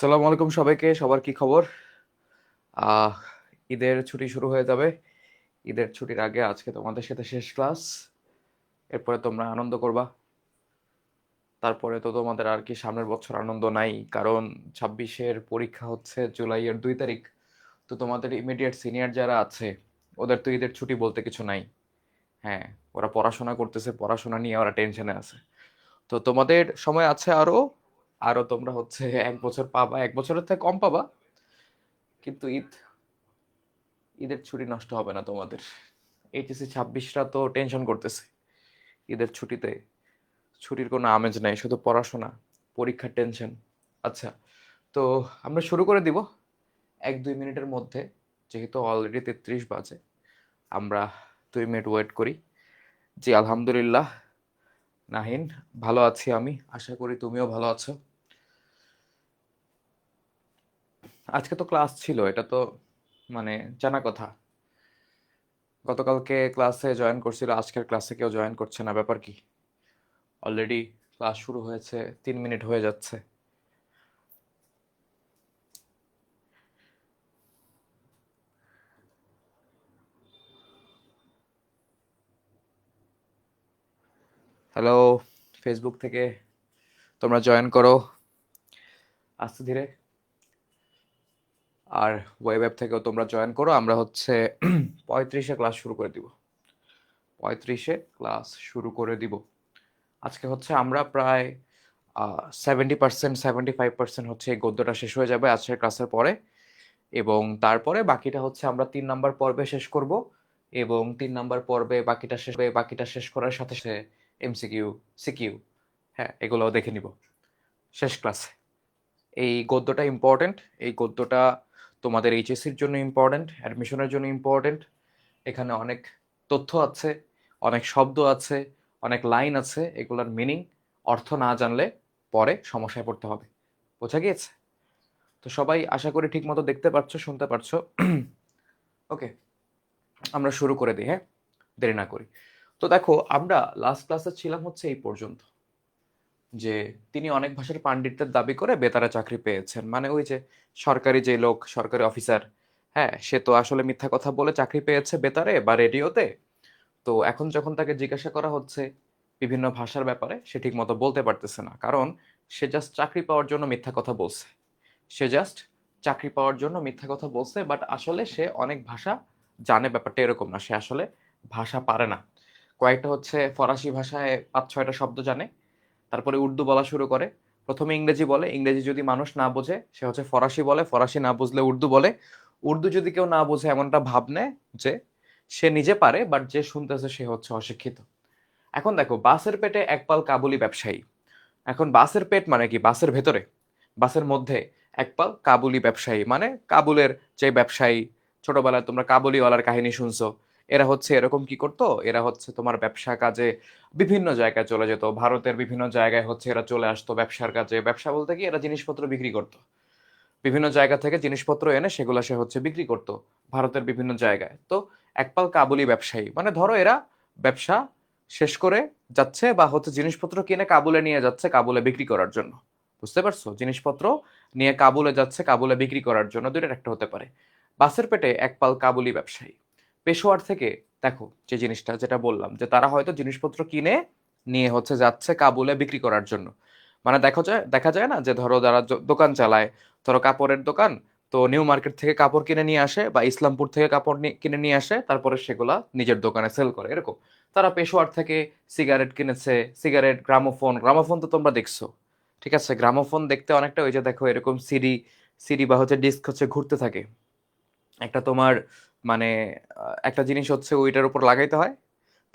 আসসালামু আলাইকুম সবাইকে। সবার কি খবর? আহ ঈদের ছুটি শুরু হয়ে যাবে। ঈদের ছুটির আগে আজকে তোমাদের সাথে শেষ ক্লাস। এরপরে তোমরা আনন্দ করবা। তারপরে তো তোমাদের আর কি সামনের বছর আনন্দ নাই। কারণ 26-এর পরীক্ষা হচ্ছে জুলাইয়ের 2 তারিখ। তো তোমাদের ইমিডিয়েট সিনিয়র যারা আছে ওদের তো ঈদের ছুটি বলতে কিছু নাই। হ্যাঁ, ওরা পড়াশোনা করতেছে, পড়াশোনা নিয়ে ওরা টেনশনে আছে। তো তোমাদের সময় আছে আরো। আরো তোমরা হচ্ছে 1 বছর পাবা, 1 বছরের থেকে কম পাবা। কিন্তু ঈদের ছুটি নষ্ট হবে না তোমাদের। এইচএসসি 26রা তো টেনশন করতেছে ঈদের ছুটিতে। ছুটির কোনো আমেজ নাই, শুধু পড়াশোনা, পরীক্ষার টেনশন। আচ্ছা, তো আমরা শুরু করে দিব 1-2 মিনিটের মধ্যে। যেহেতু অলরেডি 33 বাজে, আমরা 2 মিনিট ওয়েট করি। জি আলহামদুলিল্লাহ নাহিন, ভালো আছি আমি, আশা করি তুমিও ভালো আছো। আজকে তো ক্লাস ছিল, এটা তো মানে জানা কথা। গতকালকে ক্লাসে জয়েন করছিল, আজকের ক্লাসে কেউ জয়েন করছে না, ব্যাপার কি? অলরেডি ক্লাস শুরু হয়েছে, 3 মিনিট হয়ে যাচ্ছে। হ্যালো, ফেসবুক থেকে তোমরা জয়েন করো আস্তে ধীরে। আর ওয়েব অ্যাপ থেকেও তোমরা জয়েন করো। আমরা হচ্ছে 35-এ ক্লাস শুরু করে দিব। 35-এ ক্লাস শুরু করে দিব। আজকে হচ্ছে আমরা প্রায় 70%, 75% হচ্ছে এই গদ্যটা শেষ হয়ে যাবে আজকের ক্লাসের পরে। এবং তারপরে বাকিটা হচ্ছে আমরা 3 নাম্বার পর্বে শেষ করব। এবং 3 নাম্বার পর্বে বাকিটা শেষ করার সাথে সাথে এমসিকিউ, সিকিউ, হ্যাঁ, এগুলোও দেখে নিব শেষ ক্লাসে। এই গদ্যটা ইম্পর্টেন্ট। এই গদ্যটা তোমাদের এইচএসসির জন্য ইম্পর্টেন্ট, অ্যাডমিশনের জন্য ইম্পর্টেন্ট। এখানে অনেক তথ্য আছে, অনেক শব্দ আছে, অনেক লাইন আছে। এগুলোর মিনিং, অর্থ না জানলে পরে সমস্যায় পড়তে হবে। বোঝা গিয়েছে? তো সবাই আশা করি ঠিক মতো দেখতে পাচ্ছ, শুনতে পারছো। ওকে, আমরা শুরু করে দিই, হ্যাঁ, দেরি না করি। তো দেখো, আমরা লাস্ট ক্লাসে ছিলাম হচ্ছে এই পর্যন্ত, যে তিনি অনেক ভাষার পাণ্ডিত্যের দাবি করে বেতারে চাকরি পেয়েছেন। মানে ওই যে সরকারি যে লোক, সরকারি অফিসার, হ্যাঁ, সে তো আসলে মিথ্যা কথা বলে চাকরি পেয়েছে বেতারে বা রেডিওতে। তো এখন যখন তাকে জিজ্ঞাসা করা হচ্ছে বিভিন্ন ভাষার ব্যাপারে, সে ঠিক মতো বলতে পারতেছে না, কারণ সে জাস্ট চাকরি পাওয়ার জন্য মিথ্যা কথা বলছে। সে জাস্ট চাকরি পাওয়ার জন্য মিথ্যা কথা বলছে, বাট আসলে সে অনেক ভাষা জানে, ব্যাপারটা এরকম না। সে আসলে ভাষা পারে না। কয়েকটা হচ্ছে ফরাসি ভাষায় 5-6টা শব্দ জানে, তারপরে উর্দু বলা শুরু করে। প্রথমে ইংরেজি বলে, ইংরেজি যদি মানুষ না বোঝে সে হচ্ছে ফরাসি বলে, ফরাসি না বুঝলে উর্দু বলে। উর্দু যদি কেউ না বোঝে এমনটা ভাব নেয় যে সে নিজে পারে, বাট যে শুনতেছে সে হচ্ছে অশিক্ষিত। এখন দেখো, বাসের পেটে একপাল কাবুলি ব্যবসায়ী। এখন বাসের পেট মানে কি? বাসের ভেতরে, বাসের মধ্যে একপাল কাবুলি ব্যবসায়ী, মানে কাবুলের যে ব্যবসায়ী। ছোটবেলায় তোমরা কাবুলিওয়ালার কাহিনী শুনছো। এরা হচ্ছে এরকম কি করতো, এরা হচ্ছে তোমার ব্যবসা কাজে বিভিন্ন জায়গায় চলে যেত। ভারতের বিভিন্ন জায়গায় হচ্ছে এরা চলে আসতো ব্যবসার কাজে। ব্যবসা বলতে কি, এরা জিনিসপত্র বিক্রি করতো। বিভিন্ন জায়গা থেকে জিনিসপত্র এনে সেগুলো সে হচ্ছে বিক্রি করতো ভারতের বিভিন্ন জায়গায়। তো একপাল কাবুলি ব্যবসায়ী, মানে ধরো এরা ব্যবসা শেষ করে যাচ্ছে, বা হচ্ছে জিনিসপত্র কিনে কাবুলে নিয়ে যাচ্ছে কাবুলে বিক্রি করার জন্য। বুঝতে পারছো? জিনিসপত্র নিয়ে কাবুলে যাচ্ছে কাবুলে বিক্রি করার জন্য, দুইটার একটা হতে পারে। বাসের পেটে একপাল কাবুলি ব্যবসায়ী। পেশোয়ার থেকে, দেখো যে জিনিসটা যেটা বললাম, যে তারা হয়তো জিনিসপত্র কিনে নিয়ে হচ্ছে যাচ্ছে কাবুলে বিক্রি করার জন্য। মানে দেখা যায় না, যে ধরো যারা দোকান চালায়, ধরো কাপড়ের দোকান, তো নিউ মার্কেট থেকে কাপড় কিনে নিয়ে আসে বা ইসলামপুর থেকে কাপড় কিনে নিয়ে আসে, তারপরে সেগুলা নিজের দোকানে সেল করে, এরকম। তারা পেশোয়ার থেকে সিগারেট কিনেছে, সিগারেট, গ্রামোফোন। গ্রামোফোন তো তোমরা দেখছো, ঠিক আছে? গ্রামোফোন দেখতে অনেকটা ওই যে দেখো এরকম সিডি, সিডি বা হচ্ছে ডিস্ক হচ্ছে ঘুরতে থাকে একটা তোমার, মানে একটা জিনিস হচ্ছে ওইটার উপর লাগাইতে হয়,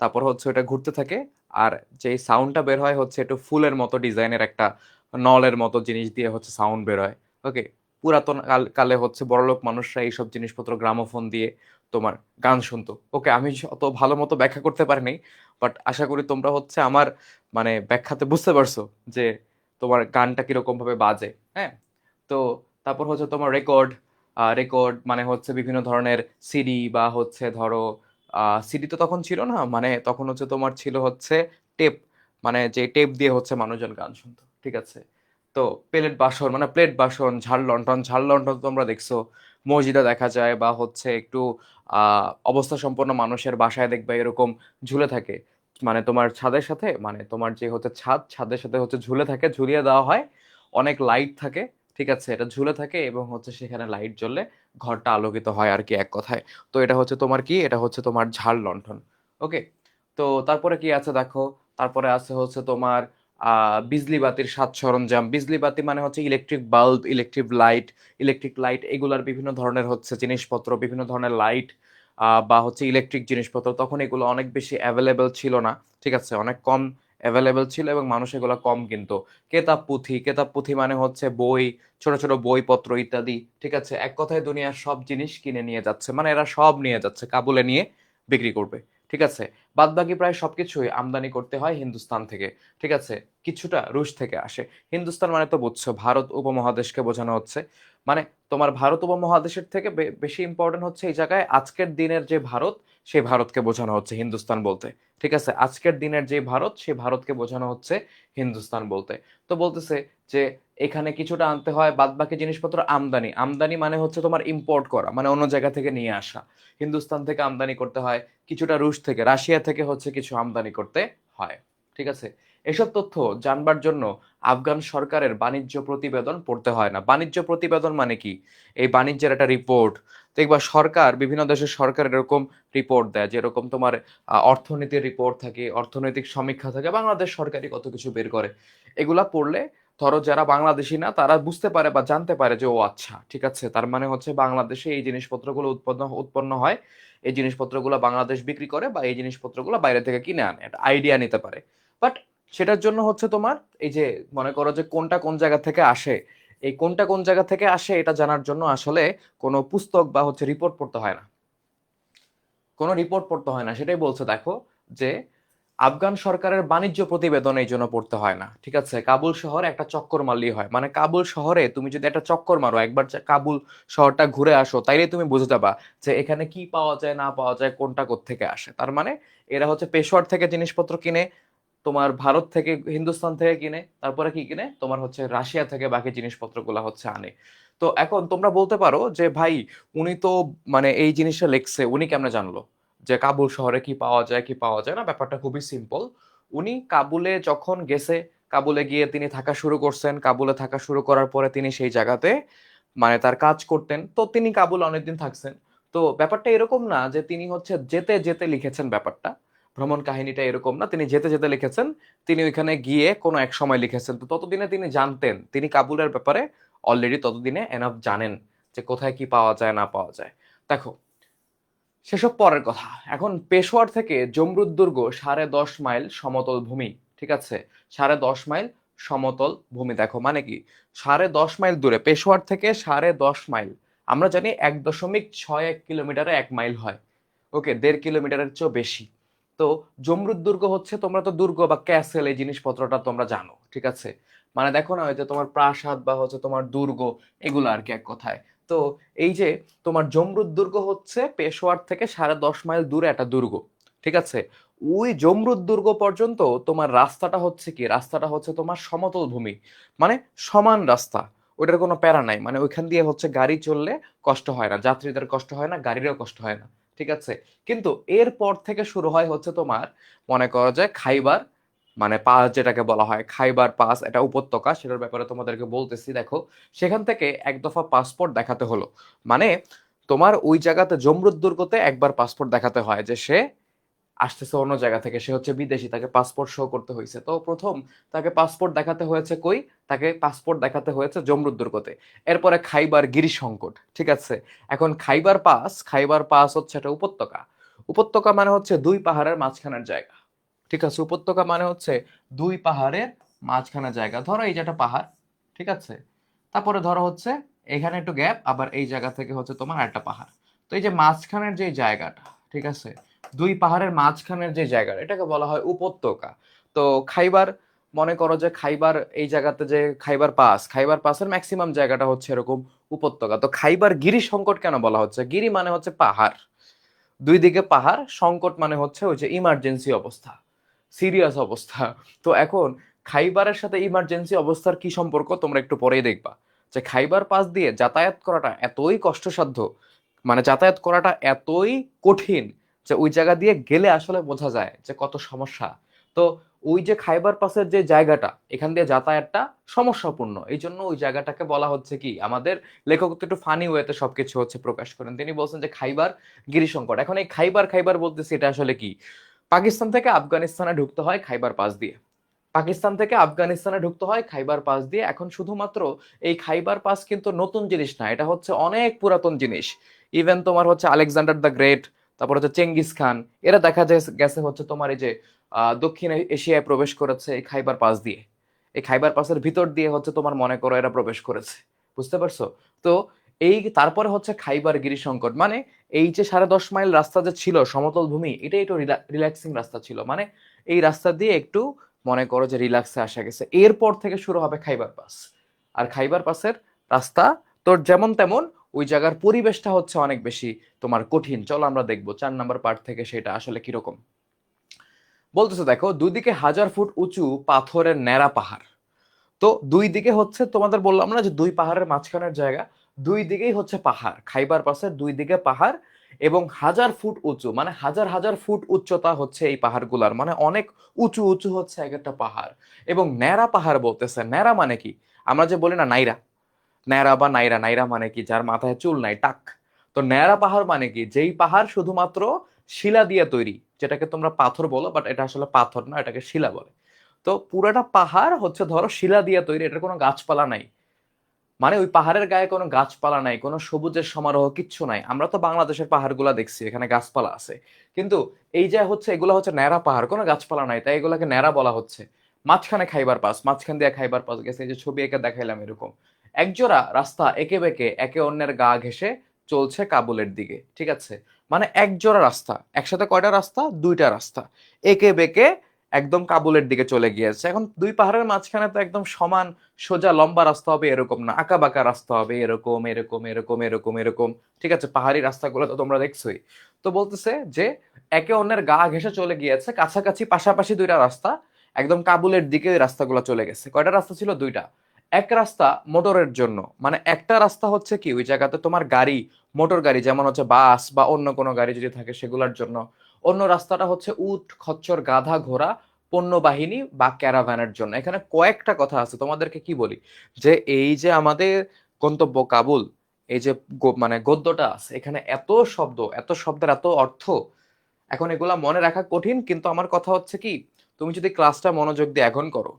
তারপর হচ্ছে ওটা ঘুরতে থাকে। আর যে সাউন্ডটা বের হয় হচ্ছে একটু ফুলের মতো ডিজাইনের একটা নলের মতো জিনিস দিয়ে হচ্ছে সাউন্ড বের হয়। ওকে, পুরাতন কালে হচ্ছে বড়লোক মানুষরা এইসব জিনিসপত্র গ্রামোফোন দিয়ে তোমার গান শুনতো। ওকে, আমি অত ভালো মতো ব্যাখ্যা করতে পারিনি, বাট আশা করি তোমরা হচ্ছে আমার মানে ব্যাখ্যাতে বুঝতে পারছো যে তোমার গানটা কিরকম ভাবে বাজে। হ্যাঁ, তো তারপর হচ্ছে তোমার রেকর্ড। রেকর্ড মানে হচ্ছে বিভিন্ন ধরনের সিডি, বা হচ্ছে ধরো সিডি তো তখন ছিল না, মানে তখন হচ্ছে তোমার ছিল হচ্ছে টেপ, মানে যে টেপ দিয়ে হচ্ছে মানুষজন গান শুনতো, ঠিক আছে? তো প্লেট বাসন, ঝাড় লণ্ঠন তোমরা দেখছো, মসজিদে দেখা যায় বা হচ্ছে একটু অবস্থা সম্পন্ন মানুষের বাসায় দেখবে এরকম ঝুলে থাকে। মানে তোমার ছাদের সাথে, মানে তোমার যে হচ্ছে ছাদের সাথে হচ্ছে ঝুলে থাকে, ঝুলিয়ে দেওয়া হয়, অনেক লাইট থাকে, ঠিক আছে, এটা ঝুলে থাকে এবং হচ্ছে সেখানে লাইট জ্বললে ঘরটা আলোকিত হয় আর কি, এক কথায়। তো এটা হচ্ছে তোমার কি, এটা হচ্ছে তোমার ঝাড় লণ্ঠন। ওকে। তো তারপরে কি আছে দেখো, তারপরে আছে হচ্ছে তোমার বিজলি বাতির সাজ সরঞ্জাম। বিজলি বাতি মানে হচ্ছে ইলেকট্রিক বাল্ব, ইলেকট্রিক লাইট, এগুলার বিভিন্ন ধরনের হচ্ছে জিনিসপত্র, বিভিন্ন ধরনের লাইট বা হচ্ছে ইলেকট্রিক জিনিসপত্র। তখন এগুলো অনেক বেশি অ্যাভেলেবেল ছিল না, ঠিক আছে, অনেক কম অ্যাভেলেবেল ছিল এবং মানুষ এগুলো কম কিনতো। কেতাব পুঁথি মানে হচ্ছে বই, ছোট ছোট বইপত্র ইত্যাদি, ঠিক আছে। এক কথায় দুনিয়ার সব জিনিস কিনে নিয়ে যাচ্ছে, মানে এরা সব নিয়ে যাচ্ছে, কাবুলে নিয়ে বিক্রি করবে, ঠিক আছে। বাদ বাকি প্রায় সবকিছুই আমদানি করতে হয় হিন্দুস্তান থেকে, ঠিক আছে। কিছুটা রুশ থেকে আসে। হিন্দুস্তান মানে তো বুঝছো, ভারত উপমহাদেশকে বোঝানো হচ্ছে। মানে তোমার ভারত উপমহাদেশের থেকে বেশি ইম্পর্টেন্ট হচ্ছে এই জায়গায় আজকের দিনের যে ভারত, সেই ভারতকে বোঝানো হচ্ছে হিন্দুস্তান বলতে, ঠিক আছে। আজকের দিনের যে ভারত, সেই ভারতকে বোঝানো হচ্ছে হিন্দুস্তান বলতে। তো বলতেছে যে এখানে কিছুটা আনতে হয়, বাদ বাকি জিনিসপত্র আমদানি। আমদানি মানে হচ্ছে তোমার ইম্পোর্ট করা, মানে অন্য জায়গা থেকে নিয়ে আসা। হিন্দুস্তান থেকে আমদানি করতে হয়, কিছুটা রুশ থেকে, রাশিয়া থেকে হচ্ছে কিছু আমদানি করতে হয়, ঠিক আছে। এসব তথ্য জানবার জন্য আফগান সরকারের বাণিজ্য প্রতিবেদন পড়তে হয় না। বাণিজ্য প্রতিবেদন মানে কি? এই বাণিজ্যের একটা রিপোর্ট। দেখবা সরকার, বিভিন্ন দেশের সরকার এরকম রিপোর্ট দেয়, যেরকম তোমার অর্থনীতির রিপোর্ট থাকে, অর্থনৈতিক সমীক্ষা থাকে, বাংলাদেশ সরকারি কত কিছু বের করে। এগুলা পড়লে ধরো যারা বাংলাদেশি না তারা বুঝতে পারে বা জানতে পারে যে ও আচ্ছা, ঠিক আছে, তার মানে হচ্ছে বাংলাদেশে এই জিনিসপত্রগুলো উৎপন্ন হয়, এই জিনিসপত্রগুলো বাংলাদেশ বিক্রি করে বা এই জিনিসপত্রগুলো বাইরে থেকে কিনে আনে, একটা আইডিয়া নিতে পারে। বাট সেটার জন্য হচ্ছে তোমার এই যে, মনে করো যে কোনটা কোন জায়গা থেকে আসে, এই কোনটা কোন জায়গা থেকে আসে এটা জানার জন্য আসলে কোনো পুস্তক বা হচ্ছে রিপোর্ট পড়তে হয় না, কোনো রিপোর্ট পড়তে হয় না, সেটাই বলছে দেখো, যে আফগান সরকারের বাণিজ্য প্রতিবেদন এই জন্য পড়তে হয় না, ঠিক আছে। কাবুল শহরে একটা চক্কর মারলেই হয়, মানে কাবুল শহরে তুমি যদি একটা চক্কর মারো, একবার কাবুল শহরটা ঘুরে আসো, তাইলে তুমি বুঝে যাবা যে এখানে কি পাওয়া যায় না পাওয়া যায়, কোনটা কোত্থেকে আসে। তার মানে এরা হচ্ছে পেশোয়ার থেকে জিনিসপত্র কিনে, তোমার ভারত থেকে, হিন্দুস্তান থেকে কিনে, তারপরে কি কিনে, তোমার হচ্ছে রাশিয়া থেকে বাকি জিনিসপত্রগুলো হচ্ছে আনে। তো এখন তোমরা বলতে পারো যে ভাই, উনি তো মানে এই জিনিসটা লিখছে, উনি কেমনে জানলো যে কাবুল শহরে কি পাওয়া যায় কি পাওয়া যায় না? ব্যাপারটা খুবই সিম্পল। উনি কাবুলে যখন গেছে, কাবুলে গিয়ে তিনি থাকা শুরু করছেন, কাবুলে থাকা শুরু করার পরে তিনি সেই জায়গাতে মানে তার কাজ করতেন, তো তিনি কাবুলে অনেকদিন থাকছেন। তো ব্যাপারটা এরকম না যে তিনি হচ্ছে যেতে যেতে লিখেছেন, ব্যাপারটা ভ্রমণ কাহিনীটা এরকম না, তিনি যেতে যেতে লিখেছেন, তিনি ওইখানে গিয়ে কোনো এক সময় লিখেছেন। তো ততদিনে তিনি জানতেন, তিনি কাবুলের ব্যাপারে অলরেডি ততদিনে এনাফ জানেন যে কোথায় কি পাওয়া যায় না পাওয়া যায়। দেখো, সেসব পরের কথা। এখন পেশোয়ার থেকে জমরুদ দুর্গ 10.5 মাইল সমতল ভূমি, ঠিক আছে। 10.5 মাইল সমতল ভূমি, দেখো মানে কি, 10.5 মাইল দূরে পেশোয়ার থেকে 10.5 মাইল। আমরা জানি 1.61 কিলোমিটারে 1 মাইল হয়। ওকে, 1.5 কিলোমিটারের চেয়েও বেশি। তো জমরুদ দুর্গ হচ্ছে, তোমরা তো দুর্গ বা ক্যাসেল এই জিনিসপত্রটা তোমরা জানো, ঠিক আছে। মানে দেখো না, ওই যে তোমার প্রাসাদ বা হচ্ছে তোমার দুর্গ, এগুলো আর কি, এক কথায়। তো এই যে তোমার জমরুদ দুর্গ হচ্ছে পেশোয়ার থেকে 10.5 মাইল দূরে একটা দুর্গ, ঠিক আছে। ওই জমরুদ দুর্গ পর্যন্ত তোমার রাস্তাটা হচ্ছে কি, রাস্তাটা হচ্ছে তোমার সমতল ভূমি, মানে সমান রাস্তা। ওইটার কোনো প্যারা নাই, মানে ওইখান দিয়ে হচ্ছে গাড়ি চললে কষ্ট হয় না, যাত্রীদের কষ্ট হয় না, গাড়িরও কষ্ট হয় না, ঠিক আছে। কিন্তু এরপর থেকে শুরু হয় হচ্ছে তোমার, মনে করা যায় খাইবার, মানে পাস যেটাকে বলা হয় খাইবার পাস, এটা উপত্যকা, সেটার ব্যাপারে তোমাদেরকে বলতেছি। দেখো, সেখান থেকে এক দফা পাসপোর্ট দেখাতে হলো, মানে তোমার ওই জায়গাতে জমরুদ দুর্গতে একবার পাসপোর্ট দেখাতে হয় যে সে আসতেছে অন্য জায়গা থেকে, সে হচ্ছে বিদেশি, তাকে পাসপোর্ট শো করতে হয়েছে। তো প্রথম তাকে পাসপোর্ট দেখাতে হয়েছে কই, তাকে পাসপোর্ট দেখাতে হয়েছে জমরুদ দুর্গতে। এরপরে খাইবার গিরি সংকট, ঠিক আছে। এখন খাইবার পাস হচ্ছে একটা উপত্যকা। উপত্যকা মানে হচ্ছে দুই পাহাড়ের মাঝখানের জায়গা, ঠিক আছে। উপত্যকা মানে হচ্ছে দুই পাহাড়ের মাঝখানে জায়গা। ধরো এই যে একটা পাহাড়, ঠিক আছে, তারপরে ধরো হচ্ছে এখানে একটু গ্যাপ, আবার এই জায়গা থেকে হচ্ছে তোমার একটা পাহাড়। তো এই যে মাঝখানের যে জায়গাটা, ঠিক আছে, দুই পাহাড়ের মাঝখানের যে জায়গাটা, এটাকে বলা হয় উপত্যকা। তো খাইবার, মনে করো যে খাইবার এই জায়গাতে যে খাইবার পাসের ম্যাক্সিমাম জায়গাটা হচ্ছে এরকম উপত্যকা। তো খাইবার গিরি সংকট কেন বলা হচ্ছে? গিরি মানে হচ্ছে পাহাড়, দুই দিকে পাহাড়, সংকট মানে হচ্ছে ওই যে ইমার্জেন্সি অবস্থা, সিরিয়াস অবস্থা। তো এখন খাইবারের সাথে ইমার্জেন্সি অবস্থার কি সম্পর্ক তোমরা একটু পরেই দেখবা, যে খাইবার পাস দিয়ে যাতায়াত করাটা এতই কষ্টসাধ্য, মানে যাতায়াত করাটা এতই কঠিন যে ওই জায়গা দিয়ে গেলে আসলে বোঝা যায় যে কত সমস্যা। তো ওই যে খাইবার পাসের যে জায়গাটা, এখান দিয়ে যাতায়াতটা সমস্যাপূর্ণ, এই জন্য ওই জায়গাটাকে বলা হচ্ছে কি, আমাদের লেখক তো একটু ফানি ওয়েতে সবকিছু হচ্ছে প্রকাশ করেন, তিনি বলছেন যে খাইবার গিরিসংকট। এখন এই খাইবার খাইবার বলতেছি, এটা আসলে কি? পাকিস্তান থেকে আফগানিস্তানে ঢুকতে হয় খাইবার পাস দিয়ে, পাকিস্তান থেকে আফগানিস্তানে ঢুকতে হয় খাইবার পাস দিয়ে। এখন শুধুমাত্র এই খাইবার পাস কিন্তু নতুন জিনিস না, এটা হচ্ছে অনেক পুরাতন জিনিস। ইভেন তোমার হচ্ছে আলেকজান্ডার দ্য গ্রেট, তারপর হচ্ছে চেঙ্গিস খান, এরা দেখা গেছে হচ্ছে তোমার এই যে দক্ষিণ এশিয়ায় প্রবেশ করেছে এই খাইবার পাস দিয়ে। এই খাইবার পাসের ভিতর দিয়ে হচ্ছে তোমার মনে করো এরা প্রবেশ করেছে, বুঝতে পারছো? তো এই তারপরে হচ্ছে খাইবার গিরিসংকট, মানে এই যে 10.5 মাইল রাস্তা যে ছিল সমতল ভূমি, এটাই একটু রিল্যাক্সিং রাস্তা ছিল, মানে এই রাস্তা দিয়ে একটু মনে করো যে রিল্যাক্সে আসা গেছে। এরপর থেকে শুরু হবে খাইবার পাস। আর খাইবার পাসের রাস্তা তোর যেমন তেমন, ওই জায়গার পরিবেশটা হচ্ছে অনেক বেশি তোমার কঠিন। চলো আমরা দেখবো 4 নম্বর পার্ট থেকে সেটা আসলে কিরকম। বলতেছে দেখো, দুদিকে 1000 ফুট উঁচু পাথরের ন্যাড়া পাহাড়। তো দুই দিকে হচ্ছে, তোমাদের বললাম না যে দুই পাহাড়ের মাঝখানের জায়গা, দুই দিকেই হচ্ছে পাহাড়, খাইবার পাসের দুই দিকে পাহাড়, এবং 1000 ফুট উঁচু, মানে হাজার হাজার ফুট উচ্চতা হচ্ছে এই পাহাড়গুলার, মানে অনেক উঁচু উঁচু হচ্ছে এক একটা পাহাড়। এবং ন্যাড়া পাহাড় বলতেছে, ন্যাড়া মানে কি? আমরা যে বলি না নাইরা, ন্যাড়া বা নাইরা, নাইরা মানে কি? যার মাথায় চুল নাই, টাক। তো ন্যাড়া পাহাড় মানে কি? যেই পাহাড় শুধুমাত্র শিলা দিয়ে তৈরি, যেটাকে তোমরা পাথর বলো, বাট এটা আসলে পাথর না, এটাকে শিলা বলে। তো পুরাটা পাহাড় হচ্ছে ধরো শিলা দিয়ে তৈরি, এটার কোনো গাছপালা নাই, মানে ওই পাহাড়ের গায়ে কোনো গাছপালা নাই, কোনো সবুজের সমারোহ কিচ্ছু নাই। আমরা তো বাংলাদেশের পাহাড়গুলা দেখছি, এখানে গাছপালা আছে, কিন্তু এই যে হচ্ছে এগুলো হচ্ছে ন্যাড়া পাহাড়, কোনো গাছপালা নাই, তাই এগুলাকে ন্যাড়া বলা হচ্ছে। মাঝখানে খাইবার পাস, মাঝখান দিয়ে খাইবার পাস গেছে, এই যে ছবি এঁকে দেখাইলাম এরকম একজোড়া রাস্তা একে বেঁকে একে অন্যের গা ঘেঁষে চলছে কাবুলের দিকে, ঠিক আছে? মানে একজোড়া রাস্তা, একসাথে কয়টা রাস্তা? দুইটা রাস্তা একে বেঁকে একদম কাবুলের দিকে চলে গিয়েছে। এখন দুই পাহাড়ের মাঝখানে তো একদম সমান সোজা লম্বা রাস্তা হবে এরকম না, আঁকা বাঁকা রাস্তা হবে এরকম এরকম এরকম এরকম এরকম, ঠিক আছে? পাহাড়ি রাস্তাগুলো তো তোমরা দেখছোই। তো বলতেছে যে একে অন্যের গা ঘেঁষে চলে গিয়েছে, কাছাকাছি পাশাপাশি দুইটা রাস্তা, একদম কাবুলের দিকে ওই রাস্তাগুলো চলে গেছে। কয়টা রাস্তা ছিল? দুইটা। এক রাস্তা মোটরের জন্য, মানে একটা রাস্তা হচ্ছে কি ওই জায়গাতে তোমার গাড়ি, মোটর গাড়ি যেমন হচ্ছে বাস বা অন্য কোনো গাড়ি যদি থাকে সেগুলোর জন্য। অন্য রাস্তাটা হচ্ছে উট, খচ্চর, গাধা, ঘোড়া, পণ্যবাহিনী বা ক্যারাভ্যানের জন্য। এখানে কয়েকটা কথা আছে, তোমাদেরকে কি বলি, যে এই যে আমাদের গন্তব্য কাবুল, এই যে মানে গদ্যটা আছে এখানে, এত শব্দ, এত শব্দের এত অর্থ, এখন এগুলা মনে রাখা কঠিন। কিন্তু আমার কথা হচ্ছে কি, তুমি যদি ক্লাসটা মনোযোগ দিয়ে এখন করো,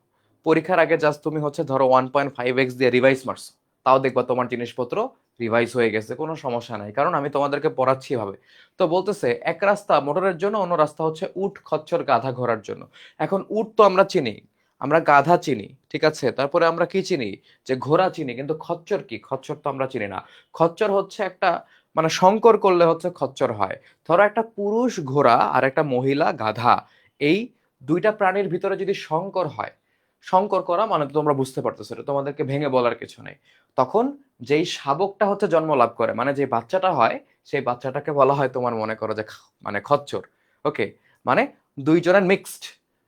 পরীক্ষার আগে জাস্ট তুমি হচ্ছে ধরো 1.5x দিয়ে রিভাইজ মারছো, তাও দেখবা তোমার জিনিসপত্র রিভাইজ হয়ে গেছে, কোনো সমস্যা নাই, কারণ আমি তোমাদেরকে পড়াচ্ছি ভাবে। তো বলতেছে এক রাস্তা মোটরের জন্য, অন্য রাস্তা হচ্ছে উট, খচ্চর, গাধা, ঘোড়ার জন্য। এখন উট তো আমরা চিনি, আমরা গাধা চিনি, ঠিক আছে? তারপরে আমরা কি চিনি? যে ঘোড়া চিনি, কিন্তু খচ্চর কি? খচ্চর তো আমরা চিনি না। খচ্চর হচ্ছে একটা, মানে সংকর করলে হচ্ছে খচ্চর হয়। ধরো একটা পুরুষ ঘোড়া আর একটা মহিলা গাধা, এই দুইটা প্রাণীর ভিতরে যদি সংকর হয়, সংকর করা মানে তো তোমরা বুঝতে পারতেছো, এটা তোমাদেরকে ভেঙে বলার কিছু নেই। তখন যেই শাবকটা হচ্ছে জন্ম লাভ করে, মানে যে বাচ্চাটা হয়, সেই বাচ্চাটাকে বলা হয় তোমার মনে করো যে মানে খচ্চর। ওকে, মানে দুইজনের মিক্সড,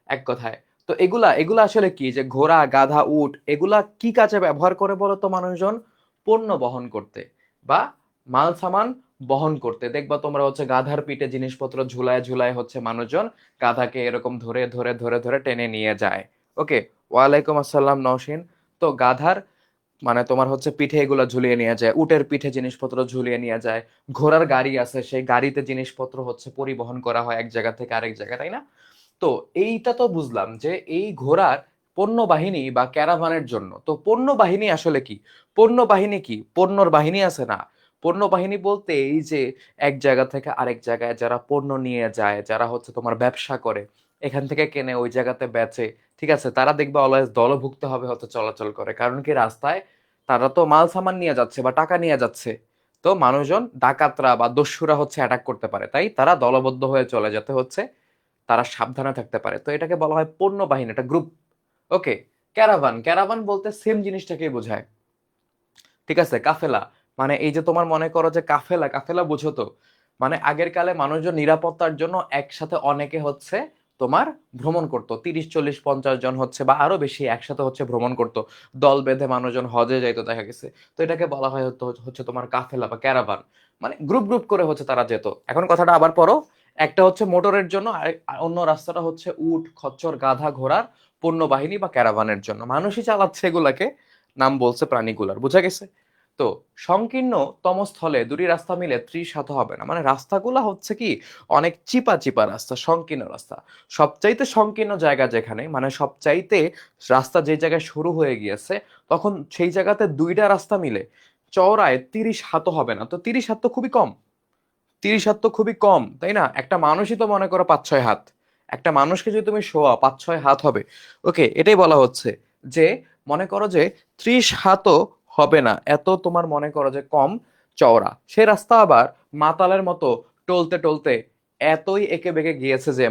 এক কথায়। তো এগুলা এগুলা আসলে কি, যে ঘোড়া, গাধা, উট, এগুলা কি কাজে ব্যবহার করে বলো তো মানুষজন? পণ্য বহন করতে বা মাল সামান বহন করতে। দেখবা তোমরা হচ্ছে গাধার পিঠে জিনিসপত্র ঝুলায় ঝুলায় হচ্ছে মানুষজন গাধাকে এরকম ধরে ধরে ধরে ধরে টেনে নিয়ে যায়। ওকে, ওয়ালাইকুম আসসালাম নওশিন। তো গাধার মানে তোমার হচ্ছে পিঠে এগুলো ঝুলিয়ে নিয়ে যায়, উটের পিঠে জিনিসপত্র ঝুলিয়ে নিয়ে যায়, ঘোড়ার গাড়ি আছে, সেই গাড়িতে জিনিসপত্র হচ্ছে পরিবহন করা হয় এক জায়গা থেকে আরেক জায়গায়, তাই না? তো এইটা তো বুঝলাম যে এই ঘোড়ার পণ্য বাহিনী বা ক্যারাভানের জন্য। তো পণ্য বাহিনী আসলে কি? পণ্য বাহিনী কি পণ্যর বাহিনী আছে না? পণ্য বাহিনী বলতে এই যে এক জায়গা থেকে আরেক জায়গায় যারা পণ্য নিয়ে যায়, যারা হচ্ছে তোমার ব্যবসা করে, এখান থেকে কেনে ওই জায়গাতে বেচে, ঠিক আছে? তারা দেখবে অলওয়েজ দলভুক্ত হবে হচ্ছে চলাচল করে, কারণ কি রাস্তায় তারা তো মাল সামান নিয়ে যাচ্ছে বা টাকা নিয়ে যাচ্ছে। তো মানুষজন, ডাকাতরা বা দস্যুরা হচ্ছে অ্যাটাক করতে পারে, তাই তারা দলবদ্ধ হয়ে চলে যেতে হচ্ছে, তারা সাবধানে থাকতে পারে। তো এটাকে বলা হয় পণ্য বাহিনী, এটা গ্রুপ। ওকে, ক্যারাভান, ক্যারাভান বলতে সেম জিনিসটাকেই বোঝায়, ঠিক আছে? কাফেলা, মানে এই যে তোমার মনে করো যে কাফেলা, কাফেলা বুঝো তো? মানে আগের কালে মানুষজন নিরাপত্তার জন্য একসাথে অনেকে হচ্ছে তোমার ভ্রমণ করতো, 30, 40, 50 জন হচ্ছে বা আরো বেশি একসাথে হচ্ছে ভ্রমণ করতো, দল বেঁধে মানুষজন হজে যাইতো দেখা গেছে। তো এটাকে বলা হয় হচ্ছে তোমার কাফেলা বা ক্যারাভান, মানে গ্রুপ গ্রুপ করে হচ্ছে তারা যেত। এখন কথাটা আবার পড়ো, একটা হচ্ছে মোটরের জন্য, আর অন্য রাস্তাটা হচ্ছে উট, খচ্চর, গাধা, ঘোড়ার পণ্যবাহিনী বা ক্যারাভানের জন্য। মানুষই চালাচ্ছে এগুলাকে, নাম বলছে প্রাণীগুলার, বুঝা গেছে? তো সংকীর্ণতম স্থলে দুটি রাস্তা মিলে ত্রিশাত হবে না, মানে রাস্তাগুলা হচ্ছে কি অনেক চিপা চিপা রাস্তা, সংকীর্ণ রাস্তা। সবচাইতে সংকীর্ণ জায়গা যেখানে, মানে সবচাইতে রাস্তা যে জায়গায় শুরু হয়ে গিয়েছে, তখন সেই জায়গাতে দুইটা রাস্তা মিলে চওড়ায় 30 হাতও হবে না। তো 30 হাত তো খুবই কম, 30 হাত তো খুবই কম, তাই না? একটা মানুষই তো মনে করো 5-6 হাত, একটা মানুষকে যদি তুমি শোয়া 5-6 হাত হবে। ওকে, এটাই বলা হচ্ছে যে মনে করো যে 30 হাতও হবে না, এত তোমার মনে করো যে কম চওড়া। সে রাস্তা আবার মাতালের মতো টলতে টলতে এতই একে বেঁকে গিয়েছে যে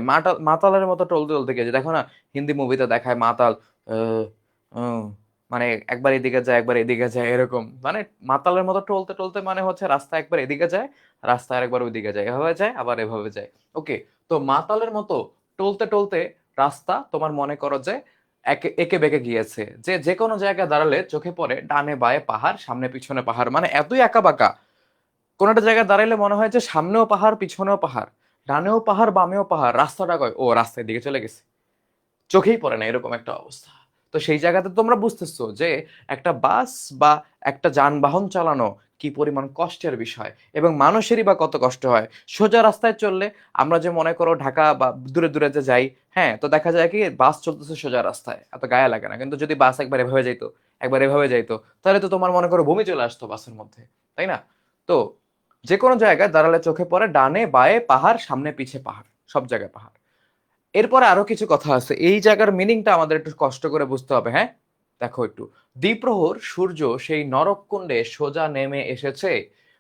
মাতালের মতো টলতে টলতে গিয়েছে। দেখো না, হিন্দি মুভিতে দেখায় মাতাল আহ, উম, মানে একবার এদিকে যায় একবার এদিকে যায় এরকম, মানে মাতালের মতো টলতে টলতে মানে হচ্ছে রাস্তা একবার এদিকে যায়, রাস্তা আরেকবার ওইদিকে যায়, এভাবে যায় আবার এভাবে যায়। ওকে, তো মাতালের মতো টলতে টলতে রাস্তা তোমার মনে করো যে একে একে বেঁকে গিয়েছে, যে যে কোনো জায়গায় দাঁড়ালে চোখে পড়ে ডানে বায়ে পাহাড়, সামনে পিছনে পাহাড়, মানে এতই একা বাঁকা। কোন একটা জায়গায় দাঁড়াইলে মনে হয় যে সামনেও পাহাড় পিছনেও পাহাড়, ডানেও পাহাড় বামেও পাহাড়, রাস্তাটা কয় ও রাস্তায় দিকে চলে গেছে, চোখেই পড়ে না এরকম একটা অবস্থা। তো সেই জায়গাতে তোমরা বুঝতেছো যে একটা বাস বা একটা যানবাহন চালানো কি পরিমাণ কষ্টের বিষয়, এবং মানুষেরই বা কত কষ্ট হয়। সোজা রাস্তায় চললে আমরা যে মনে করো ঢাকা বা দূরে দূরে যে যাই, হ্যাঁ, তো দেখা যায় কি বাস চলতেছে সোজা রাস্তায়, এত গায়ে লাগে না। কিন্তু যদি বাস একবার এভাবে যাইতো, একবার এভাবে যাইতো, তাহলে তো তোমার মনে করো বমি চলে আসতো বাসের মধ্যে, তাই না? তো যে কোনো জায়গায় দাঁড়ালে চোখে পড়ে ডানে বায়ে পাহাড়, সামনে পিছে পাহাড়, সব জায়গায় পাহাড়। এরপরে আরো কিছু কথা আছে, এই জায়গার মিনিংটা আমাদের একটু কষ্ট করে বুঝতে হবে, হ্যাঁ? দেখো একটু, দ্বিপ্রহর সূর্য সেই নরককুণ্ডে সোজা নেমে এসেছে।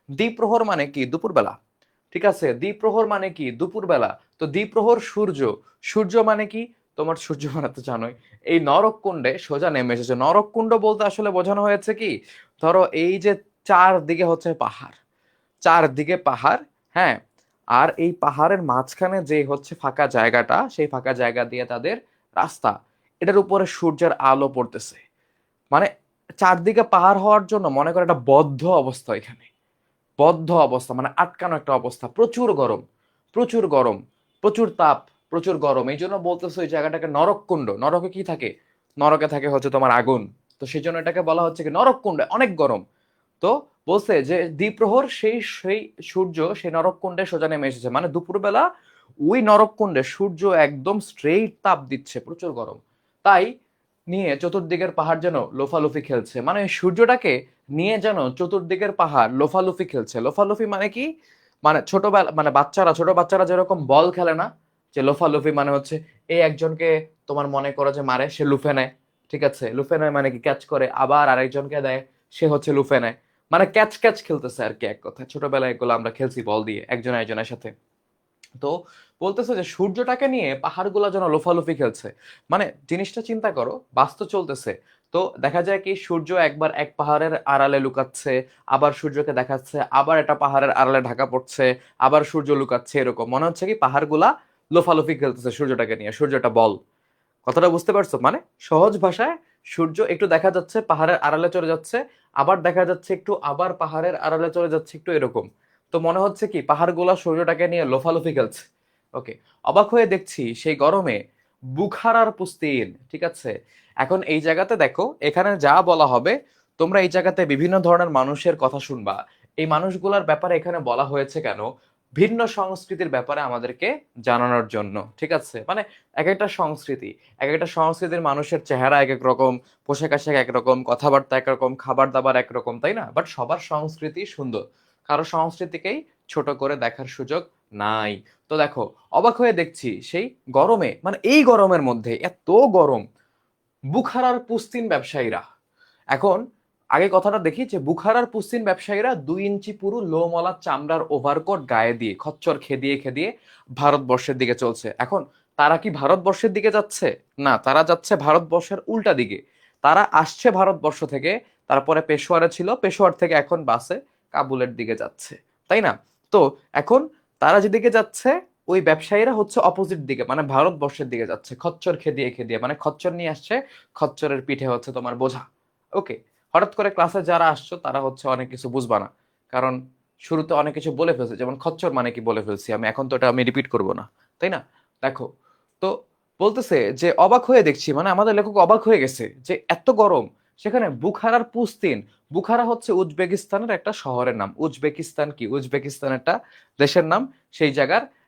দ্বিপ্রহর মানে কি? দুপুরবেলা। ঠিক আছে, দ্বিপ্রহর মানে কি? দুপুরবেলা। তো দ্বিপ্রহর সূর্য, সূর্য মানে কি? তোমার সূর্য মানে তো জানোই। এই নরককুণ্ডে সোজা নেমে এসেছে, নরককুণ্ড বলতে আসলে বোঝানো হয়েছে কি, ধরো এই যে চারদিকে হচ্ছে পাহাড়, চারদিকে পাহাড়, হ্যাঁ, আর এই পাহাড়ের মাঝখানে যে হচ্ছে ফাঁকা জায়গাটা, সেই ফাঁকা জায়গা দিয়ে তাদের রাস্তা, এটার উপরে সূর্যের আলো পড়তেছে। মানে চারদিকে পাহাড় হওয়ার জন্য মনে করো একটা বদ্ধ অবস্থা এখানে, বদ্ধ অবস্থা মানে আটকানো একটা অবস্থা, প্রচুর গরম, প্রচুর গরম, প্রচুর তাপ, প্রচুর গরম। এই জন্য বলতেছে ওই জায়গাটাকে নরককুণ্ড। নরকে কি থাকে? নরকে থাকে হচ্ছে তোমার আগুন। তো সেই জন্য এটাকে বলা হচ্ছে কি নরককুণ্ড, অনেক গরম। তো বলছে যে দ্বিপ্রহর সেই সেই সূর্য সেই নরককুণ্ডে সোজা নেমে এসেছে, মানে দুপুরবেলা ওই নরককুণ্ডে সূর্য একদম স্ট্রেইট তাপ দিচ্ছে, প্রচুর গরম। তাই নিয়ে চতুর্দিকের পাহাড় যেন লোফালুফি খেলছে, মানে সূর্যটাকে নিয়ে যেন চতুর্দিকের পাহাড় লোফালুফি খেলছে। লোফালুফি মানে কি? মানে ছোটবেলা, মানে বাচ্চারা, ছোট বাচ্চারা যেরকম বল খেলে না, যে লোফালুফি মানে হচ্ছে এই একজনকে তোমার মনে করো যে মারে, সে লুফে নেয়। ঠিক আছে, লুফে নেয় মানে কি ক্যাচ করে আবার আরেকজনকে দেয়, সে হচ্ছে লুফে নেয়, মানে ক্যাচ ক্যাচ খেলতেছে আর কি, এক কথায় ছোটবেলায় এগুলো আমরা খেলছি বল দিয়ে একজন একজনের সাথে। তো বলতেছে যে সূর্যটাকে নিয়ে পাহাড়গুলো যেন লোফালুফি খেলছে। মানে জিনিসটা চিন্তা করো, বাস্তব চলতেছে। তো দেখা যায় কি সূর্য একবার এক পাহাড়ের আড়ালে লুকাচ্ছে, আবার সূর্যকে দেখাচ্ছে, আবার এটা পাহাড়ের আড়ালে ঢাকা পড়ছে, আবার সূর্য লুকাচ্ছে, এরকম মনে হচ্ছে কি পাহাড়গুলা লোফালুফি খেলতেছে সূর্যটাকে নিয়ে, সূর্যটা বল। কথাটা বুঝতে পারছো? মানে সহজ ভাষায়, সূর্য একটু দেখা যাচ্ছে পাহাড়ের আড়ালে চলে যাচ্ছে, আবার দেখা যাচ্ছে একটু, আবার পাহাড়ের আড়ালে চলে যাচ্ছে একটু, এরকম। তো মনে হচ্ছে কি পাহাড়গুলো সূর্যটাকে নিয়ে লোফালোফি খেলছে। ওকে, অবাক হয়ে দেখছি সেই গরমে বুখারার পুস্তিন। ঠিক আছে, এখন এই জায়গাতে দেখো, এখানে যা বলা হবে, তোমরা এই জায়গাতে বিভিন্ন ধরনের মানুষের কথা শুনবা। এই মানুষগুলোর ব্যাপারে এখানে বলা হয়েছে কেন? ভিন্ন সংস্কৃতির ব্যাপারে আমাদেরকে জানানোর জন্য। ঠিক আছে, মানে এক একটা সংস্কৃতি, এক একটা সংস্কৃতির মানুষের চেহারা এক এক রকম, পোশাক আশাক একরকম, কথাবার্তা একরকম, খাবার দাবার একরকম, তাই না? বাট সবার সংস্কৃতি সুন্দর, কারো সংস্কৃতিকেই ছোট করে দেখার সুযোগ নাই। তো দেখো, অবাক হয়ে দেখছি সেই গরমে, মানে এই গরমের মধ্যে এত গরম, বুখারার পুস্তিন ব্যবসায়ীরা। এখন আগে কথাটা দেখি যে বুখারার পুস্তিন ব্যবসায়ীরা 2 ইঞ্চি পুরো লোমলা চামড়ার ওভারকোট গায়ে দিয়ে খচ্চর খেদিয়ে খেদিয়ে ভারতবর্ষের দিকে চলছে। এখন তারা কি ভারতবর্ষের দিকে যাচ্ছে? না, তারা যাচ্ছে ভারতবর্ষের উল্টা দিকে। তারা আসছে ভারতবর্ষ থেকে, তারপরে পেশোয়ারে ছিল, পেশোয়ার থেকে এখন বাসে কাবুলের দিকে যাচ্ছে, তাই না? তো এখন তারা যেদিকে যাচ্ছে ওই ব্যবসায়ীরা হচ্ছে অপোজিট দিকে, মানে ভারতবর্ষের দিকে যাচ্ছে, খচ্চর খেদিয়ে খেদিয়ে, মানে খচ্চর নিয়ে আসছে, খচ্চরের পিঠে হচ্ছে তোমার বোঝা। ওকে, হঠাৎ করে ক্লাসে যারা আসছো তারা হচ্ছে অনেক কিছু বুঝবা না, কারণ শুরুতে অনেক কিছু বলে ফেলছে, যেমন খচ্চর মানে কি বলে ফেলছি আমি, এখন তো এটা আমি রিপিট করবো না, তাই না? দেখো, তো বলতেছে যে অবাক হয়ে দেখছি, মানে আমাদের লেখক অবাক হয়ে গেছে যে এত গরম, সেখানে বুখারার পুস্তিন। বুখারা হচ্ছে উজবেকিস্তানের একটা শহরের নাম। উজবেকিস্তান কি, উজবেকিস্তান একটা দেশের নাম, সেই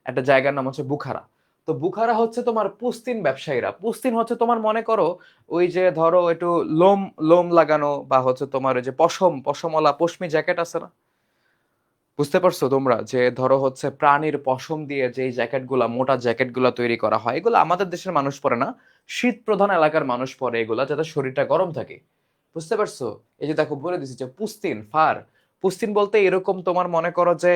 একটা জায়গার নাম হচ্ছে বুখারা। তো বুখারা হচ্ছে তোমার পুস্তিন ব্যবসায়ীরা। পুস্তিন হচ্ছে তোমার মনে করো ওই যে ধরো একটু লোম লোম লাগানো, বা হচ্ছে তোমার ওই যে পশম পশমওয়ালা পশমি জ্যাকেট আছে না, বুঝতে পারছো তোমরা, যে ধরো হচ্ছে প্রাণীর পশম দিয়ে যে জ্যাকেটগুলা, মোটা জ্যাকেটগুলা তৈরি করা হয়, এগুলো আমাদের দেশের মানুষ পরে না, শীত প্রধান এলাকার মানুষ পরে এগুলা, যাতে শরীরটা গরম থাকে। বুঝতে পারছো? এই যে দেখো বলে দিছি যে পুস্তিন ফার। পুস্তিন বলতে এরকম তোমার মনে করো যে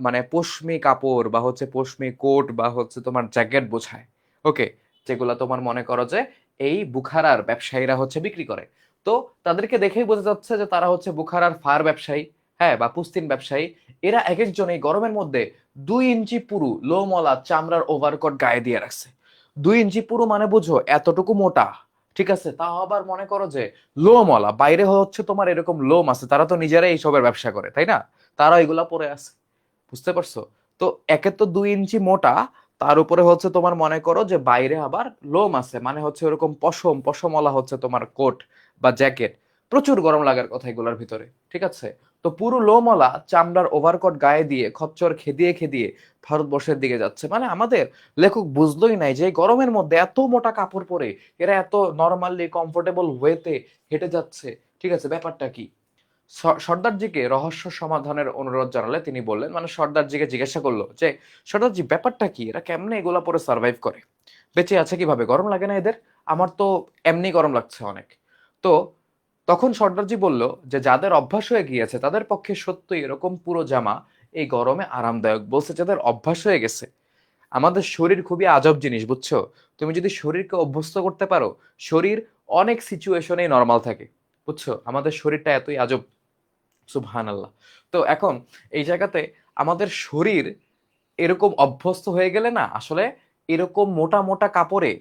মানে পশমি কাপড় বা হচ্ছে পশমি কোট বা হচ্ছে তোমার জ্যাকেট বোঝায়। ওকে, যেগুলা তোমার মনে করো যে এই বুখারার ব্যবসায়ীরা হচ্ছে বিক্রি করে। তো তাদেরকে দেখেই বোঝা যাচ্ছে যে তারা হচ্ছে বুখারার ফার ব্যবসায়ী, হ্যাঁ, বা পুস্তিন ব্যবসায়ী। এরা এক একজন এই গরমের মধ্যে 2 ইঞ্চি পুরু লোমওয়ালা চামড়ার ওভারকোট গায়ে দিয়ে রাখছে। 2 ইঞ্চি পুরু মানে বুঝো এতটুকু মোটা, ঠিক আছে? তাও আবার মনে করো যে লোমওয়ালা, বাইরে হচ্ছে তোমার এরকম লোম আছে, তারা তো নিজেরাই এইসবের ব্যবসা করে, তাই না? তারা এগুলা পরে আছে। বুঝতে পারছো? তো একে তো 2 ইঞ্চি মোটা, তার উপরে হচ্ছে তোমার মনে করো যে বাইরে আবার লোম আছে, মানে হচ্ছে ওরকম পশম পশমওয়ালা হচ্ছে তোমার কোট বা জ্যাকেট। প্রচুর গরম লাগার কথা এগুলোর ভিতরে, ঠিক আছে? তো পুরো লোমওয়ালা চামড়ার ওভারকোট গায়ে দিয়ে খচ্চর খেদিয়ে খেদিয়ে ভারতবর্ষের দিকে যাচ্ছে। মানে আমাদের লেখক বুঝলোই নাই যে এই গরমের মধ্যে এত মোটা কাপড় পরে এরা এত নরমালি কমফোর্টেবল ওয়েতে হেঁটে যাচ্ছে। ঠিক আছে, ব্যাপারটা কি? সর্দারজিকে রহস্য সমাধানের অনুরোধ জানালে তিনি বললেন, মানে সর্দারজিকে জিজ্ঞাসা করলো যে সর্দারজি ব্যাপারটা কি, এরা কেমনে এগুলা পরে সার্ভাইভ করে, বেঁচে আছে কিভাবে, গরম লাগে না এদের? আমার তো এমনি গরম লাগছে অনেক। তো তখন সর্দারজি বলল যে যাদের অভ্যাস হয়ে গিয়েছে তাদের পক্ষে সত্যই এরকম পুরো জামা এই গরমে আরামদায়ক। বলছে যাদের অভ্যাস হয়ে গেছে। আমাদের শরীর খুবই আজব জিনিস, বুঝছো? তুমি যদি শরীরকে অভ্যস্ত করতে পারো, শরীর অনেক সিচুয়েশনেই নর্মাল থাকে। বুঝছো, আমাদের শরীরটা এতই আজব। সুবহানাল্লাহ। তো এখন এই জায়গাতে আমাদের শরীর এরকম অভ্যস্ত হয়ে গেলে না, আসলে এরকম মোটা মোটা কাপড়ে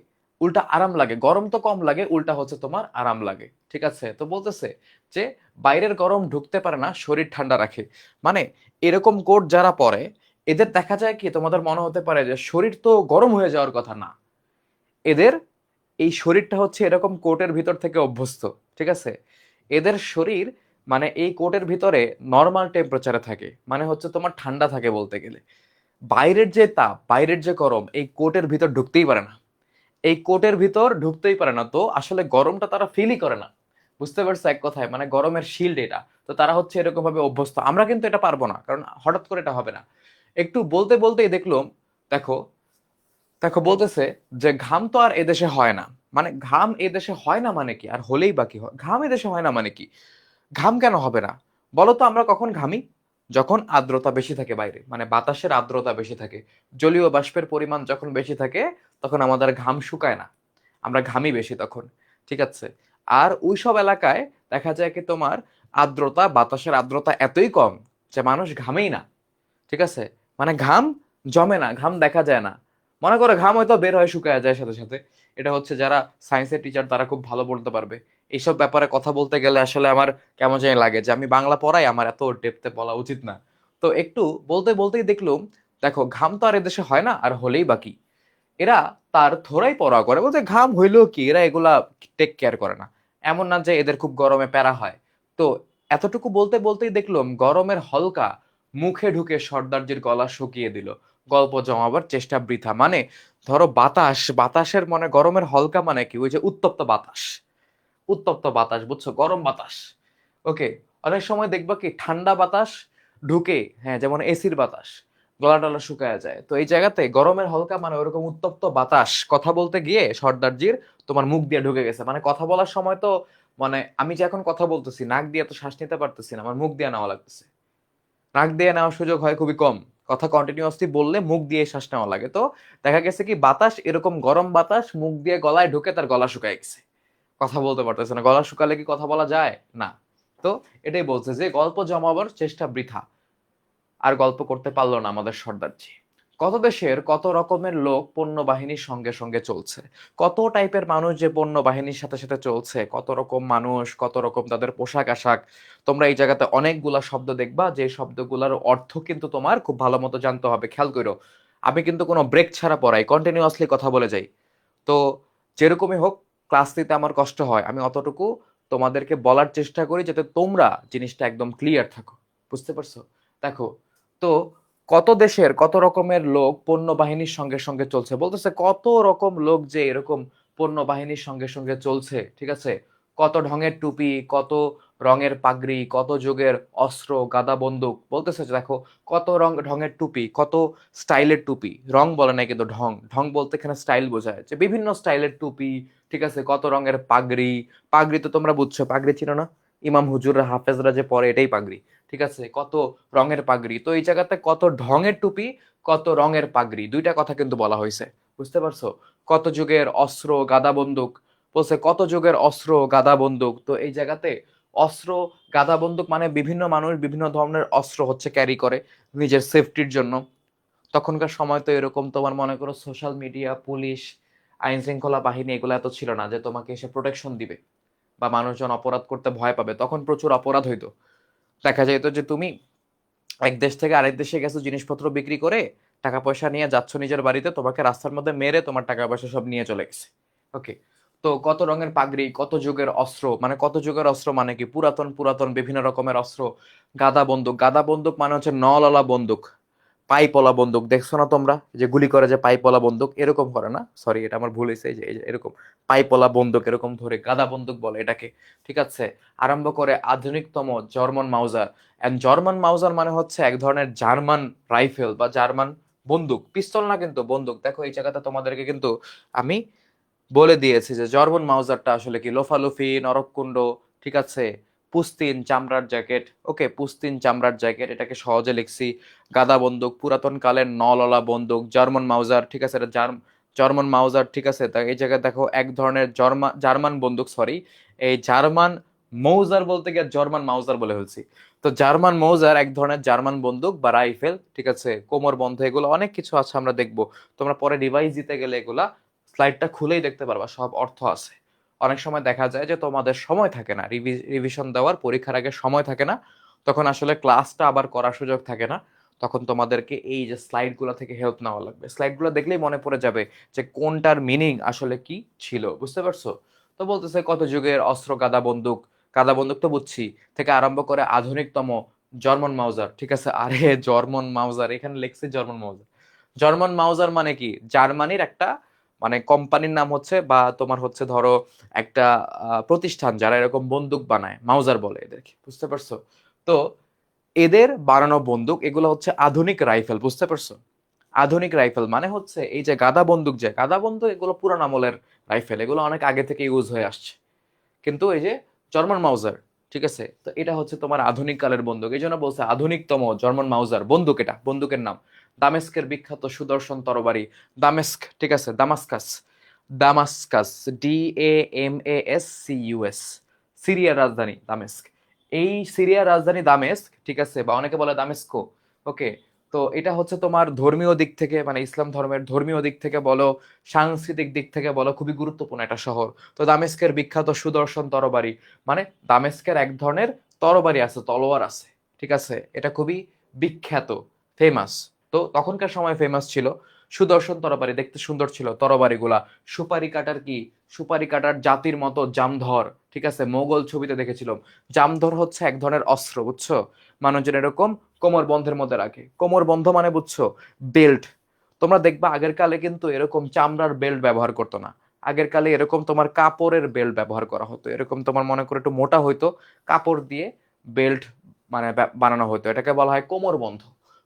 উল্টা আরাম লাগে, গরম তো কম লাগে, উল্টা হচ্ছে তোমার আরাম লাগে। ঠিক আছে, তো বলতেছে যে বাইরের গরম ঢুকতে পারে না, শরীর ঠান্ডা রাখে। মানে এরকম কোট যারা পরে, এদের দেখা যায় কি, তোমাদের মনে হতে পারে যে শরীর তো গরম হয়ে যাওয়ার কথা না, এদের এই শরীরটা হচ্ছে এরকম কোটের ভিতর থেকে অভ্যস্ত। ঠিক আছে, এদের শরীর মানে এই কোটের ভিতরে নর্মাল টেম্পারেচারে থাকে, মানে হচ্ছে তোমার ঠান্ডা থাকে বলতে গেলে। বাইরের যে তাপ, বাইরের যে গরম এই কোটের ভিতর ঢুকতেই পারে না, এই কোটের ভিতর ঢুকতেই পারে না। তো আসলে গরমটা তারা ফিলই করে না। বুঝতে পারছো এক কথায়, মানে গরমের শিল্ড এটা। তো তারা হচ্ছে এরকম ভাবে অভ্যস্ত, আমরা কিন্তু এটা পারবো না, কারণ হঠাৎ করে এটা হবে না। একটু বলতে বলতেই দেখলাম, দেখো দেখো বলতেছে যে ঘাম তো আর এদেশে হয় না। মানে ঘাম এদেশে হয় না মানে কি, আর হলেই বাকি হয়, ঘাম এদেশে হয় না মানে কি? ঘাম কেন হবে না বলো তো? আমরা কখন ঘামি? যখন আর্দ্রতা বেশি থাকে বাইরে, মানে বাতাসের আর্দ্রতা বেশি থাকে, জলীয় বাষ্পের পরিমাণ যখন বেশি থাকে, তখন আমাদের ঘাম শুকায় না, আমরা ঘামি বেশি তখন। ঠিক আছে, আর ওই সব এলাকায় দেখা যায় কি তোমার আর্দ্রতা, বাতাসের আর্দ্রতা এতই কম যে মানুষ ঘামেই না। ঠিক আছে, মানে ঘাম জমে না, ঘাম দেখা যায় না। মনে করো ঘাম হয়তো বের হয়, শুকায় যায় সাথে সাথে। এটা হচ্ছে যারা সায়েন্সের টিচার তারা খুব ভালো বলতে পারবে। এইসব ব্যাপারে কথা বলতে গেলে আসলে আমার কেমন জানি লাগে যে আমি বাংলা পড়াই, আমার এত ডেপথে বলা উচিত না। তো একটু বলতে বলতেই দেখলুম, দেখো ঘাম তো আর এদেশে হয় না, আর হলেই বাকি। এরা তার থোড়াই পরোয়া করে, বলতে ঘাম হইলেও কি, এরা এগুলা টেক কেয়ার করে না। এমন না যে এদের খুব গরমে প্যারা হয়। তো এতটুকু বলতে বলতেই দেখলাম গরমের হলকা মুখে ঢুকে সর্দারজির গলা শুকিয়ে দিল। গল্প জমাবার চেষ্টা বৃথা। মানে ধরো বাতাস, বাতাসের মানে গরমের হলকা মানে কি, ওই যে উত্তপ্ত বাতাস, উত্তপ্ত বাতাস, বুঝছো, গরম বাতাস। ওকে, অনেক সময় দেখবা কি ঠান্ডা বাতাস ঢুকে, হ্যাঁ, যেমন এসির বাতাস, গলা টলা শুকায় যায়। তো এই জায়গাতে গরমের হালকা মানে ওরকম উত্তপ্ত বাতাস কথা বলতে গিয়ে সর্দারজির তোমার মুখ দিয়ে ঢুকে গেছে। মানে কথা বলার সময় তো, মানে আমি যে এখন কথা বলতেছি নাক দিয়ে তো শ্বাস নিতে পারতেছি না, আমার মুখ দিয়ে নেওয়া লাগতেছে। নাক দিয়ে নেওয়ার সুযোগ হয় খুবই কম, কথা কন্টিনিউয়াসলি বললে মুখ দিয়ে শ্বাস নেওয়া লাগে। তো দেখা গেছে কি বাতাস, এরকম গরম বাতাস মুখ দিয়ে গলায় ঢুকে তার গলা শুকায় গেছে, কথা বলতে পারতেছে না। গলা শুকালে কি কথা বলা যায়? না। তো এটাই বলছে যে গল্প জমাবার চেষ্টা বৃথা। আর গল্প করতে পারলো না আমাদের সর্দারজি। কত দেশের কত রকমের লোক পণ্য বাহিনীর সঙ্গে সঙ্গে চলছে, কত টাইপের মানুষ যে পণ্য বাহিনীর সাথে সাথে চলছে, কত রকম মানুষ, কত রকম তাদের পোশাক আশাক। তোমরা এই জায়গাতে অনেকগুলা শব্দ দেখবা, যে শব্দগুলোর অর্থ কিন্তু তোমার খুব ভালো মতো জানতে হবে, খেয়াল করো। আমি কিন্তু কোনো ব্রেক ছাড়া পড়াই, কন্টিনিউয়াসলি কথা বলে যাই। তো যেরকমই হোক, ক্লাস নিতে আমার কষ্ট হয়, আমি অতটুকু তোমাদেরকে বলার চেষ্টা করি যাতে তোমরা জিনিসটা একদম ক্লিয়ার থাকো। বুঝতে পারছো? দেখো, তো কত দেশের কত রকমের লোক পণ্য বাহিনীর সঙ্গে সঙ্গে চলছে, বলতেছে কত রকম লোক যে এরকম পণ্য বাহিনীর সঙ্গে সঙ্গে চলছে, ঠিক আছে। কত ঢঙের টুপি, কত রঙের পাগড়ি, কত যুগের অস্ত্র, গাদা বন্দুক, বলতেছে যে দেখো কত ঢঙের টুপি, কত স্টাইলের টুপি। রং বলে নাই কিন্তু ঢং, ঢং বলতে এখানে স্টাইল বোঝায়, যে বিভিন্ন স্টাইলের টুপি, ঠিক আছে। কত রঙের পাগড়ি, পাগড়ি তো তোমরা বুঝছো, পাগড়ি ছিল না, ইমাম হুজুররা হাফেজরা যে পরে, এটাই পাগড়ি, ঠিক আছে। কত রঙের পাগড়ি, তো এই জায়গাতে কত ঢঙের টুপি, কত রঙের পাগড়ি, দুইটা কথা কিন্তু বলা হয়েছে। বুঝতে পারছো? কত যুগের অস্ত্র, গাদা বন্দুক, বলছে কত যুগের অস্ত্র, গাদা বন্দুক। তো এই জায়গাতে অস্ত্র, গাদা বন্দুক মানে বিভিন্ন মানুষ বিভিন্ন ধরনের অস্ত্র হচ্ছে ক্যারি করে নিজের সেফটির জন্য। তখনকার সময় তো এরকম তোমার মনে করো সোশ্যাল মিডিয়া, পুলিশ, আইন শৃঙ্খলা বাহিনী এগুলো এত ছিল না যে তোমাকে এসে প্রোটেকশন দিবে বা মানুষজন অপরাধ করতে ভয় পাবে। তখন প্রচুর অপরাধ হইতো। দেখা যেত যে তুমি এক দেশ থেকে আরেক দেশে গেছো জিনিসপত্র বিক্রি করে, টাকা পয়সা নিয়ে যাচ্ছ নিজের বাড়িতে, তোমাকে রাস্তার মধ্যে মেরে তোমার টাকা পয়সা সব নিয়ে চলে গেছে। ওকে। তো কত রঙের পাগড়ি, কত যুগের অস্ত্র, মানে কত যুগের অস্ত্র মানে কি পুরাতন পুরাতন বিভিন্ন রকমের অস্ত্র। গাদা বন্দুক, গাদা বন্দুক মানে হচ্ছে নলওয়ালা বন্দুক, পাইপওয়ালা বন্দুক। দেখছো না তোমরা যে গুলি করে যে পাইপওয়ালা বন্দুক, এরকম করে না, সরি এটা আমার ভুল হয়েছে, এই যে এরকম পাইপওয়ালা বন্দুক এরকম ধরে গাদা বন্দুক বলে এটাকে, ঠিক আছে। আরম্ভ করে আধুনিকতম জার্মান মাউজার। এন্ড জার্মান মাউজার মানে হচ্ছে এক ধরনের জার্মান রাইফেল বা জার্মান বন্দুক, পিস্তল না কিন্তু বন্দুক। দেখো এই জায়গাতে তোমাদেরকে কিন্তু আমি বলে দিয়েছি যে জার্মান মাউজারটা আসলে কি, লোফালুফি, নরককুণ্ড, ঠিক আছে। পুস্তিন চামড়ার জ্যাকেট, ওকে, পুস্তিন চামড়ার জ্যাকেট, এটাকে সহজে লিখছি। গাদা বন্দুক, পুরাতন কালের নলওয়ালা বন্দুক, জার্মান মাউজার, ঠিক আছে। এটা জার্মান মাউজার, ঠিক আছে। তা এই জায়গায় দেখো এক ধরনের জার্মান বন্দুক, সরি, এই জার্মান মৌজার বলতে গিয়ে জার্মান মাউজার বলে ফেলছি। তো জার্মান মৌজার এক ধরনের জার্মান বন্দুক বা রাইফেল, ঠিক আছে। কোমর বন্ধ, এগুলো অনেক কিছু আছে, আমরা দেখবো। তোমরা পরে ডিভাইস দিতে গেলে এগুলা স্লাইডটা খুলেই দেখতে পারবা, সব অর্থ আছে। অনেক সময় দেখা যায় যে তোমাদের সময় থাকে না, রিভিশন দেওয়ার, পরীক্ষার আগে সময় থাকে না, তখন আসলে ক্লাসটা আবার করার সুযোগ থাকে না। তখন তোমাদেরকে এই যে স্লাইডগুলো থেকে হেল্প নেওয়া লাগবে, স্লাইডগুলো দেখলেই মনে পড়ে যাবে যে কোনটার মিনিং আসলে কি ছিল। বুঝতে পারছো? তো বলতেছে কত যুগের অস্ত্র, গাদা বন্দুক, গাদা বন্দুক তো বুঝছি, থেকে আরম্ভ করে আধুনিকতম জার্মান মাউজার, ঠিক আছে। আরে জার্মান মাউজার, এখানে লিখছে জার্মান মাউজার। জার্মান মাউজার মানে কি, জার্মানির একটা মানে কোম্পানির নাম হচ্ছে, বা তোমার হচ্ছে ধরো একটা প্রতিষ্ঠান যারা এরকম বন্দুক বানায়, মাউজার বলে এদেরকে। বুঝতে পারছো? তো এদের বানানো বন্দুক এগুলো হচ্ছে আধুনিক রাইফেল। বুঝতে পারছো? আধুনিক রাইফেল মানে হচ্ছে এই যে গাদা বন্দুক, যে গাদা বন্দুক এগুলো পুরান আমলের রাইফেল, এগুলো অনেক আগে থেকে ইউজ হয়ে আসছে। কিন্তু এই যে জার্মান মাউজার, ঠিক আছে, তো এটা হচ্ছে তোমার আধুনিক কালের বন্দুক, এই জন্য বলছে আধুনিকতম জার্মান মাউজার বন্দুক। এটা বন্দুকের নাম। দামেস্কের বিখ্যাত সুদর্শন তরবারি, দামেস্ক, ঠিক আছে, দামাস্কাস, দামাস্কাস, DAMASCUS, সিরিয়ার রাজধানী দামেস্ক। এই সিরিয়ার রাজধানী দামেস্ক, ঠিক আছে, বা অনেকে বলে দামেস্কো। ওকে। তো এটা হচ্ছে তোমার ধর্মীয় দিক থেকে, মানে ইসলাম ধর্মের ধর্মীয় দিক থেকে বলো, সাংস্কৃতিক দিক থেকে বলো, খুবই গুরুত্বপূর্ণ একটা শহর। তো দামেস্কের বিখ্যাত সুদর্শন তরবারি, মানে দামেস্কের এক ধরনের তরবারি আছে, তলোয়ার আছে, ঠিক আছে। এটা খুবই বিখ্যাত, ফেমাস। তো তখনকার সময় ফেমাস ছিল সুদর্শন তরবারি, দেখতে সুন্দর ছিল তরবারিগুলা। সুপারি কাটার কি, সুপারি কাটার জাতির মতো জামধর, ঠিক আছে, মোগল ছবিতে দেখেছিলাম। জামধর হচ্ছে এক ধরনের অস্ত্র, বুঝছো। মানুষজন এরকম কোমর বন্ধের মধ্যে রাখে, কোমর বন্ধ মানে বুঝছো, বেল্ট। তোমরা দেখবা আগের কালে কিন্তু এরকম চামড়ার বেল্ট ব্যবহার করতো না। আগের কালে এরকম তোমার কাপড়ের বেল্ট ব্যবহার করা হতো, এরকম তোমার মনে করে একটু মোটা হইতো, কাপড় দিয়ে বেল্ট মানে বানানো হতো, এটাকে বলা হয় কোমর বন্ধ।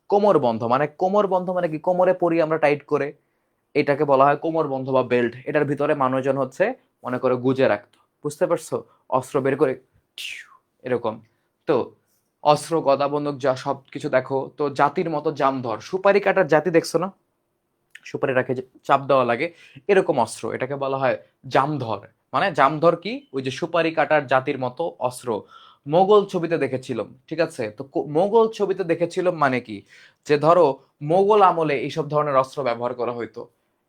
কোমর বন্ধ মানে, কোমর বন্ধ মানে কি, কোমরে পরি আমরা টাইট করে, এটাকে বলা হয় কোমর বন্ধ বা বেল্ট। এটার ভিতরে মানুষজন হচ্ছে মনে করে গুজে রাখতো। বুঝতে পারছো? অস্ত্র বের করে টিউ, এরকম। তো অস্ত্র, গদা বন্দুক, যা সবকিছু দেখো। তো জাতির মতো জামধর, সুপারি কাটার জাতি দেখছো না, সুপারি রাখে যে চাপ দেওয়া লাগে, এরকম অস্ত্র, এটাকে বলা হয় জামধর। মানে জামধর কি, ওই যে সুপারি কাটার জাতির মতো অস্ত্র। মোগল ছবিতে দেখেছিলাম, ঠিক আছে। তো মোগল ছবিতে দেখেছিলাম মানে কি, যে ধরো মোগল আমলে এইসব ধরনের অস্ত্র ব্যবহার করা হইতো।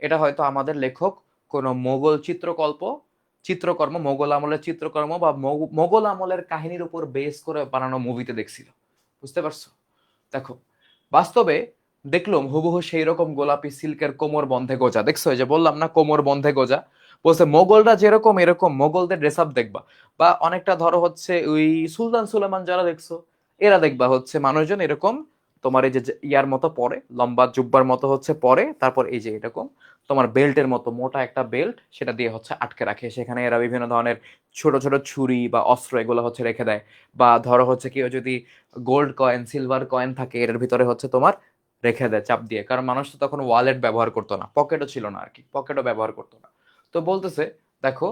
এটা হয়তো আমাদের লেখক কোনো মোগল চিত্রকর্ম, মোগল আমলের চিত্রকর্ম বা মোগল আমলের কাহিনীর উপর বেস করে বানানো মুভিতে দেখছিল। বুঝতে পারছো? দেখো, বাস্তবে দেখলাম হুবহু সেই রকম গোলাপি সিল্কের কোমর বন্ধে গোজা। দেখছো, এই যে বললাম না কোমর বন্ধে গোজা, বলছে মোগলরা যেরকম এরকম মোগলদের ড্রেস আপ দেখবা। বা অনেকটা ধরো হচ্ছে ওই সুলতান সুলেমান যারা দেখছো, এরা দেখবা হচ্ছে মানুষজন এরকম তোমার এই যে ইয়ার মতো পরে, লম্বা জুব্বার মতো হচ্ছে পরে, তারপর এই যে এরকম তোমার বেল্টের মতো মোটা একটা বেল্ট, সেটা দিয়ে হচ্ছে আটকে রাখে। সেখানে এরা বিভিন্ন ধরনের ছোট ছোট ছুরি বা অস্ত্র এগুলো হচ্ছে রেখে দেয়। বা ধরো হচ্ছে কেউ যদি গোল্ড কয়েন সিলভার কয়েন থাকে এর ভিতরে হচ্ছে তোমার রেখে দেয় চাপ দিয়ে, কারণ মানুষ তো তখন ওয়ালেট ব্যবহার করতো না, পকেটও ছিল না আর কি, পকেটও ব্যবহার করতো না। তো বলতেছে দেখো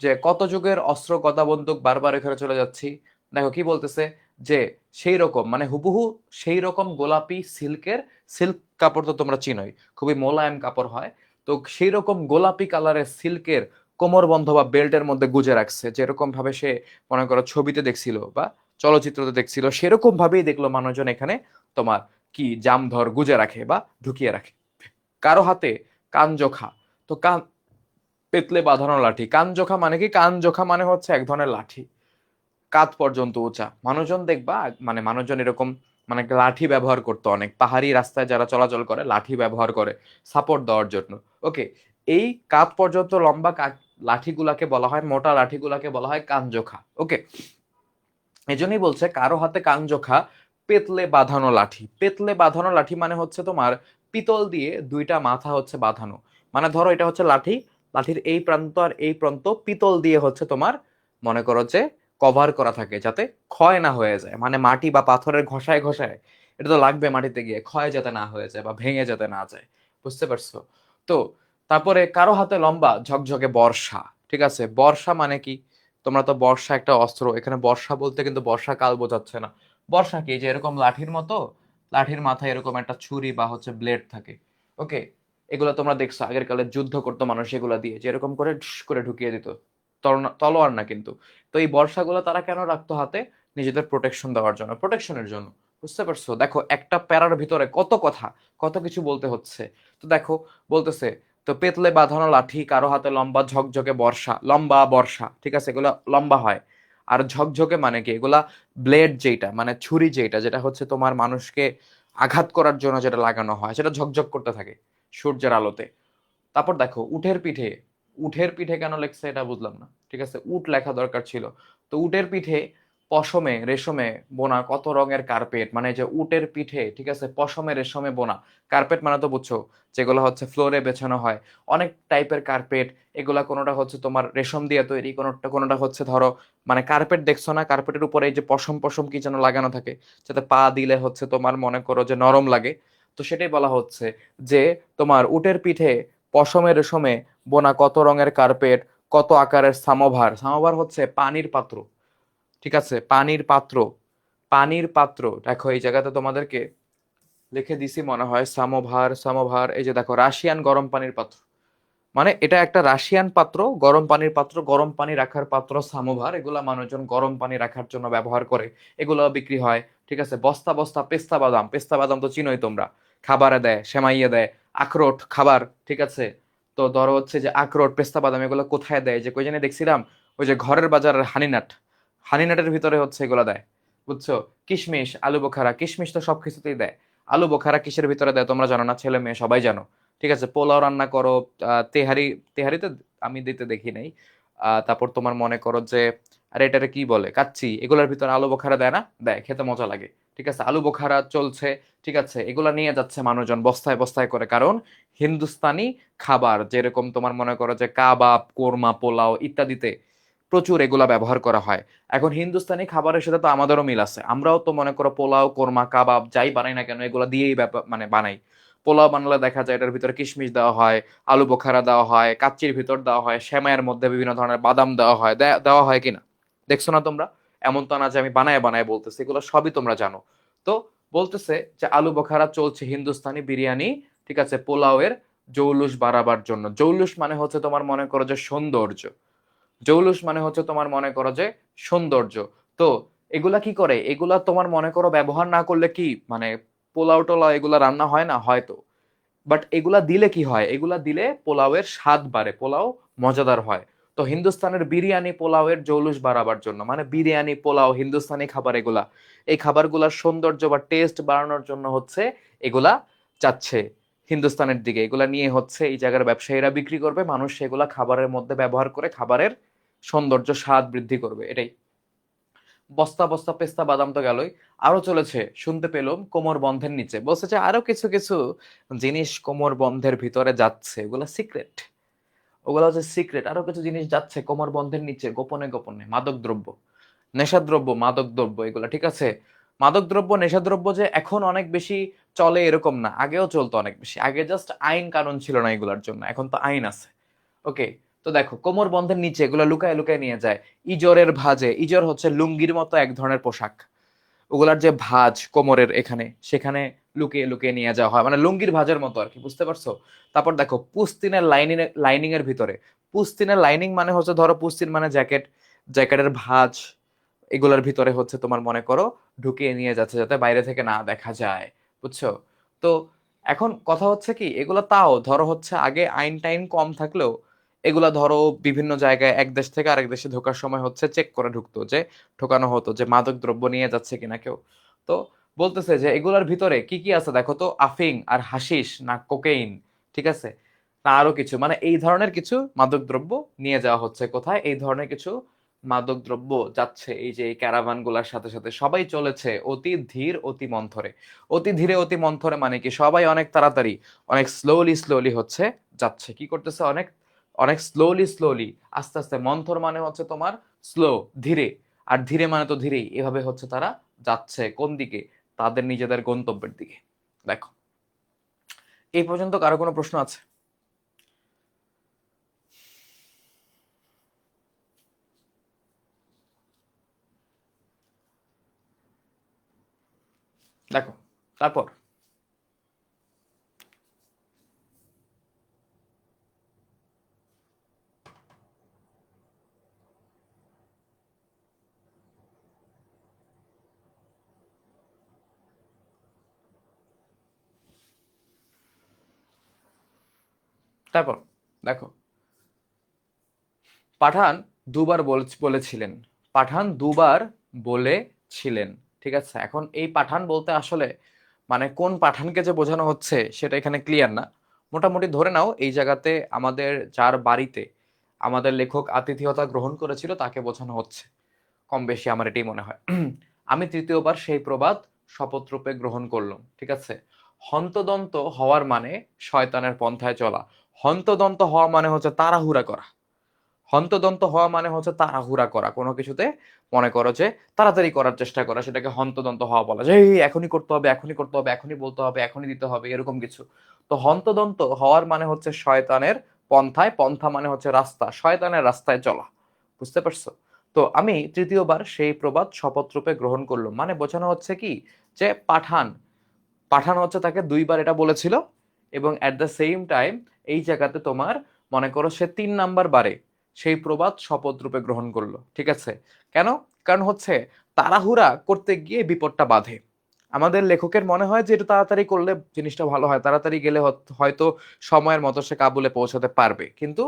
যে কত যুগের অস্ত্র গদা বন্দুক, বারবার এখানে চলে যাচ্ছি। দেখো কি বলতেছে, যে সেই রকম মানে হুবহু সেই রকম গোলাপি সিল্কের, সিল্ক কাপড় তো তোমরা চিনোই, খুবই মোলায়েম কাপড় হয়। তো সেই রকম গোলাপি কালারের সিল্কের কোমরবন্ধ বা বেল্টের মধ্যে গুজে রাখছে, যেরকম ভাবে সে মনে করো ছবিতে দেখছিল বা চলচ্চিত্রতে দেখছিল, সেরকম ভাবেই দেখলো মানুষজন এখানে তোমার কি জামধর গুজে রাখে বা ঢুকিয়ে রাখে। কারো হাতে কানজোখা। তো কান পেতলে বাঁধানো লাঠি, কানজোখা মানে কি? কানজোখা মানে হচ্ছে এক ধরনের লাঠি, কাঁধ পর্যন্ত উঁচা। মানুষজন দেখবা মানে মানুষজন এরকম মানে একটা লাঠি ব্যবহার করতো, অনেক পাহাড়ি রাস্তায় যারা চলাচল করে লাঠি ব্যবহার করে সাপোর্ট দেওয়ার জন্য। ওকে, এই কাঁধ পর্যন্ত লম্বা লাঠিগুলাকে বলা হয়, মোটা লাঠিগুলাকে বলা হয় কানজোখা। ওকে, এজন্যই বলছে কারো হাতে কানজোখা, পেতলে বাঁধানো লাঠি। পেতলে বাঁধানো লাঠি মানে হচ্ছে তোমার পিতল দিয়ে দুইটা মাথা হচ্ছে বাঁধানো। মানে ধরো এটা হচ্ছে লাঠি, লাঠির এই প্রান্ত আর এই প্রান্ত পিতল দিয়ে হচ্ছে তোমার মনে করো যে কভার করা থাকে, যাতে ক্ষয় না হয়ে যায়। মানে মাটি বা পাথরের ঘষায় ঘষায় এটা তো লাগবে মাটিতে গিয়ে, ক্ষয় যাতে না হয়ে যায় বা ভেঙে যাতে না যায়। বুঝতে পারছো? তো তারপরে কারো হাতে লম্বা ঝকঝকে বর্ষা। ঠিক আছে, বর্ষা মানে কি? তোমরা তো বর্ষা একটা অস্ত্র, এখানে বর্ষা বলতে কিন্তু বর্ষাকাল বোঝাচ্ছে না। বর্ষা কি? যে এরকম লাঠির মতো, লাঠির মাথায় এরকম একটা ছুরি বা হচ্ছে ব্লেড থাকে। ওকে, এগুলো তোমরা দেখছো আগের কালে যুদ্ধ করতো মানুষ এগুলা দিয়ে, যে এরকম করে ঢুস করে ঢুকিয়ে দিত। তলোয়ার না কিন্তু। তো এই বর্ষাগুলো তারা কেন রাখতো হাতে? নিজেদের প্রোটেকশন দেওয়ার জন্য, প্রোটেকশনের জন্য। বুঝতে পারছো? দেখো একটা প্যারার ভিতরে কত কথা, কত কিছু বলতে হচ্ছে। তো দেখো বলতেছে, তো পেতলে বাঁধানো লাঠি, কারো হাতে লম্বা ঝকঝকে বর্ষা, লম্বা বর্ষা, ঠিক আছে, এগুলো লম্বা হয়। আর ঝকঝকে মানে কি? এগুলা ব্লেড যেটা মানে ছুরি যেটা, যেটা হচ্ছে তোমার মানুষকে আঘাত করার জন্য যেটা লাগানো হয়, সেটা ঝকঝক করতে থাকে সূর্যের আলোতে। তারপর দেখো উটের পিঠে, উটের পিঠে কেন লেখছে এটা বুঝলাম না। ঠিক আছে, উট লেখা দরকার ছিল। তো উটের পিঠে পশমে রেশমে বোনা কত রঙের কার্পেট, মানে যে উটের পিঠে, ঠিক আছে, পশমে রেশমে বোনা কার্পেট, মানে তো বুঝছো যেগুলো হচ্ছে ফ্লোরে বেছানো হয়, অনেক টাইপের কার্পেট। এগুলা কোনোটা হচ্ছে তোমার রেশম দিয়ে তৈরি, কোনোটা কোনোটা হচ্ছে ধরো মানে কার্পেট দেখছো না, কার্পেটের উপরে এই যে পশম পশম কি যেন লাগানো থাকে, যাতে পা দিলে হচ্ছে তোমার মনে করো যে নরম লাগে। তো সেটাই বলা হচ্ছে যে তোমার উটের পিঠে পশমে রেশমে বোনা কত রঙের কার্পেট, কত আকারের সামোভার। সামোভার হচ্ছে পানির পাত্র। ঠিক আছে, পানির পাত্র, পানির পাত্র। দেখো এই জায়গাতে তোমাদেরকে লিখে দিছি মনে হয় সামোভার, সামোভার। এই যে দেখো রাশিয়ান গরম পানির পাত্র, মানে এটা একটা রাশিয়ান পাত্র, গরম পানির পাত্র, গরম পানি রাখার পাত্র সামোভার। এগুলা মানুষজন গরম পানি রাখার জন্য ব্যবহার করে, এগুলো বিক্রি হয়। ঠিক আছে, বস্তা বস্তা পেস্তা বাদাম, পেস্তা বাদাম তো চিনোই তোমরা, খাবারে দেয়, সেমাইয়ে দেয়, আখরোট খাবার। ঠিক আছে, তো ধরো হচ্ছে যে আখরোট পেস্তা বাদাম এগুলো কোথায় দেয়, যে কই জানি দেখছিলাম, ওই যে ঘরের বাজারের হানিনাট, হানিনাটের ভিতরে হচ্ছে এগুলো দেয়। বুঝছো? কিশমিশ, আলু বোখারা, কিশমিশ তো সবকিছুতেই দেয়। আলু বোখারা কিসের ভিতরে দেয় তোমরা জানো না? ছেলে মেয়ে সবাই জানো। ঠিক আছে, পোলাও রান্না করো, তেহারি, তেহারিতে আমি দিতে দেখি নাই। তারপর তোমার মনে করো যে আরে এটারে কি বলে, কাচ্চি, এগুলোর ভিতরে আলু বোখারা দেয় না? দেয়, খেতে মজা লাগে। ঠিক আছে, আলু বোখারা চলছে। ঠিক আছে, এগুলা নিয়ে যাচ্ছে মানুষজন বস্তায় বস্তায় করে, কারণ হিন্দুস্তানি খাবার যেরকম তোমার মনে করো যে কাবাব, কোরমা, পোলাও ইত্যাদিতে প্রচুর এগুলা ব্যবহার করা হয়। এখন হিন্দুস্তানি খাবারের সাথে তো আমাদেরও মিল আছে, আমরাও তো মনে করো পোলাও, কোরমা, কাবাব যাই বানাই না কেন এগুলা দিয়েই মানে বানাই। পোলাও বানালে দেখা যায় এটার ভিতরে কিশমিশ দেওয়া হয়, আলু বোখারা দেওয়া হয়, কাচ্চির ভিতর দেওয়া হয়, সেমাইয়ের মধ্যে বিভিন্ন ধরনের বাদাম দেওয়া হয়, দেওয়া হয় কিনা দেখছো না তোমরা? এমন তো না যে আমি বানায় বানায় বলতেছি, এগুলো সবই তোমরা জানো। তো বলতেছে যে আলু বোখারা চলছে হিন্দুস্তানি বিরিয়ানি, ঠিক আছে, পোলাওয়ের জৌলুস বাড়াবার জন্য। জৌলুস মানে হচ্ছে তোমার মনে করো যে সৌন্দর্য, জৌলুস মানে হচ্ছে তোমার মনে করো যে সৌন্দর্য। তো এগুলা কি করে? এগুলা তোমার মনে করো ব্যবহার না করলে কি মানে পোলাও টোলাও এগুলা রান্না হয় না হয়তো, বাট এগুলা দিলে কি হয়, এগুলা দিলে পোলাওয়ের স্বাদ বাড়ে, পোলাও মজাদার হয়। তো হিন্দুস্তানের বিরিয়ানি পোলাওয়ের জৌলুস বাড়াবার জন্য, মানে বিরিয়ানি পোলাও হিন্দুস্তানি খাবার, এগুলা এই খাবারগুলার সৌন্দর্য বা টেস্ট বাড়ানোর জন্য হচ্ছে এগুলা যাচ্ছে হিন্দুস্তানের দিকে, এগুলা নিয়ে হচ্ছে এই জায়গার ব্যবসায়ীরা বিক্রি করবে, মানুষ সেগুলা খাবারের মধ্যে ব্যবহার করে খাবারের সৌন্দর্য স্বাদ বৃদ্ধি করবে, এটাই। বস্তা বস্তা পেস্তা বাদাম তো গেলই, আরো চলেছে শুনতে পেলাম কোমর বন্ধের নিচে, বলছে যে আরো কিছু কিছু জিনিস কোমর বন্ধের ভিতরে যাচ্ছে, ওগুলা সিক্রেট, ওগুলা হচ্ছে সিক্রেট, আরো কিছু জিনিস যাচ্ছে কোমর বন্ধের নিচে গোপনে গোপনে, মাদক দ্রব্য, নেশাদ্রব্য, মাদক দ্রব্য, এগুলা ঠিক আছে। মাদক দ্রব্য নেশাদ্রব্য যে এখন অনেক বেশি চলে এরকম না, আগেও চলতো অনেক বেশি, আগে জাস্ট আইন কানুন ছিল না এগুলার জন্য, এখন তো আইন আছে। ওকে, তো দেখো কোমর বন্ধের নিচে এগুলো লুকায় লুকায় নিয়ে যায়। ইজরের ভাঁজে, ইজর হচ্ছে লুঙ্গির মতো এক ধরনের পোশাক, ওগুলার যে ভাঁজ কোমরের এখানে সেখানে লুকিয়ে লুকিয়ে নিয়ে যাওয়া হয়, মানে লুঙ্গির ভাঁজের মতো আর কি, বুঝতে পারছো? তারপর দেখো পুস্তিনের লাইনিং এর ভিতরে, পুস্তিনের লাইনিং মানে হচ্ছে ধরো পুস্তিন মানে জ্যাকেট, জ্যাকেটের ভাঁজ এগুলোর ভিতরে হচ্ছে তোমার মনে করো ঢুকিয়ে নিয়ে যাচ্ছে যাতে বাইরে থেকে না দেখা যায়, বুঝছো? তো এখন কথা হচ্ছে কি, এগুলো তাও ধরো হচ্ছে আগে আইন টাইন কম থাকলেও এগুলা ধরো বিভিন্ন জায়গায় এক দেশ থেকে আরেক দেশে ঢোকার সময় হচ্ছে চেক করে ঢুকতো, যে ঢোকানো হতো যে মাদক দ্রব্য নিয়ে যাচ্ছে কিনা কেউ। তো বলতেছে যে এগুলার ভিতরে কি কি আছে দেখো তো, আফিং আর হাসিস না কোকেইন, ঠিক আছে, না আরো কিছু, মানে এই ধরনের কিছু মাদক দ্রব্য নিয়ে যাওয়া হচ্ছে কোথায়, এই ধরনের কিছু মাদক দ্রব্য যাচ্ছে এই যে এই ক্যারাভান গুলার সাথে সাথে, সবাই চলেছে অতি ধীর অতি মন্থরে, অতি ধীরে অতি মন্থরে মানে কি, সবাই অনেক তাড়াতাড়ি অনেক স্লোলি স্লোলি হচ্ছে যাচ্ছে, কি করতেছে, অনেক অনেক স্লোলি স্লোলি, আস্তে আস্তে, মন্থর মানে হচ্ছে তোমার স্লো, ধীরে, আর ধীরে মানে তো ধীরেই, এভাবে হচ্ছে তারা যাচ্ছে কোন দিকে, তাদের নিজেদের গন্তব্যের দিকে। দেখো, এই পর্যন্ত কারো কোনো প্রশ্ন আছে? দেখো, তারপর তারপর দেখো, পাঠান দুবার বলেছিলেন, পাঠান দুবার বলেছিলেন, ঠিক আছে। এখন এই পাঠান বলতে আসলে মানে কোন পাঠানকে যে বোঝানো হচ্ছে সেটা এখানে ক্লিয়ার না। মোটামুটি ধরে নাও এই জায়গাতে আমাদের যার বাড়িতে আমাদের লেখক আতিথেয়তা গ্রহণ করেছিল তাকে বোঝানো হচ্ছে, কম বেশি আমার এটাই মনে হয়। আমি তৃতীয়বার সেই প্রবাদ শপথরূপে গ্রহণ করলাম, ঠিক আছে। হন্তদন্ত হওয়ার মানে শয়তানের পন্থায় চলা, হন্তদন্ত হওয়া মানে হচ্ছে তাড়াহুড়া করা, হন্তদন্ত হওয়া মানে হচ্ছে তাড়াহুড়া করা কোনো কিছুতে, মনে করো যে তাড়াতাড়ি করার চেষ্টা করা, সেটাকে হন্তদন্ত হওয়া বলা যায়, এই এখনই করতে হবে, এখনই করতে হবে, এখনই বলতে হবে, এখনই দিতে হবে, এরকম কিছু। তো হন্তদন্ত হওয়ার মানে হচ্ছে শয়তানের পন্থায়, পন্থা মানে হচ্ছে রাস্তা, শয়তানের রাস্তায় চলা, বুঝতে পারছো? তো আমি তৃতীয়বার সেই প্রবাদ শপথরূপে গ্রহণ করলাম, মানে বোঝানো হচ্ছে কি, যে পাঠান, পাঠান হচ্ছে তাকে দুইবার এটা বলেছিল, এবং অ্যাট দ্য সেম টাইম এই জায়গাতে তোমার মনে করো সে 3 নাম্বার বারে সেই প্রবাদ শপথ রূপে গ্রহণ করলো, ঠিক আছে। কেন? কারণ হচ্ছে তাড়াহুড়া করতে গিয়ে বিপদটা বাধে, আমাদের লেখকের মনে হয় যে এটা তাড়াতাড়ি করলে জিনিসটা ভালো হয়, তাড়াতাড়ি গেলে হয়তো সময়ের মতো সে কাবুলে পৌঁছাতে পারবে, কিন্তু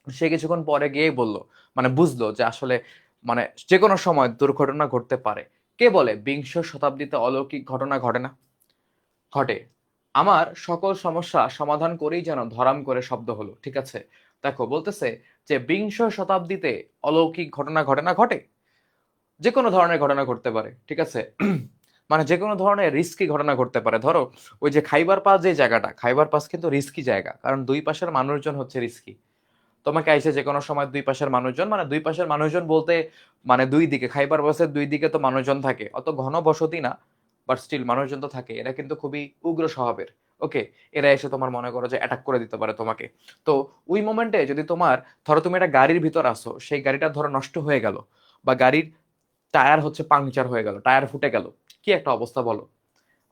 সে কিছুক্ষণ পরে গিয়েই বললো, মানে বুঝলো যে আসলে মানে যে কোনো সময় দুর্ঘটনা ঘটতে পারে। কে বলে বিংশ শতাব্দীতে অলৌকিক ঘটনা ঘটে না? ঘটে। আমার সকল সমস্যা সমাধান করেই যেন ধরাম করে শব্দ হলো, ঠিক আছে। দেখো বলতেছে যে বিংশ শতাব্দীতে অলৌকিক ঘটনা ঘটে না, ঘটে, যে কোনো ধরনের ঘটনা ঘটতে পারে, ঠিক আছে। মানে যে কোনো ধরনের রিস্কি ঘটনা ঘটতে পারে, ধরো ওই যে খাইবার পাস, যে জায়গাটা খাইবার পাস কিন্তু রিস্কি জায়গা, কারণ দুই পাশের মানুষজন হচ্ছে রিস্কি। তোমাকে আইসে যে কোনো সময় দুই পাশের মানুষজন, মানে দুই পাশের মানুষজন বলতে মানে দুই দিকে, খাইবার বাসের দুই দিকে তো মানুষজন থাকে, অত ঘন বসতি না, বাট স্টিল মানুষজন তো থাকে, এরা কিন্তু খুবই উগ্র স্বভাবের। ওকে, এরা এসে তোমার মনে করো যে অ্যাটাক করে দিতে পারে তোমাকে। তো ওই মোমেন্টে যদি তোমার, ধরো তুমি একটা গাড়ির ভিতর আসো, সেই গাড়িটা ধরো নষ্ট হয়ে গেল, বা গাড়ির টায়ার হচ্ছে পাংচার হয়ে গেল, টায়ার ফুটে গেল, কি একটা অবস্থা বলো?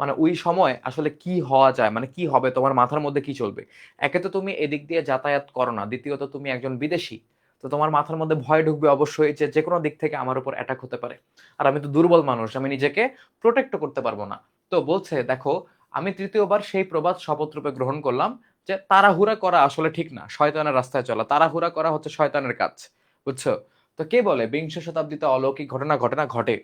মানে ওই সময় আসলে কি হওয়া যায়, মানে কি হবে, তোমার মাথার মধ্যে কি চলবে? একে তো তুমি এদিক দিয়ে যাতায়াত করো না, দ্বিতীয়ত তুমি একজন বিদেশি, তো তোমার মাথার মধ্যে ভয় ঢুকবে অবশ্যই যে কোনো দিক থেকে আমার উপর অ্যাটাক হতে পারে, আর আমি তো দুর্বল মানুষ, আমি নিজেকে প্রোটেক্ট করতে পারবো না। তো বলছে দেখো, আমি তৃতীয়বার সেই প্রবাদ শপথ রূপে গ্রহণ করলাম যে তাড়াহুড়া করা আসলে ঠিক না, শয়তানের রাস্তায় চলা, তাড়াহুড়া করা হচ্ছে শয়তানের কাজ। বুঝছো? তো কে বলে বিংশ শতাব্দীতে অলৌকিক ঘটনা ঘটে না? ঘটে।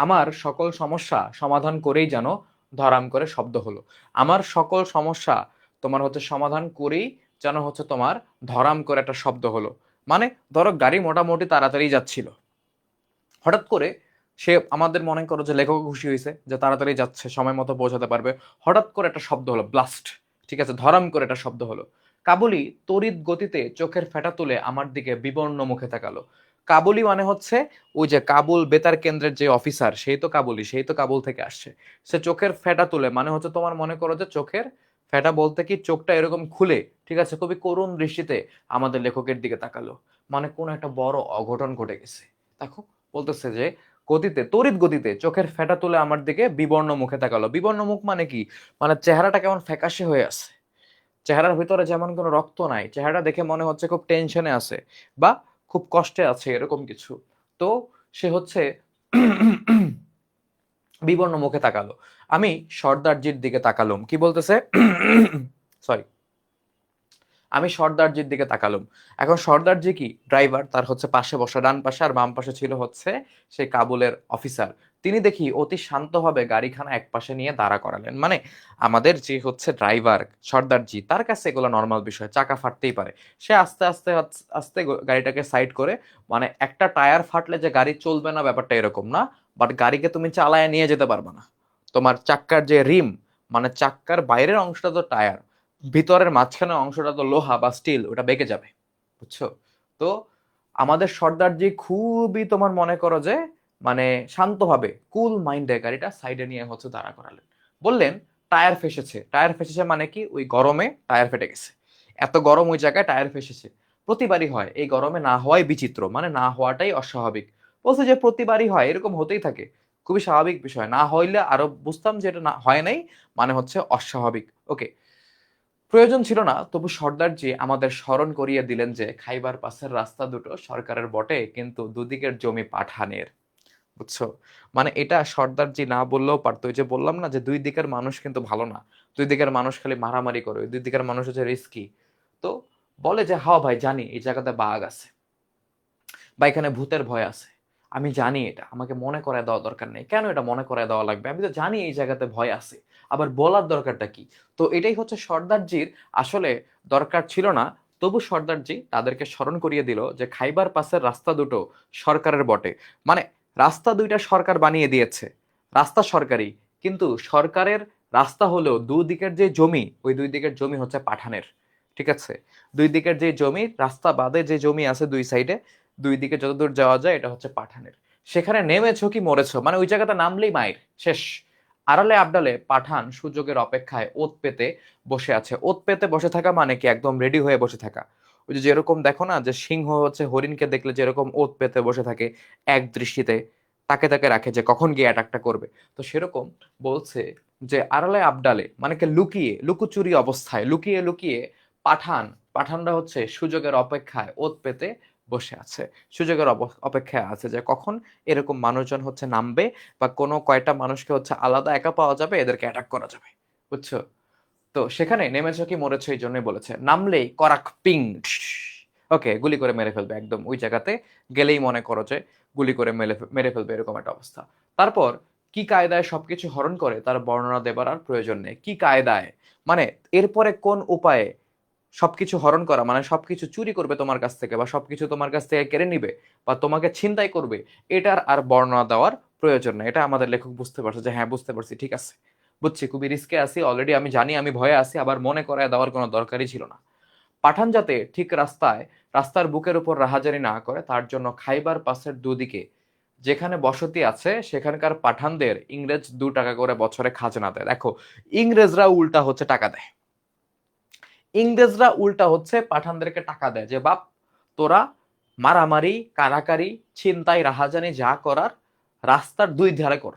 আমার সকল সমস্যা সমাধান করেই যেন ধরাম করে শব্দ হলো। আমার সকল সমস্যা তোমার হচ্ছে সমাধান করেই যেন হচ্ছে তোমার ধরাম করে একটা শব্দ হলো। মানে ধরো গাড়ি মোটামুটি তাড়াতাড়ি যাচ্ছিল, হঠাৎ করে সে, আমাদের মনে করো যে লেখক খুশি হয়েছে যে তাড়াতাড়ি যাচ্ছে, সময় মতো পৌঁছাতে পারবে, হঠাৎ করে একটা শব্দ হলো, ব্লাস্ট। ঠিক আছে, ধরাম করে একটা শব্দ হলো। কাবুলি তড়িৎ গতিতে চোখের ফেটা তুলে আমার দিকে বিবর্ণ মুখে তাকালো। কাবুলি মানে হচ্ছে ওই যে কাবুল বেতার কেন্দ্রের যে অফিসার, সেই তো কাবুলি, সেই তো কাবুল থেকে আসছে। সে চোখের ফেটা তুলে মানে হচ্ছে তোমার মনে করো যে চোখের ফেটা বলতে কি চোখটা এরকম খুলে, ঠিক আছে, খুবই করুণ দৃষ্টিতে আমাদের লেখকের দিকে তাকালো। মানে কোন একটা বড় অঘটন ঘটে গেছে। দেখো, বলতেছে যে গতিতে, তড়িৎ গতিতে চোখের ফেটা তুলে আমার দিকে বিবর্ণ মুখে তাকালো। বিবর্ণ মুখ মানে কি? মানে চেহারাটা কেমন ফ্যাকাশে হয়ে আছে, চেহারার ভিতরে যেমন কোনো রক্ত নাই, চেহারা দেখে মনে হচ্ছে খুব টেনশনে আছে বা খুব কষ্টে আছে, এরকম কিছু। তো সে হচ্ছে বিবর্ণ মুখে তাকালো। আমি সর্দারজির দিকে তাকালাম, কি বলতেছে, সরি, আমি সর্দারজির দিকে তাকালাম। এখন সর্দারজি কি ড্রাইভার, তার হচ্ছে পাশে বসা, ডান পাশে আর বাম পাশে ছিল হচ্ছে সেই কাবুলের অফিসার। তিনি দেখি অতি শান্তভাবে গাড়িখানা এক পাশে নিয়ে দাঁড়া করালেন। মানে আমাদের যে হচ্ছে ড্রাইভার সর্দারজি, তার কাছে এগুলো নর্মাল বিষয়, চাকা ফাটতেই পারে। সে আস্তে আস্তে আস্তে গাড়িটাকে সাইড করে, মানে একটা টায়ার ফাটলে যে গাড়ি চলবে না ব্যাপারটা এরকম না, বাট গাড়িকে তুমি চালায় নিয়ে যেতে পারবে না। তোমার চাক্কার যে রিম, মানে চাক্কার বাইরের অংশটা তো টায়ার, ভিতরের মাঝখানে অংশটা তো লোহা বা স্টিল, ওটা বেঁকে যাবে। বুঝছো? তো আমাদের সর্দারজি খুবই তোমার মনে করো যে মানে শান্তভাবে কুল মাইন্ডে গাড়িটা সাইডে নিয়ে হচ্ছে দাঁড়া করালেন। বললেন টায়ার ফেসেছে। টায়ার ফেসেছে মানে কি? ওই গরমে টায়ার ফেটে গেছে। এত গরম ওই জায়গায় টায়ার ফেসেছে। প্রতিবারই হয়, এই গরমে না হওয়াই বিচিত্র, মানে না হওয়াটাই অস্বাভাবিক। বলছে যে প্রতিবারই হয়, এরকম হতেই থাকে, খুবই স্বাভাবিক বিষয়। না হইলে আরো বুঝতাম যে এটা না হয় নাই, মানে হচ্ছে অস্বাভাবিক। ওকে, প্রয়োজন ছিল না, তবু সর্দারজি আমাদের স্মরণ করিয়ে দিলেন যে খাইবার পাসের রাস্তা দুটো সরকারের বটে, কিন্তু দুদিকের জমি পাঠানের। বুঝছো? মানে এটা সর্দারজি না বললেও পারতো। ওই যে বললাম না যে দুই দিকের মানুষ কিন্তু ভালো না, দুই দিকের মানুষ খালি মারামারি করে, দুই দিকের মানুষ হচ্ছে রিস্কি। তো বলে যে হ্যাঁ ভাই জানি এই জায়গাতে বাঘ আছে বা এখানে ভূতের ভয় আছে, আমি জানি, এটা আমাকে মনে করায় দেওয়া দরকার নেই। কেন এটা মনে করায় দেওয়া লাগবে? আমি তো জানি এই জায়গাতে ভয় আছে, আবার বলার দরকারটা কি? তো এটাই হচ্ছে সর্দারজির আসলে দরকার ছিল না। তবু সর্দারজি তাদেরকে স্মরণ করিয়ে দিল যে খাইবার পাসের রাস্তা দুটো সরকারের বটে। মানে রাস্তা দুইটা সরকার বানিয়ে দিয়েছে, রাস্তা সরকারি, কিন্তু সরকারের রাস্তা হলেও দুদিকের যে জমি, ওই দুই দিকের জমি হচ্ছে পাঠানের। ঠিক আছে, দুই দিকের যে জমি, রাস্তা বাদে যে জমি আছে দুই সাইডে, দুই দিকে যতদূর যাওয়া যায় এটা হচ্ছে পাঠানের। সেখানে নেমেছো কি মরেছো, মানে ওই জায়গাটা নামলেই মায়ের শেষ। আড়ালে আবডালে পাঠান সুযোগের অপেক্ষায় ওত পেতে বসে আছে। ওত পেতে বসে থাকা মানে কি? একদম রেডি হয়ে বসে থাকা। ওই যে যেরকম দেখো না যে সিংহ হচ্ছে হরিণকে দেখলে যেরকম ওত পেতে বসে থাকে, এক দৃষ্টিতে তাকে তাকে রাখে যে কখন গিয়ে অ্যাটাকটা করবে। তো সেরকম বলছে যে আড়ালে আবডালে মানে কি লুকিয়ে, লুকোচুরি অবস্থায় লুকিয়ে লুকিয়ে পাঠান, পাঠানরা হচ্ছে সুযোগের অপেক্ষায় ওত পেতে বসে আছে। সুযোগের অপেক্ষায় আছে যে কখন এরকম মানুষজন হচ্ছে নামবে, বা কোনো কয়টা মানুষকে হচ্ছে আলাদা একা পাওয়া যাবে, এদেরকে অ্যাটাক করা যাবে। বুঝছো? তো সেখানে নেমেছো কি মরেছো এই জন্যই বলেছে, নামলেই করাক পিং, ওকে গুলি করে মেরে ফেলবে। একদম ওই জায়গাতে গেলেই মনে করো যে গুলি করে মেরে মেরে ফেলবে, এরকম একটা অবস্থা। তারপর কি কায়দায় সবকিছু হরণ করে তার বর্ণনা দেবার আর প্রয়োজন নেই। কি কায়দায় মানে এরপরে কোন উপায়ে সবকিছু হরণ করা, মানে সবকিছু চুরি করবে তোমার কাছ থেকে, বা সবকিছু তোমার কাছ থেকে কেড়ে নিবে, বা তোমাকে ছিনতাই করবে, এটার আর বর্ণনা দেওয়ার প্রয়োজন নেই। এটা আমাদের লেখক বুঝতে পারছে যে হ্যাঁ বুঝতে পারছি, ঠিক আছে, বুঝছি, খুবই রিস্কে আছি অলরেডি, আমি জানি আমি ভয়ে আছি, আবার মনে করায় দেওয়ার কোনো দরকারই ছিল না। পাঠান যাতে ঠিক রাস্তায়, রাস্তার বুকের উপর রাহাজানি না করে, তার জন্য খাইবার পাসের দুদিকে যেখানে বসতি আছে সেখানকার পাঠানদের ইংরেজ 2 টাকা করে বছরে খাজনা দেয়। দেখো, ইংরেজরা উল্টা হচ্ছে টাকা দেয়, ইংরেজরা উল্টা হচ্ছে পাঠানদেরকে টাকা দেয় যে বাপ তোরা মারামারি কারাকারি ছিনতাই রাহাজানি যা করার রাস্তার দুই ধারে কর,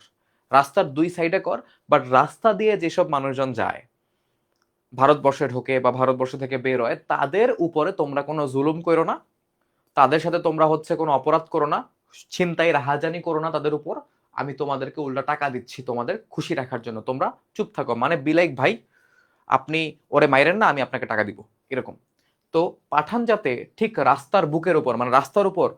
রাস্তার দুই সাইডে কর, বাট রাস্তা দিয়ে যেসব মানুষজন যায়, ভারতবর্ষে ঢোকে বা ভারতবর্ষ থেকে বের হয়, তাদের উপরে তোমরা কোনো জুলুম করো না, তাদের সাথে তোমরা হচ্ছে কোনো অপরাধ করো না, ছিনতাই রাহাজানি করো না তাদের উপর, আমি তোমাদেরকে উল্টা টাকা দিচ্ছি তোমাদের খুশি রাখার জন্য, তোমরা চুপ থাকো, মানে বিলাইক ভাই আপনি ওরে মাইরেন না, আমি আপনাকে টাকা দিব, এরকম। তো পাঠান যাতে ঠিক রাস্তার বুকের উপর, মানে রাস্তার উপর,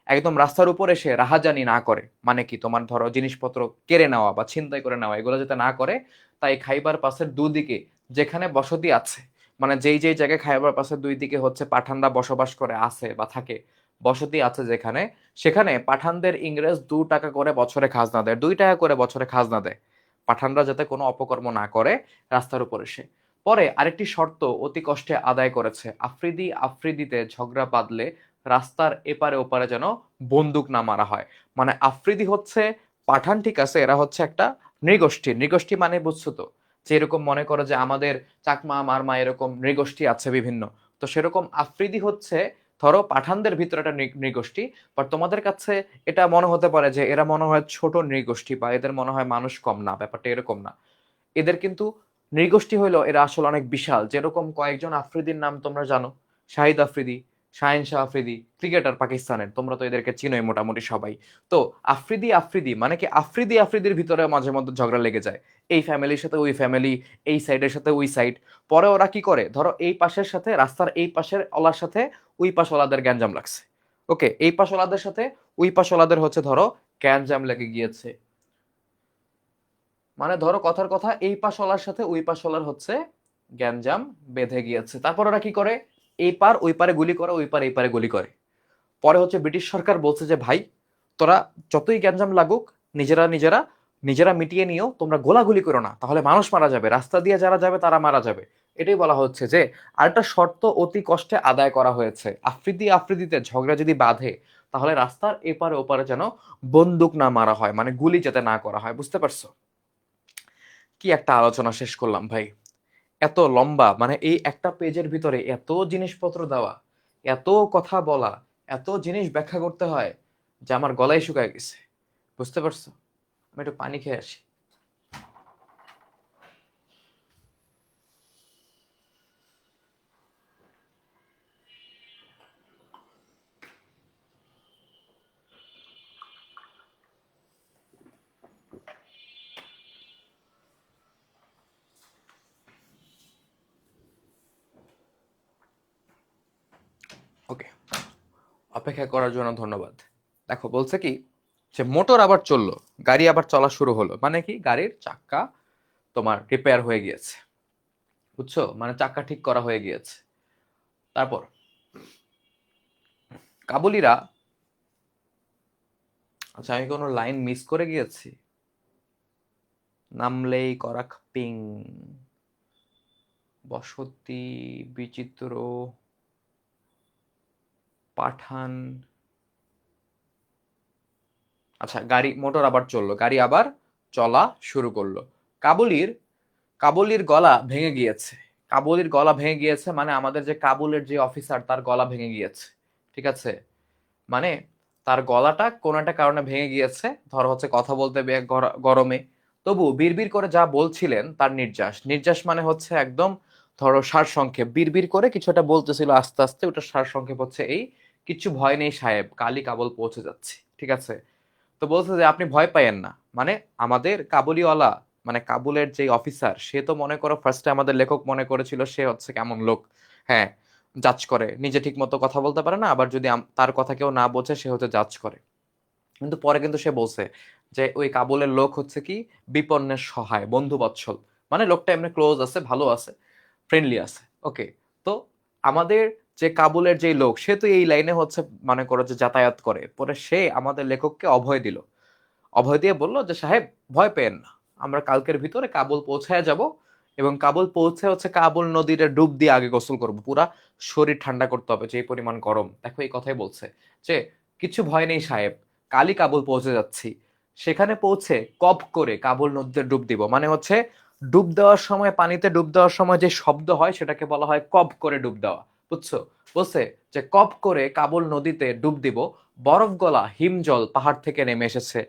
একদম রাস্তার উপর এসে রাহাজানি না করে, মানে কি তোমার ধরো জিনিসপত্র কেড়ে নেওয়া বা ছিনতাই করে নেওয়া এগুলো যাতে না করে, তাই খাইবার পাসের দুদিকে যেখানে বসতি আছে, মানে যেই যেই জায়গায় খাইবার পাসের দুই দিকে হচ্ছে পাঠানরা বসবাস করে আছে বা থাকে, বসতি আছে যেখানে, সেখানে পাঠানদের ইংরেজ 2 টাকা করে বছরে খাজনা দেয়, 2 টাকা করে বছরে খাজনা দেয়, পাঠানরা যাতে কোনো অপকর্ম না করে রাস্তার উপর এসে। পরে আরেকটি শর্ত অতি কষ্টে আদায় করেছে, আফ্রিদি আফ্রিদিতে ঝগড়া বাঁধলে রাস্তার এপারে ওপারে যেন বন্দুক না মারা হয়। মানে আফ্রিদি হচ্ছে পাঠান, ঠিক আছে, এরা হচ্ছে একটা নৃগোষ্ঠী, নৃগোষ্ঠী মানে বুঝছো তো, যে এরকম মনে করো যে আমাদের চাকমা মারমা এরকম নৃগোষ্ঠী আছে বিভিন্ন, তো সেরকম আফ্রিদি হচ্ছে ধরো পাঠানদের ভিতরে একটা নৃগোষ্ঠী, বাট তোমাদের কাছে এটা মনে হতে পারে যে এরা মনে হয় ছোট নৃগোষ্ঠী বা এদের মনে হয় মানুষ কম, না, ব্যাপারটা এরকম না। এদের কিন্তু নৃগোষ্ঠী হইলো এরা আসলে অনেক বিশাল, যেরকম কয়েকজন আফ্রিদির নাম তোমরা জানো, শাহিদ আফ্রিদি, শাহিন শাহ আফ্রিদি, ক্রিকেটার পাকিস্তানের, তোমরা তো এদেরকে চিনোই মোটামুটি সবাই। তো আফ্রিদি আফ্রিদি মানে কি, আফ্রিদি আফ্রিদির ভিতরে মাঝে মধ্যে ঝগড়া লেগে যায়, এই ফ্যামিলির সাথে ওই ফ্যামিলি, এই সাইডের সাথে ওই সাইড। পরে ওরা কি করে, ধরো এই পাশের সাথে, রাস্তার এই পাশের ওলার সাথে ওই পাশ ওলাদের গ্যাঞ্জাম লাগছে, ওকে, এই পাশ ওলাদের সাথে ওই পাশ ওলাদের হচ্ছে ধরো গ্যাঞ্জাম লেগে গিয়েছে, মানে ধরো কথার কথা এই পাশওয়ালার সাথে ওই পাশওয়ালার হচ্ছে গ্যাঞ্জাম বেঁধে গিয়েছে, তারপর ওরা কি করে, এই পার ওই পারে গুলি করে, ওই পার এই পারে গুলি করে। পরে হচ্ছে ব্রিটিশ সরকার বলছে যে ভাই তোরা যতই গ্যাঞ্জাম লাগুক, নিজেরা নিজেরা নিজেরা মিটিয়ে নিও, তোমরা গোলাগুলি করো না, তাহলে মানুষ মারা যাবে, রাস্তা দিয়ে যারা যাবে তারা মারা যাবে। এটাই বলা হচ্ছে যে আরেকটা শর্ত অতি কষ্টে আদায় করা হয়েছে, আফ্রিদি আফ্রিদিতে ঝগড়া যদি বাঁধে তাহলে রাস্তার এপারে ওপারে যেন বন্দুক না মারা হয়, মানে গুলি যাতে না করা হয়, বুঝতে পারছো? কি একটা আলোচনা শেষ করলাম ভাই, এত লম্বা, মানে এই একটা পেজের ভিতরে এত জিনিসপত্র দেওয়া, এত কথা বলা, এত জিনিস ব্যাখ্যা করতে হয় যে আমার গলায় শুকায় গেছে, বুঝতে পারছো? আমি একটু পানি খেয়ে আসি। ওকে, অপেক্ষা করার জন্য ধন্যবাদ। দেখো বলছে কি, যে মোটর আবার চললো, গাড়ি আবার চলা শুরু হলো, মানে কি গাড়ির চাক্কা তোমার রিপেয়ার হয়ে গিয়েছে, বুঝছো, মানে চাক্কা ঠিক করা হয়ে গিয়েছে। তারপর কাবুলিরা, আচ্ছা আমি কোনো লাইন মিস করে গিয়েছি, নামলেই করাক পিং, বসতি, বিচিত্র, পাঠান, আচ্ছা গাড়ি মোটর আবার চললো, গাড়ি আবার চলা শুরু করলো। কাবুলির কাবুলির গলা ভেঙে গিয়েছে, কাবুলির গলা ভেঙে গিয়েছে মানে আমাদের যে কাবুলের যে অফিসার তার গলা ভেঙে গিয়েছে, ঠিক আছে, মানে তার গলাটা কোন একটা কারণে ভেঙে গিয়েছে, ধর হচ্ছে কথা বলতে গরমে, তবু বিড়বিড় করে যা বলছিলেন তার নির্যাস, নির্যাস মানে হচ্ছে একদম ধরো সারসংক্ষেপ, বিড়বিড় করে কিছু একটা বলতেছিল আস্তে আস্তে, ওটা সারসংক্ষেপ হচ্ছে এই, কিচ্ছু ভয় নেই সাহেব, কালই কাবুল পৌঁছে যাচ্ছি, ঠিক আছে। তো বলছে যে আপনি ভয় পাইয়েন না, মানে আমাদের কাবুলিওয়ালা, মানে কাবুলের যে অফিসার সে তো মনে করো ফার্স্টে আমাদের লেখক মনে করেছিল সে হচ্ছে কেমন লোক, হ্যাঁ, জাজ করে, নিজে ঠিক মতো কথা বলতে পারে না, আবার যদি তার কথা কেউ না বোঝে সে হচ্ছে জাজ করে। কিন্তু পরে কিন্তু সে বলছে যে ওই কাবুলের লোক হচ্ছে কি বিপন্নের সহায়, বন্ধু বৎসল, মানে লোকটা এমনি ক্লোজ আছে, ভালো আছে, ফ্রেন্ডলি আছে, ওকে। তো আমাদের যে কাবুলের যে লোক সে তো এই লাইনে হচ্ছে মনে করো যে যাতায়াত করে, পরে সে আমাদের লেখককে অভয় দিল, অভয় দিয়ে বলল যে সাহেব ভয় পেয়েন না, আমরা কালকের ভিতরে কাবুল পৌঁছায় যাব, এবং কাবুল পৌঁছে হচ্ছে কাবুল নদীতে ডুব দিয়ে আগে গোসল করব, পুরা শরীর ঠান্ডা করতে হবে, যে পরিমাণ গরম, দেখো এই কথাই বলছে যে কিছু ভয় নেই সাহেব, কালই কাবুল পৌঁছে যাচ্ছি, সেখানে পৌঁছে কব করে কাবুল নদীতে ডুব দিব, মানে হচ্ছে ডুব দেওয়ার সময়, পানিতে ডুব দেওয়ার সময় যে শব্দ হয় সেটাকে বলা হয় কব করে ডুব দেওয়া, বুঝছো? বলছে যে কব করে কাবুল নদীতে ডুব দিব, বরফ গলা হিমজল পাহাড় থেকে নেমে এসেছে,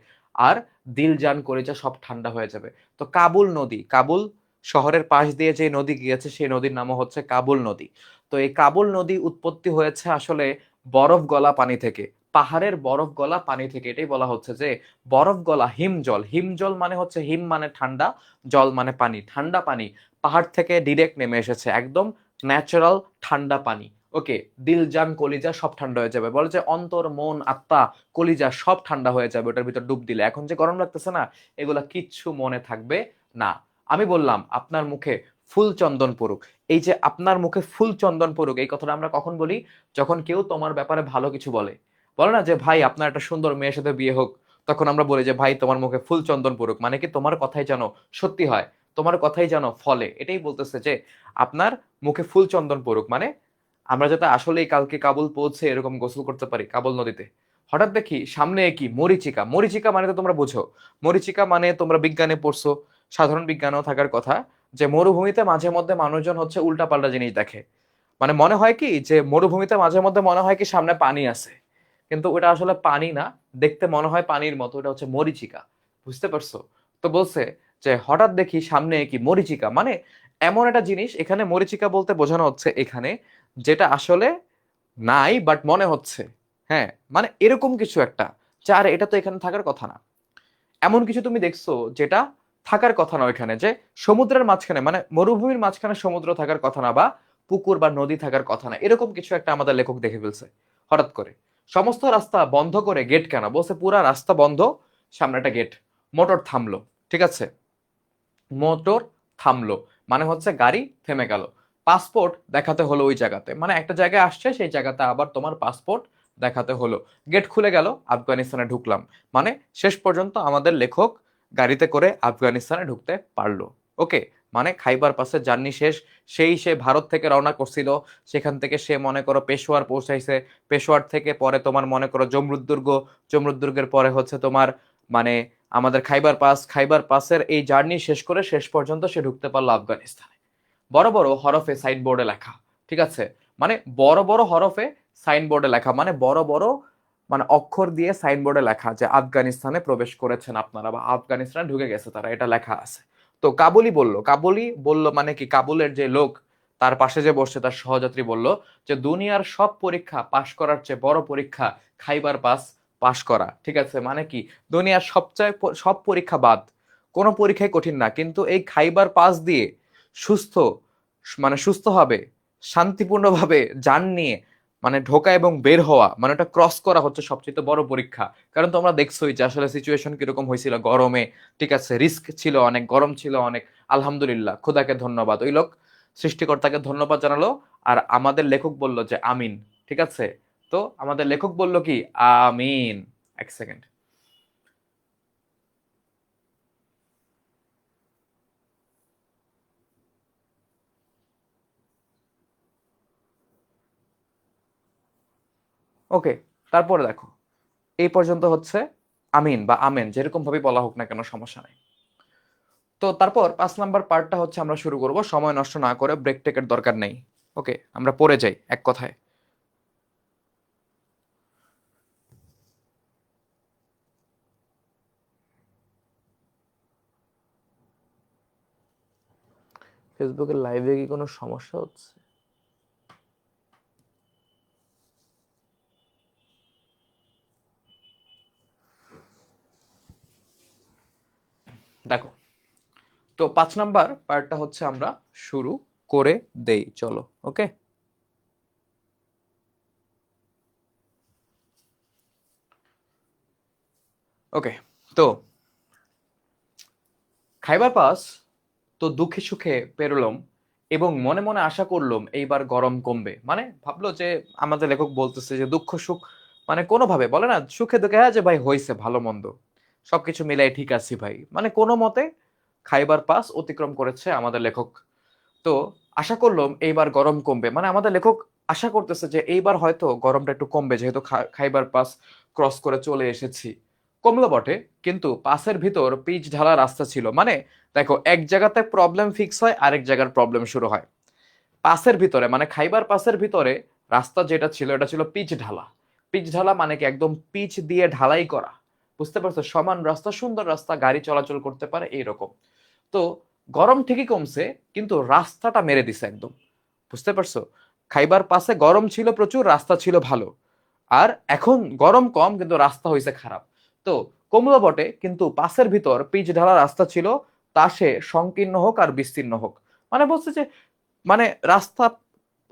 আর দিল জান কলিজা সব ঠান্ডা হয়ে যাবে। তো কাবুল নদী, কাবুল শহরের পাশ দিয়ে যে নদী গিয়েছে সেই নদীর নামও হচ্ছে কাবুল নদী। তো এই কাবুল নদী উৎপত্তি হয়েছে আসলে বরফ গলা পানি থেকে, পাহাড়ের বরফ গলা পানি থেকে, এটাই বলা হচ্ছে যে বরফ গলা হিমজল। হিমজল মানে হচ্ছে হিম মানে ঠান্ডা, জল মানে পানি, ঠান্ডা পানি পাহাড় থেকে ডিরেক্ট নেমে এসেছে, একদম ন্যাচারাল ঠান্ডা পানি। ওকে, দিল জান কলিজা সব ঠান্ডা হয়ে যাবে, বলে যে অন্তর মন আত্মা কলিজা সব ঠান্ডা হয়ে যাবে ওটার ভিতর ডুব দিলে। এখন যে গরম লাগতেছে না, এগুলা কিচ্ছু মনে থাকবে না। আমি বললাম আপনার মুখে ফুল চন্দন পড়ুক। এই যে আপনার মুখে ফুল চন্দন পড়ুক, এই কথাটা আমরা কখন বলি? যখন কেউ তোমার ব্যাপারে ভালো কিছু বলে। বলে না যে ভাই আপনার একটা সুন্দর মেয়ের সাথে বিয়ে হোক, তখন আমরা বলি যে ভাই তোমার মুখে ফুল চন্দন পড়ুক, মানে কি তোমার কথাই যেন সত্যি হয়, তোমার কথাই যেন ফলে। এটাই বলতেছে যে আপনার মুখে ফুল চন্দন পড়ুক, মানে আমরা যাতে আসলেই কালকে কাবুল পৌঁছে এরকম গোসল করতে পারি কাবুল নদীতে। হঠাৎ দেখি সামনে কি মরিচিকা। মরিচিকা মানে তো তোমরা বুঝো, মরিচিকা মানে তোমরা বিজ্ঞানে পড়ছো, সাধারণ বিজ্ঞানও থাকার কথা, যে মরুভূমিতে মাঝে মধ্যে মানুষজন হচ্ছে উল্টাপাল্টা জিনিস দেখে। মানে মনে হয় কি যে মরুভূমিতে মাঝে মধ্যে মনে হয় কি সামনে পানি আছে, কিন্তু ওটা আসলে পানি না, দেখতে মনে হয় পানির মতো, ওটা হচ্ছে মরিচিকা। বুঝতে পারছো? তো বলছে যে হঠাৎ দেখি সামনে কি মরিচিকা, মানে এমন একটা জিনিস, এখানে মরিচিকা বলতে বোঝানো হচ্ছে এখানে যেটা আসলে নাই বাট মনে হচ্ছে। হ্যাঁ, মানে এরকম কিছু একটা, যার এটা তো এখানে থাকার কথা না। এমন কিছু তুমি দেখছো যেটা থাকার কথা না ওইখানে, যে সমুদ্রের মাঝখানে, মানে মরুভূমির মাঝখানে সমুদ্র থাকার কথা না, বা পুকুর বা নদী থাকার কথা না, এরকম কিছু একটা আমাদের লেখক দেখে ফেলছে হঠাৎ করে। সমস্ত রাস্তা বন্ধ করে গেট কেন বলছে? পুরা রাস্তা বন্ধ, সামনে একটা গেট, মোটর থামলো। ঠিক আছে, মোটর থামলো মানে হচ্ছে গাড়ি থেমে গেল। পাসপোর্ট দেখাতে হলো ওই জায়গাতে, মানে একটা জায়গায় আসছে সেই জায়গাতে আবার তোমার পাসপোর্ট দেখাতে হলো। গেট খুলে গেল, আফগানিস্তানে ঢুকলাম। মানে শেষ পর্যন্ত আমাদের লেখক গাড়িতে করে আফগানিস্তানে ঢুকতে পারলো। ওকে, মানে খাইবার পাসের জার্নি শেষ। সে ভারত থেকে রওনা করছিল, সেখান থেকে সে মনে করো পেশোয়ার পৌঁছাইছে, পেশোয়ার থেকে পরে তোমার মনে করো জমরুদ্দুর্গ, জমরুদ্দুর্গের পরে হচ্ছে তোমার মানে আমাদের খাইবার পাস, খাইবার পাসের এই জার্নি শেষ করে শেষ পর্যন্ত সে ঢুকতে পারলো আফগানিস্তানে। বড় বড় হরফে সাইনবোর্ডে লেখা। ঠিক আছে, মানে বড় বড় হরফে সাইনবোর্ডে লেখা, মানে বড় বড় মানে অক্ষর দিয়ে সাইনবোর্ডে লেখা যে আফগানিস্তানে প্রবেশ করেছেন আপনারা, বা আফগানিস্তানে ঢুকে গেছে তারা, এটা লেখা আছে। তো কাবুলি বলল, কাবুলি বলল মানে কি, কাবুলের যে লোক তার পাশে যে বসছে তার সহযাত্রী বলল যে দুনিয়ার সব পরীক্ষা পাশ করার চেয়ে বড় পরীক্ষা খাইবার পাস পাশ করা। ঠিক আছে, মানে কি দুনিয়ার সবচেয়ে সব পরীক্ষা বাদ, কোনো পরীক্ষাই কঠিন না, কিন্তু এই খাইবার পাস দিয়ে সুস্থ, মানে সুস্থভাবে শান্তিপূর্ণভাবে যান নিয়ে মানে ঢোকা এবং বের হওয়া, মানে ওটা ক্রস করা হচ্ছে সবচেয়ে বড় পরীক্ষা। কারণ তোমরা দেখছোই যে আসলে সিচুয়েশন কিরকম হয়েছিল গরমে। ঠিক আছে, রিস্ক ছিল অনেক, গরম ছিল অনেক। আলহামদুলিল্লাহ, খোদাকে ধন্যবাদ, ওই লোক সৃষ্টিকর্তাকে ধন্যবাদ জানালো। আর আমাদের লেখক বলল যে আমিন। ঠিক আছে, তো আমাদের লেখক বলল কি আমিন। এক সেকেন্ড। ওকে, তারপরে দেখো, এই পর্যন্ত হচ্ছে আমিন বা আমেন, যেরকম ভাবে বলা হোক না কেন সমস্যা নাই। তো তারপর 5 নাম্বার পার্টটা হচ্ছে আমরা শুরু করব, সময় নষ্ট না করে, ব্রেক টেকের দরকার নেই। ওকে, আমরা পড়ে যাই এক কথায়। ফেসবুকের লাইভে কি কোনো সমস্যা হচ্ছে? দেখো, তো 5 নাম্বার পার্টটা হচ্ছে আমরা শুরু করে দেই, চলো। ওকে, ওকে। তো খাইবার পাস তো দুঃখে সুখে পেরোলাম, এবং মনে মনে আশা করলাম এইবার গরম কমবে। মানে ভাবলো যে আমাদের লেখক বলতেছে যে দুঃখ সুখ মানে কোনোভাবে বলে না, সুখে দুঃখে, হ্যাঁ যে ভাই হয়েছে ভালো মন্দ সবকিছু মিলাই ঠিক আছি ভাই, মানে কোনো মতে খাইবার পাস অতিক্রম করেছে আমাদের লেখক। তো আশা করলাম এইবার গরম কমবে, মানে আমাদের লেখক আশা করতেছে যে এইবার হয়তো গরমটা একটু কমবে, যেহেতু খাইবার পাস ক্রস করে চলে এসেছি। কমলো বটে, কিন্তু পাসের ভিতর পিচ ঢালা রাস্তা ছিল। মানে দেখো, এক জায়গাতে প্রবলেম ফিক্স হয়, আরেক জায়গার প্রবলেম শুরু হয়। পাসের ভিতরে মানে খাইবার পাসের ভিতরে রাস্তা যেটা ছিল এটা ছিল পিচ ঢালা। পিচ ঢালা মানে কি একদম পিচ দিয়ে ঢালাই করা। বুঝতে পারছো? সমান রাস্তা, সুন্দর রাস্তা, গাড়ি চলাচল করতে পারে এইরকম। তো গরম ঠিকই কমছে, কিন্তু রাস্তাটা মেরে দিছে একদম। বুঝতে পারছো? খাইবার পাসে গরম ছিল প্রচুর, রাস্তা ছিল ভালো। আর এখন গরম কম কিন্তু রাস্তা হয়েছে খারাপ। তো কমলো বটে, কিন্তু পাশের ভিতর পিচ ঢালা রাস্তা ছিল, তা সে সংকীর্ণ হোক আর বিস্তীর্ণ হোক। মানে বলছে যে মানে রাস্তা,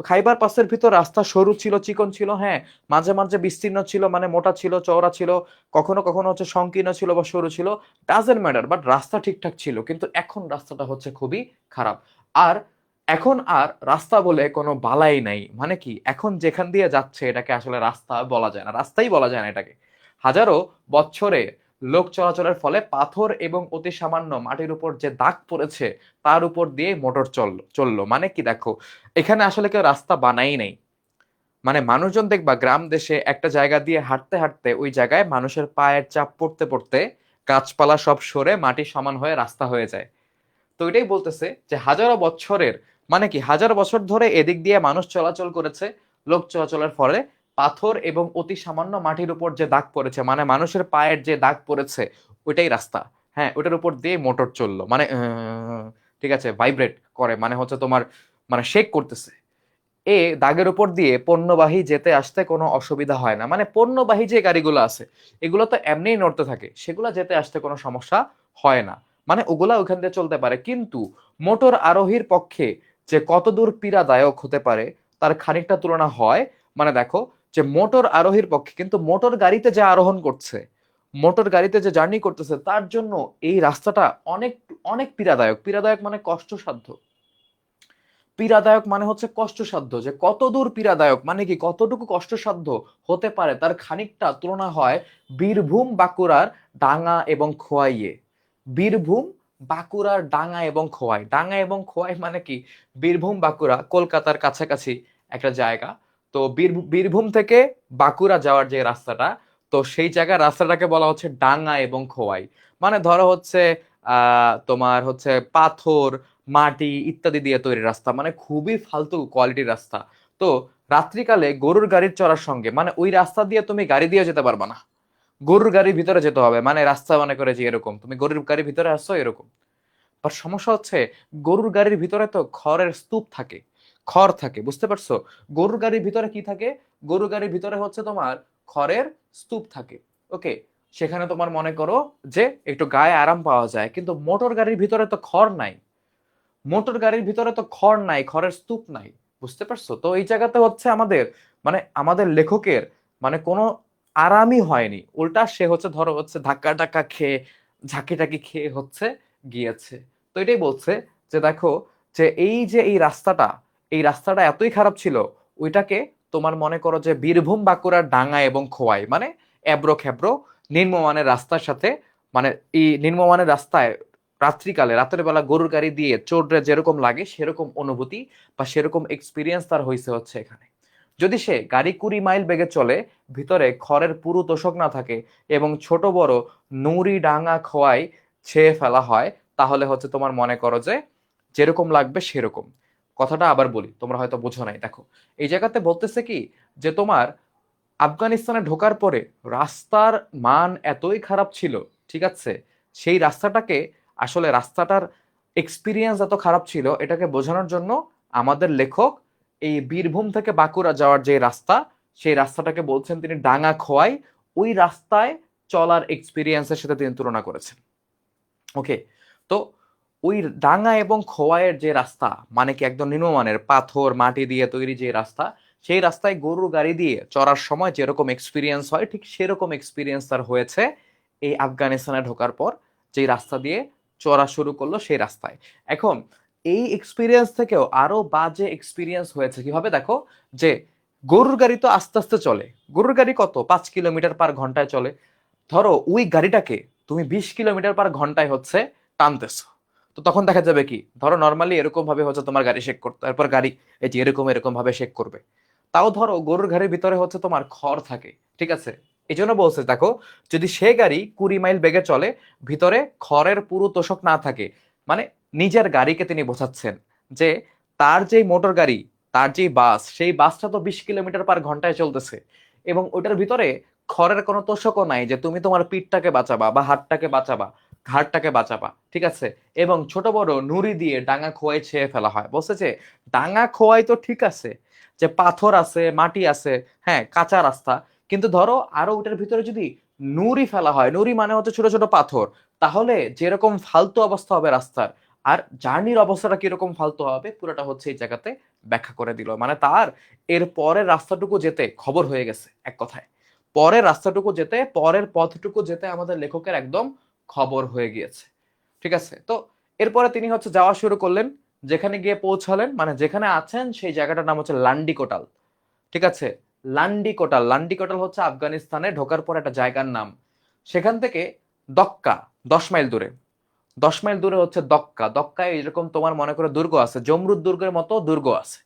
খাইবার পাসের ভিতর রাস্তা সরু ছিল, চিকন ছিল, হ্যাঁ, মাঝে মাঝে বিস্তীর্ণ ছিল, মানে মোটা ছিল, চওড়া ছিল, কখনো কখনো হচ্ছে সংকীর্ণ ছিল বা সরু ছিল, ডাজেন্ট ম্যাটার, বাট রাস্তা ঠিকঠাক ছিল। কিন্তু এখন রাস্তাটা হচ্ছে খুবই খারাপ। আর এখন আর রাস্তা বলে কোনো বালাই নাই। মানে কি, এখন যেখান দিয়ে যাচ্ছে এটাকে আসলে রাস্তা বলা যায় না, রাস্তাই বলা যায় না এটাকে। হাজারো বছরে লোক চলাচলের ফলে পাথর এবং অতি সামান্য মাটির উপর যে দাগ পড়েছে তার উপর দিয়ে মোটর চললো। মানে কি দেখো, এখানে আসলে কেউ রাস্তা বানাই নাই। মানে মানুষজন দেখবা গ্রাম দেশে একটা জায়গা দিয়ে হাঁটতে হাঁটতে ওই জায়গায় মানুষের পায়ের চাপ পড়তে পড়তে গাছপালা সব সরে মাটি সমান হয়ে রাস্তা হয়ে যায়। তো এটাই বলতেছে যে হাজারো বছরের, মানে কি হাজার বছর ধরে এদিক দিয়ে মানুষ চলাচল করেছে, লোক চলাচলের ফলে পাথর এবং অতি সামান্য মাটির উপর যে দাগ পড়েছে, মানে মানুষের পায়ের যে দাগ পড়েছে, ওইটাই রাস্তা। হ্যাঁ, ওটার উপর দিয়ে মোটর চললো, মানে ঠিক আছে, ভাইব্রেট করে, মানে হচ্ছে তোমার মানে শেক করতেছে। এ দাগের উপর দিয়ে পণ্যবাহী যেতে আসতে কোনো অসুবিধা হয় না। মানে পণ্যবাহী যে গাড়িগুলো আছে এগুলো তো এমনিই নড়তে থাকে, সেগুলো যেতে আসতে কোনো সমস্যা হয় না। মানে ওগুলা ওখান দিয়ে চলতে পারে। কিন্তু মোটর আরোহীর পক্ষে যে কতদূর পীড়াদায়ক হতে পারে তার খানিকটা তুলনা হয়। মানে দেখো, যে মোটর আরোহীর পক্ষে, কিন্তু মোটর গাড়িতে যে আরোহণ করছে, মোটর গাড়িতে যে জার্নি করতেছে, তার জন্য এই রাস্তাটা অনেক অনেক পীড়াদায়ক। পীড়াদায়ক মানে কষ্টসাধ্য। পীড়াদায়ক মানে হচ্ছে কষ্টসাধ্য। যে কত দূর পীড়াদায়ক মানে কি, কতটুকু কষ্টসাধ্য হতে পারে তার খানিকটা তুলনা হয় বীরভূম বাঁকুড়ার ডাঙ্গা এবং খোয়াইয়ে। বীরভূম বাঁকুড়ার ডাঙ্গা এবং খোয়াই। ডাঙ্গা এবং খোয়াই মানে কি, বীরভূম বাঁকুড়া কলকাতার কাছাকাছি একটা জায়গা। তো বীরভূম থেকে বাঁকুড়া যাওয়ার যে রাস্তাটা, তো সেই জায়গার রাস্তাটাকে বলা হচ্ছে ডাঙ্গা এবং খোয়াই। মানে ধরো হচ্ছে তোমার হচ্ছে পাথর, মাটি ইত্যাদি দিয়ে তৈরি রাস্তা, মানে খুবই ফালতু কোয়ালিটির রাস্তা। তো রাত্রিকালে গরুর গাড়ির চড়ার সঙ্গে, মানে ওই রাস্তা দিয়ে তুমি গাড়ি দিয়ে যেতে পারবা না, গরুর গাড়ির ভিতরে যেতে হবে। মানে রাস্তা মনে করে যে এরকম তুমি গরুর গাড়ির ভিতরে আসছো এরকম। আর সমস্যা হচ্ছে, গরুর গাড়ির ভিতরে তো খড়ের স্তূপ থাকে, খড় থাকে, বুঝতে পারছো? গরুর গাড়ির ভিতরে কি থাকে? গরুর গাড়ির ভিতরে হচ্ছে তোমার খড়ের স্তূপ থাকে। ওকে, সেখানে তোমার মনে করো যে একটু গায়ে আরাম পাওয়া যায়, কিন্তু মোটর গাড়ির ভিতরে তো খড় নাই। মোটর গাড়ির ভিতরে তো খড় নাই, খড়ের স্তূপ নাই। বুঝতে পারছো? তো এই জায়গাতে হচ্ছে আমাদের, মানে আমাদের লেখকের মানে কোনো আরামই হয়নি। উল্টা সে হচ্ছে ধরো হচ্ছে ধাক্কা টাক্কা খেয়ে, ঝাঁকি টাকি খেয়ে হচ্ছে গিয়েছে। তো এটাই বলছে যে দেখো, যে এই যে এই রাস্তাটা, এই রাস্তাটা এতই খারাপ ছিল, ওইটাকে তোমার মনে করো যে বীরভূম বাঁকুড়ার ডাঙ্গা এবং খোয়াই, মানে এবড়ো খেবড়ো নিম্নমানের রাস্তার সাথে, মানে এই নিম্নমানের রাস্তায় রাত্রিকালে, রাতের বেলা গরুর গাড়ি দিয়ে চোররে যেরকম লাগে সেরকম অনুভূতি বা সেরকম এক্সপিরিয়েন্স তার হয়েছে হচ্ছে এখানে। যদি সে গাড়ি 20 মাইল বেগে চলে, ভিতরে খড়ের পুরো তোষক না থাকে এবং ছোট বড় নুড়ি ডাঙা খোয়াই ছেয়ে ফেলা হয়, তাহলে হচ্ছে তোমার মনে করো যে যেরকম লাগবে সেরকম। কথাটা আবার বলি, তোমরা হয়তো বোঝো নাই। দেখো, এই জায়গাতে বলতেছে কি, যে তোমার আফগানিস্তানে ঢোকার পরে রাস্তার মান এতই খারাপ ছিল, ঠিক আছে, সেই রাস্তাটাকে আসলে রাস্তাটার এক্সপিরিয়েন্স এত খারাপ ছিল, এটাকে বোঝানোর জন্য আমাদের লেখক এই বীরভূম থেকে বাঁকুড়া যাওয়ার যে রাস্তা, সেই রাস্তাটাকে বলছেন তিনি ডাঙা খোয়াই। ওই রাস্তায় চলার এক্সপিরিয়েন্সের সাথে তিনি তুলনা করেছেন। ওকে, তো ওই ডাঙ্গা এবং খোয়াইয়ের যে রাস্তা, মানে কি একদম নিম্নমানের পাথর মাটি দিয়ে তৈরি যে রাস্তা, সেই রাস্তায় গরুর গাড়ি দিয়ে চড়ার সময় যেরকম এক্সপিরিয়েন্স হয়, ঠিক সেরকম এক্সপিরিয়েন্স তার হয়েছে এই আফগানিস্তানে ঢোকার পর, যে রাস্তা দিয়ে চড়া শুরু করলো সেই রাস্তায়। এখন এই এক্সপিরিয়েন্স থেকেও আরো বাজে এক্সপিরিয়েন্স হয়েছে কিভাবে দেখো, যে গরুর গাড়ি তো আস্তে আস্তে চলে, গরুর গাড়ি কত 5 কিলোমিটার/ঘন্টায় চলে। ধরো ওই গাড়িটাকে তুমি 20 কিলোমিটার/ঘন্টায় হচ্ছে টানতেছো, তো তখন দেখা যাবে কি, ধরো নর্মালি এরকম ভাবে হচ্ছে তোমার গাড়ি শেক করতে, তারপর গাড়ি এই যে এরকম এরকম ভাবে শেক করবে। তাও ধরো গরুর গাড়ির ভিতরে হচ্ছে তোমার খড় থাকে, ঠিক আছে। এই জন্য বলছে দেখো, যদি সে গাড়ি 20 মাইল বেগে চলে, ভিতরে খড়ের পুরো তোষক না থাকে, মানে নিজের গাড়িকে তিনি বোঝাচ্ছেন যে তার যেই মোটর গাড়ি, তার যেই বাস, সেই বাসটা তো 20 কিলোমিটার/ঘন্টায় চলতেছে, এবং ওটার ভিতরে খড়ের কোনো তোষকও নাই যে তুমি তোমার পিঠটাকে বাঁচাবা বা হাতটাকে বাঁচাবা, ঘাড়টাকে বাঁচাবা, ঠিক আছে। এবং ছোট বড় নুড়ি দিয়ে ডাঙা খোয়াই ছেয়ে ফেলা হয়। বলছে যে ডাঙা খোয়াই তো ঠিক আছে, যে পাথর আছে, মাটি আছে, হ্যাঁ, কাঁচা রাস্তা, কিন্তু ধরো আরো ওটার ভিতরে যদি নুড়ি ফেলা হয়, নুড়ি মানে হচ্ছে ছোট ছোট পাথর, তাহলে যেরকম ফালতু অবস্থা হবে রাস্তার, আর জার্নির অবস্থাটা কিরকম ফালতু হবে পুরোটা হচ্ছে এই জায়গাতে ব্যাখ্যা করে দিল। মানে তার এর পরের রাস্তাটুকু যেতে খবর হয়ে গেছে, এক কথায় পরের রাস্তাটুকু যেতে, পরের পথটুকু যেতে আমাদের লেখকের একদম খবর হয়ে গিয়েছে। ঠিক আছে, তো এরপরে তিনি হচ্ছে যাওয়া শুরু করলেন, যেখানে গিয়ে পৌঁছালেন, মানে যেখানে আছেন সেই জায়গাটার নাম হচ্ছে লান্ডি কোটাল। ঠিক আছে, লান্ডি কোটাল, লান্ডি কোটাল হচ্ছে আফগানিস্তানে ঢোকার পর একটা জায়গার নাম। সেখান থেকে দক্কা 10 মাইল দূরে, 10 মাইল দূরে হচ্ছে দক্কা। দক্কায় এরকম তোমার মনে করো দুর্গ আছে, জমরুদ দুর্গের মতো দুর্গ আছে।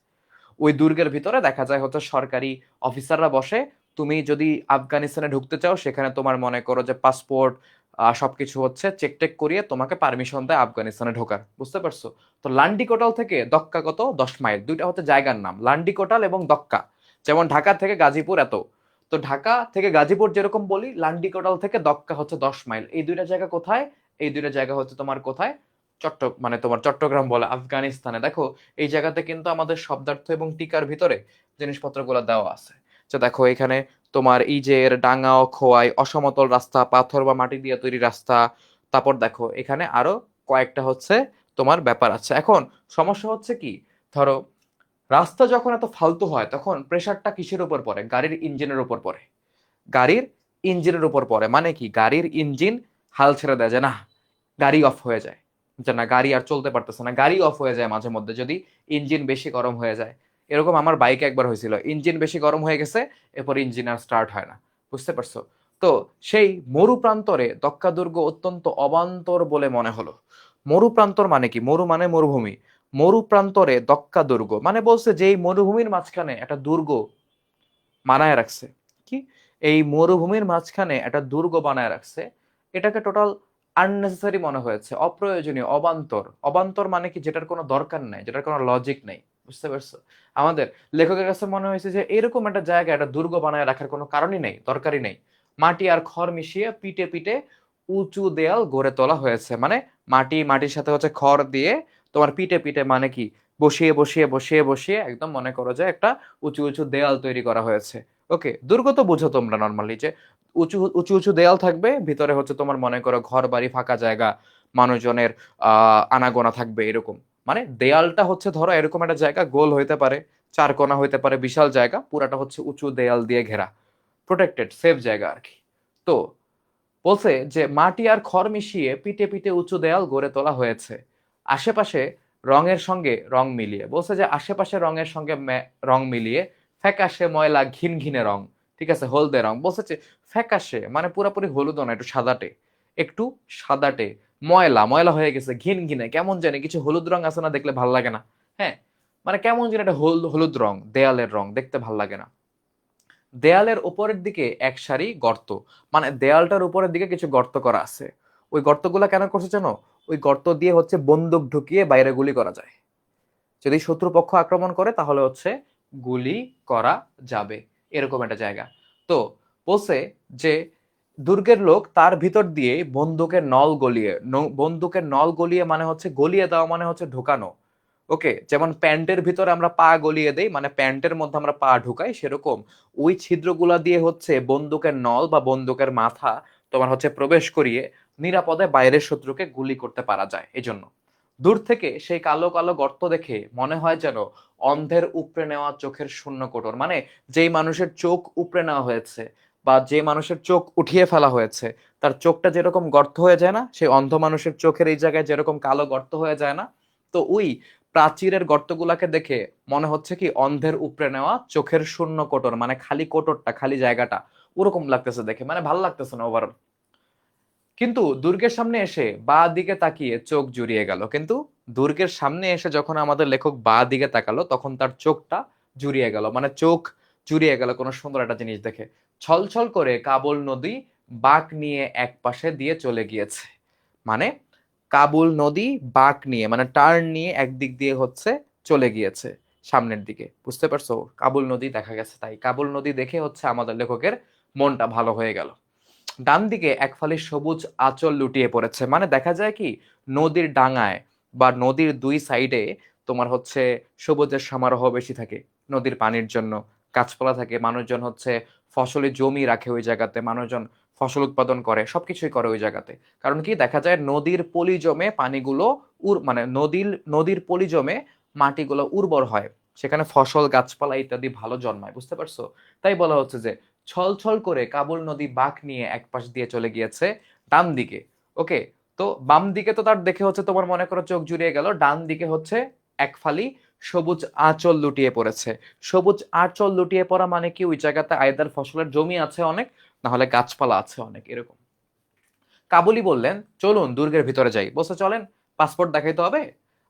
ওই দুর্গের ভিতরে দেখা যায় হচ্ছে সরকারি অফিসাররা বসে। তুমি যদি আফগানিস্তানে ঢুকতে চাও, সেখানে তোমার মনে করো যে পাসপোর্ট সবকিছু হচ্ছে চেক টেক করিয়ে তোমাকে পারমিশন দেয় আফগানিস্তানে ঢোকার। বুঝতে পারছো? তো লান্ডি কোটাল থেকে দক্কা কত, 10 মাইল, দুইটা হচ্ছে জায়গার নাম, লান্ডি কোটাল এবং দক্কা। যেমন ঢাকা থেকে গাজীপুর এত, তো ঢাকা থেকে গাজীপুর যেরকম বলি, লান্ডি কোটাল থেকে দক্কা হচ্ছে 10 মাইল। এই দুইটা জায়গা কোথায়? এই দুইটা জায়গা হচ্ছে তোমার কোথায়, মানে তোমার চট্টগ্রাম বলে আফগানিস্তানে। দেখো এই জায়গাতে কিন্তু আমাদের শব্দার্থ এবং টিকার ভিতরে জিনিসপত্রগুলো দেওয়া আছে। যে দেখো এখানে তোমার ইজের, ডাঙ্গা ও খোয়াই, অসমতল রাস্তা, পাথর বা মাটি দিয়ে তৈরি রাস্তা। তারপর দেখো এখানে আরো কয়েকটা হচ্ছে তোমার ব্যাপার আছে। এখন সমস্যা হচ্ছে কি, ধরো রাস্তা যখন এত ফালতু হয় তখন প্রেসারটা কিসের উপর পড়ে? গাড়ির ইঞ্জিনের উপর পড়ে। গাড়ির ইঞ্জিনের উপর পড়ে মানে কি, গাড়ির ইঞ্জিন হাল ছেড়ে দেয়, যে না গাড়ি অফ হয়ে যায়, যে না গাড়ি আর চলতে পারতেছে না, গাড়ি অফ হয়ে যায় মাঝে মধ্যে যদি ইঞ্জিন বেশি গরম হয়ে যায়। এরকম আমার বাইকে একবার হয়েছিল, ইঞ্জিন বেশি গরম হয়ে গেছে, এরপর ইঞ্জিন আর স্টার্ট হয় না। বুঝতে পারছো? তো সেই মরু প্রান্তরে দক্কা দুর্গ অত্যন্ত অবান্তর বলে মনে হলো। মরু প্রান্তর মানে কি? মরু মানে মরুভূমি। মরু প্রান্তরে দক্কা দুর্গ মানে বলছে যে এই মরুভূমির মাঝখানে একটা দুর্গ বানায় রাখছে। কি? এই মরুভূমির মাঝখানে একটা দুর্গ বানায় রাখছে। এটাকে টোটাল আননেসেসারি মনে হয়েছে, অপ্রয়োজনীয়, অবান্তর। অবান্তর মানে কি? যেটার কোনো দরকার নাই, যেটার কোনো লজিক নেই। বুঝতে পারছো? আমাদের লেখকের কাছে মনে হয়েছে যে এরকম একটা জায়গা, একটা দুর্গ বানায় রাখার কোনো কারণই নেই, দরকারই নেই। মাটি আর খড় মিশিয়ে পিটে পিটে উঁচু দেয়াল গড়ে তোলা হয়েছে। মানে মাটির সাথে হচ্ছে খড় দিয়ে তোমার পিটে পিটে, মানে কি বসিয়ে বসিয়ে বসিয়ে বসিয়ে একদম মনে করো যে একটা উঁচু উঁচু দেয়াল তৈরি করা হয়েছে। ওকে, দুর্গ তো বুঝো তোমরা নর্মালি, যে উঁচু উঁচু উঁচু দেয়াল থাকবে, ভিতরে হচ্ছে তোমার মনে করো ঘর বাড়ি, ফাঁকা জায়গা, মানুষজনের আনাগোনা থাকবে এরকম। মানে দেয়ালটা হচ্ছে ধরো এরকম একটা জায়গা, গোল হইতে পারে, চার কোণা হইতে পারে, বিশাল জায়গা, পুরাটা হচ্ছে উঁচু দেয়াল দিয়ে ঘেরা, প্রোটেক্টেড, সেফ জায়গা আর কি। তো বলছে যে মাটি আর খড় মিশিয়ে পিটে পিটে উঁচু দেয়াল গড়ে তোলা হয়েছে। আশেপাশে রঙের সঙ্গে রং মিলিয়ে, বলছে যে আশেপাশে রঙের সঙ্গে রং মিলিয়ে ফ্যাকাশে ময়লা ঘিন ঘিনে রং। ঠিক আছে, হলদে রং। বলছে যে ফ্যাকাশে মানে পুরোপুরি হলুদ না, একটু সাদাটে, একটু সাদাটে, ময়লা ময়লা হয়ে গেছে, ঘিন ঘিনে, কেমন জানি কিছু হলুদ রং আছে না, দেখলে ভাল লাগে না? হ্যাঁ, মানে কেমন যেন একটা হলুদ হলুদ রং, দেয়ালের রং দেখতে ভাল লাগে না। দেয়ালের উপরের দিকে এক সারি গর্ত, মানে দেয়ালটার উপরের দিকে কিছু গর্ত করা আছে। ওই গর্তগুলা কেন করছে জানো? ওই গর্ত দিয়ে হচ্ছে বন্দুক ঢুকিয়ে বাইরে গুলি করা যায়। যদি শত্রুপক্ষ আক্রমণ করে তাহলে হচ্ছে গুলি করা যাবে, এরকম একটা জায়গা। তো বলছে যে দুর্গের লোক তার ভিতর দিয়ে বন্দুকের নল গলিয়ে, বন্দুকের নল গলিয়ে মানে হচ্ছে গলিয়ে দেওয়া, মানে হচ্ছে ঢোকানো। ওকে, যেমন প্যান্টের ভিতরে আমরা পা গলিয়ে দেই, মানে প্যান্টের মধ্যে আমরা পা ঢুকাই, সেরকম ওই ছিদ্রগুলা দিয়ে হচ্ছে বন্দুকের নল বা বন্দুকের মাথা তোমার হচ্ছে প্রবেশ করিয়ে নিরাপদে বাইরের শত্রুকে গুলি করতে পারা যায়। এজন্য দূর থেকে সেই কালো কালো গর্ত দেখে মনে হয় যেন অন্ধের উপড়ে নেওয়া চোখের শূন্য কোটর। মানে যেই মানুষের চোখ উপড়ে নেওয়া হয়েছে বা যে মানুষের চোখ উঠিয়ে ফেলা হয়েছে, তার চোখটা যেরকম গর্ত হয়ে যায় না, সেই অন্ধ মানুষের চোখের এই জায়গায় যেরকম কালো গর্ত হয়ে যায় না, তো ওই প্রাচীরের গর্তগুলাকে দেখে মনে হচ্ছে কি অন্ধের উপড়ে নেওয়া চোখের শূন্য কোটর, মানে খালি কোটরটা, খালি জায়গাটা ওরকম লাগতেছে দেখে, মানে ভালো লাগতেছে না ওভারঅল। কিন্তু দুর্গের সামনে এসে বা দিকে তাকিয়ে চোখ জুড়িয়ে গেল। কিন্তু দুর্গের সামনে এসে যখন আমাদের লেখক বা দিকে তাকালো, তখন তার চোখটা জুড়িয়ে গেল, মানে চোখ জুড়িয়ে গেল কোনো সুন্দর একটা জিনিস দেখে। ছলছল করে কাবুল নদী বাঁক নিয়ে এক পাশে দিয়ে চলে গিয়েছে। মানে কাবুল নদী বাঁক নিয়ে মানে টার্ন নিয়ে একদিক দিয়ে হচ্ছে চলে গিয়েছে সামনের দিকে। বুঝতে পারছো? কাবুল নদী দেখা গেছে, তাই কাবুল নদী দেখে হচ্ছে আমাদের লেখকের মনটা ভালো হয়ে গেল। ডান দিকে এক ফালি সবুজ আঁচল লুটিয়ে পড়েছে, মানে দেখা যায় কি নদীর ডাঙায় বা নদীর দুই সাইডে তোমার হচ্ছে সবুজের সমারোহ বেশি থাকে নদীর পানির জন্য, গাছপালা থাকে, মানুষজন হচ্ছে ফসলি জমি রাখে ওই জায়গাতে, মানুষজন ফসল উৎপাদন করে, সবকিছুই করে ওই জায়গাতে। কারণ কি দেখা যায় নদীর পলি জমে পানিগুলো মানে নদীর পলি জমে মাটিগুলো উর্বর হয়, সেখানে ফসল গাছপালা ইত্যাদি ভালো জন্মায়, বুঝতে পারছো? তাই বলা হচ্ছে যে ছল ছল করে কাবুল নদী বাঁক নিয়ে এক পাশ দিয়ে চলে গিয়েছে ডান দিকে। ওকে, তো বাম দিকে তো তার দেখে হচ্ছে তোমার মনে করো চোখ জুড়িয়ে গেল, ডান দিকে হচ্ছে এক ফালি সবুজ আঁচল লুটিয়ে পড়েছে। সবুজ আঁচল লুটিয়ে পড়া মানে কি ওই জায়গাতে আয়দার ফসলের জমি আছে অনেক, না হলে গাছপালা আছে অনেক, এরকম। কাবুলি বললেন চলুন দুর্গের ভিতরে যাই। বলছে চলেন, পাসপোর্ট দেখাইতে হবে,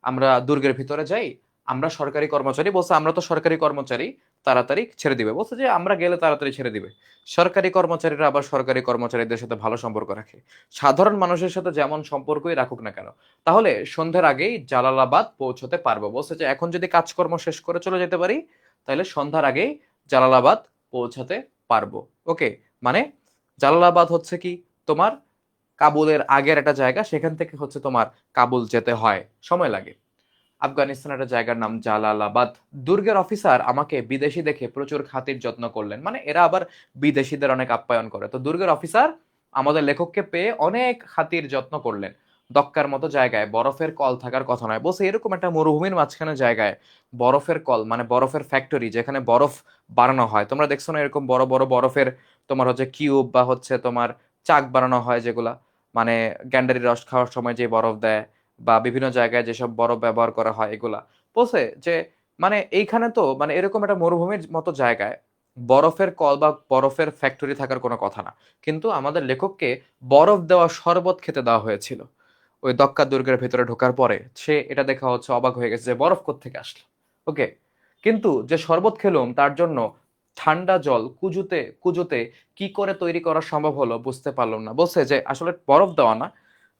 আমরা দুর্গের ভিতরে যাই, আমরা সরকারি কর্মচারী। বলছে আমরা তো সরকারি কর্মচারী, তাড়াতাড়ি ছেড়ে দিবে। বলছে যে আমরা গেলে তাড়াতাড়ি ছেড়ে দিবে। সরকারি কর্মচারীরা আবার সরকারি কর্মচারীদের সাথে ভালো সম্পর্ক রাখে, সাধারণ মানুষের সাথে যেমন সম্পর্কই রাখুক না কেন। তাহলে সন্ধ্যার আগেই জালালাবাদ পৌঁছতে পারবো। বলছে যে এখন যদি কাজকর্ম শেষ করে চলে যেতে পারি, তাহলে সন্ধ্যার আগেই জালালাবাদ পৌঁছাতে পারবো। ওকে, মানে জালালাবাদ হচ্ছে কি তোমার কাবুলের আগের একটা জায়গা, সেখান থেকে হচ্ছে তোমার কাবুল যেতে হয়, সময় লাগে। আফগানিস্তানের একটা জায়গার নাম জালালাবাদ। দুর্গের অফিসার আমাকে বিদেশি দেখে প্রচুর খাতির যত্ন করলেন, মানে এরা আবার বিদেশিদের অনেক আপ্যায়ন করে। তো দুর্গের অফিসার আমাদের লেখককে পেয়ে অনেক খাতির যত্ন করলেন। দক্কার মতো জায়গায় বরফের কল থাকার কথা নয়। বলছে এরকম একটা মরুভূমির মাঝখানে জায়গায় বরফের কল, মানে বরফের ফ্যাক্টরি যেখানে বরফ বানানো হয়। তোমরা দেখছো না এরকম বড় বড় বরফের তোমার হচ্ছে কিউব বা হচ্ছে তোমার চাক বানানো হয়, যেগুলা মানে গ্যান্ডারি রস খাওয়ার সময় যে বরফ দেয়, বা বিভিন্ন জায়গায় যেসব বরফ ব্যবহার করা হয় এগুলা। বলছে যে মানে এইখানে তো মানে এরকম একটা মরুভূমির মতো জায়গায় বরফের কল বা বরফের ফ্যাক্টরি থাকার কোনো কথা না, কিন্তু আমাদের লেখককে বরফ দেওয়া শরবত খেতে দেওয়া হয়েছিল ওই দক্কা দুর্গের ভেতরে ঢোকার পরে। সে এটা দেখা হচ্ছে অবাক হয়ে গেছে যে বরফ কোত্থেকে আসলো। ওকে, কিন্তু যে শরবত খেলুম তার জন্য ঠান্ডা জল কুজুতে কুজুতে কি করে তৈরি করা সম্ভব হলো বুঝতে পারলাম না। বলছে যে আসলে বরফ দেওয়া না,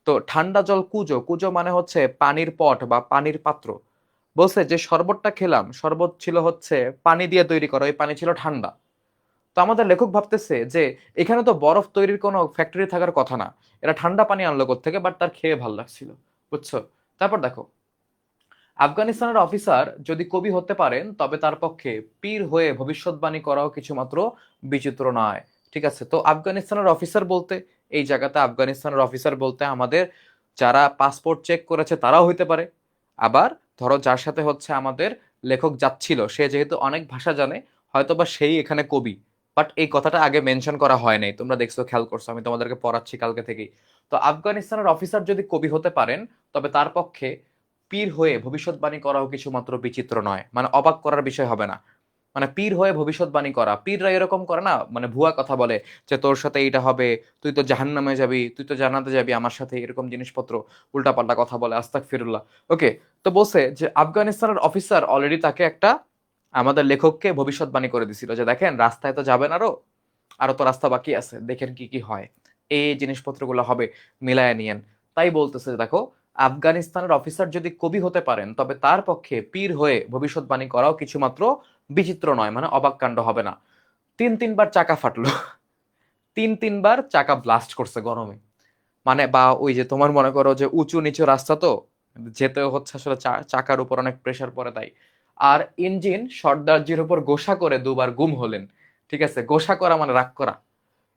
তো ঠান্ডা জল কুজো, কুজো মানে হচ্ছে পানির পট বা পানির পাত্র। বলছে যে শরবতটা খেলাম, শরবত ছিল হচ্ছে পানি দিয়ে তৈরি করা, ওই পানি ছিল ঠান্ডা। তো আমাদের লেখক ভাবতেছে যে এখানে তো বরফ তৈরির কোনো ফ্যাক্টরি থাকার কথা না, এরা ঠান্ডা পানি আনলো থেকে, বাট তার খেয়ে ভাল লাগছিল, বুঝছো? তারপর দেখো, আফগানিস্তানের অফিসার যদি কবি হতে পারেন তবে তার পক্ষে পীর হয়ে ভবিষ্যৎবাণী করাও কিছুমাত্র বিচিত্র নয়। ঠিক আছে, তো আফগানিস্তানের অফিসার বলতে এই জায়গাতে আফগানিস্তানের অফিসার বলতে আমাদের যারা পাসপোর্ট চেক করেছে তারাও হইতে পারে। আবার ধরো যার সাথে হচ্ছে আমাদের লেখক যাচ্ছিল সে যেহেতু অনেক ভাষা জানে, হয়তোবা সেই এখানে কবি। বাট এই কথাটা আগে মেনশন করা হয় নাই, তোমরা দেখছো, খেয়াল করছো, আমি তোমাদেরকে পড়াচ্ছি কালকে থেকেই। তো আফগানিস্তানের অফিসার যদি কবি হতে পারেন তবে তার পক্ষে পীর হয়ে ভবিষ্যৎবাণী করাও কিছুমাত্র বিচিত্র নয়, মানে অবাক করার বিষয় হবে না। মানে পীর হয়ে ভবিষ্যৎবাণী করা, পীররা এরকম করে না, মানে ভুয়া কথা বলে যে তোর সাথে এইটা হবে, তুই তো জাহান্নামে যাবি, তুই তো জান্নাতে যাবি আমার সাথে, এরকম জিনিসপত্র উল্টাপাল্টা কথা বলে, আস্তাগফিরুল্লাহ। ওকে, তো বলছে যে আফগানিস্তানের অফিসার অলরেডি তাকে একটা আমাদের লেখককে ভবিষ্যৎবাণী করে দিছিল যে দেখেন রাস্তায় তো যাবেন, আরো আরো তো রাস্তা বাকি আছে, দেখেন কি কি হয়, এই জিনিসপত্রগুলো হবে, মিলায় নিয়েন। তাই বলতেছে দেখো, আফগানিস্তানের অফিসার যদি কবি হতে পারেন তবে তার পক্ষে পীর হয়ে ভবিষ্যৎবাণী করাও কিছুমাত্র বিচিত্র নয়, মানে অবাক কাণ্ড হবে না। তিনবার চাকা ফাটলো, তিনবার চাকা ব্লাস্ট করছে গরমে। মানে বা ওই যে তোমার মনে করো যে উঁচু নিচু রাস্তা তো, যেতে হচ্ছে আসলে চাকার উপর অনেক প্রেসার পড়ে তাই। আর ইঞ্জিন সর্দারজির উপর গোসা করে দুবার গুম হলেন। ঠিক আছে, গোসা করা মানে রাগ করা।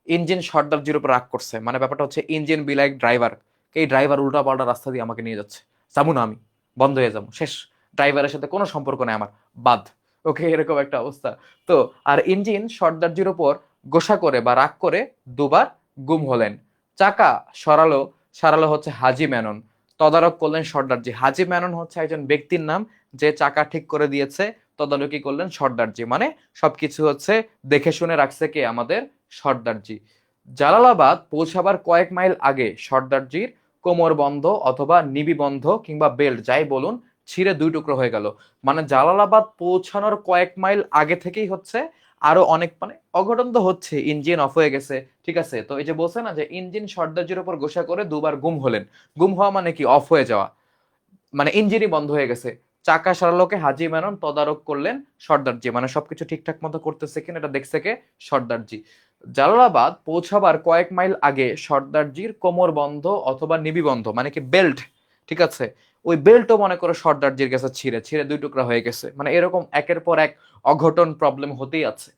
ইঞ্জিন সর্দারজির উপর রাগ করছে, মানে ব্যাপারটা হচ্ছে ইঞ্জিন বি লাইক ড্রাইভার, এই ড্রাইভার উল্টা পাল্টা রাস্তা দিয়ে আমাকে নিয়ে যাচ্ছে, যাবো না আমি, বন্ধ হয়ে যাবো, শেষ, ড্রাইভারের সাথে কোনো সম্পর্ক নেই আমার, বাদ। ওকে, এরকম একটা অবস্থা। তো আর ইঞ্জিন সর্দারজির উপর গোসা করে বা রাগ করে দুবার গুম হলেন। চাকা সরালো, সারালো হচ্ছে হাজি মেনন, তদারক করলেন সর্দারজি। হাজি মেনন হচ্ছে একজন ব্যক্তির নাম যে চাকা ঠিক করে দিয়েছে, তদারকি করলেন সর্দারজি, মানে সবকিছু হচ্ছে দেখে শুনে রাখছে কে, আমাদের সর্দারজি। জালালাবাদ পৌঁছাবার কয়েক মাইল আগে সর্দারজির কোমর বন্ধ অথবা নিবি বন্ধ কিংবা বেল্ট যাই বলুন ছিঁড়ে দুই টুকরো হয়ে গেল। মানে জালালাবাদ পৌঁছানোর কয়েক মাইল আগে থেকেই হচ্ছে আরো অনেক মানে অঘটন তো হচ্ছে, ইঞ্জিন অফ হয়ে গেছে। ঠিক আছে, তো এই যে বলছে না যে ইঞ্জিন সর্দারজির উপর গোসা করে দুবার গুম হলেন, গুম হওয়া মানে কি, অফ হয়ে যাওয়া, মানে ইঞ্জিনই বন্ধ হয়ে গেছে। চাকা সারালোকে হাজি মেনন, তদারক করলেন সর্দারজি, মানে সবকিছু ঠিকঠাক মতো করতেছে কিনা এটা দেখছে কে, সর্দারজি। জালালাবাদ পৌঁছাবার কয়েক মাইল আগে সর্দারজির কোমর বন্ধ অথবা নিবি বন্ধ মানে কি বেল্ট, ঠিক আছে, ওই বেল্টও মনে করো সর্দারজির কাছে ছিঁড়ে ছিঁড়ে 2 টুকরা হয়ে গেছে, মানে এরকম একের পর এক অঘটন প্রবলেম হতেই আছে।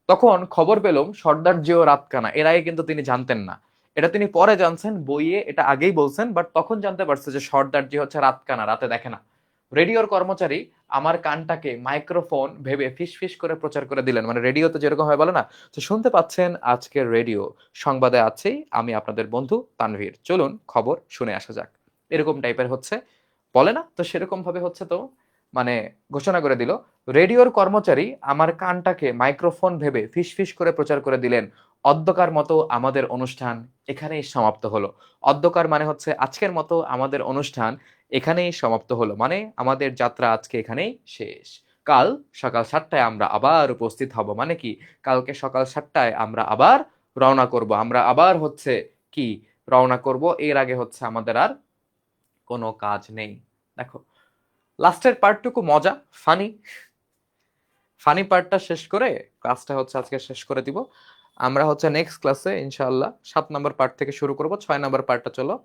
তখন খবর পেলাম সর্দারজিও রাত কানা, এর আগে কিন্তু তিনি জানতেন না। এটা তিনি পরে জানছেন, বইয়ে এটা আগেই বলছেন, বাট তখন জানতে পারছে যে সর্দারজি হচ্ছে রাত কানা, রাতে দেখে না। রেডিওর কর্মচারী আমার কানটাকে মাইক্রোফোন ভেবে ফিস ফিস করে প্রচার করে দিলেন, মানে রেডিওতে যেরকম হয় বলে না, তো শুনতে পাচ্ছেন আজকের রেডিও সংবাদে আছেই আমি আপনাদের বন্ধু তানভীর, চলুন খবর শুনে আসা যাক। এরকম টাইপের হচ্ছে, বলে না তো সেরকম ভাবে হচ্ছে, তো মানে ঘোষণা করে দিল। রেডিওর কর্মচারী আমার কানটাকে মাইক্রোফোন ভেবে ফিস ফিস করে প্রচার করে দিলেন, অদ্যকার মতো আমাদের অনুষ্ঠান এখানেই সমাপ্ত হলো। অদ্যকার মানে হচ্ছে আজকের মতো আমাদের অনুষ্ঠান এখানেই সমাপ্ত হলো, মানে আমাদের যাত্রা আজকে এখানেই শেষ। কাল সকাল 7টায় আমরা আবার উপস্থিত হব, মানে কি কালকে সকাল 7টায় আমরা আবার রওনা করব, আমরা আবার হচ্ছে কি রওনা করব, এর আগে হচ্ছে আমাদের আর কোনো কাজ নেই। দেখো লাস্টের পার্টটুকু মজা, ফানি, ফানি পার্টটা শেষ করে ক্লাসটা হচ্ছে আজকে শেষ করে দিব। আমরা হচ্ছে নেক্সট ক্লাসে ইনশাআল্লাহ 7 নম্বর পার্ট থেকে শুরু করব, 6 নম্বর পার্টটা চলো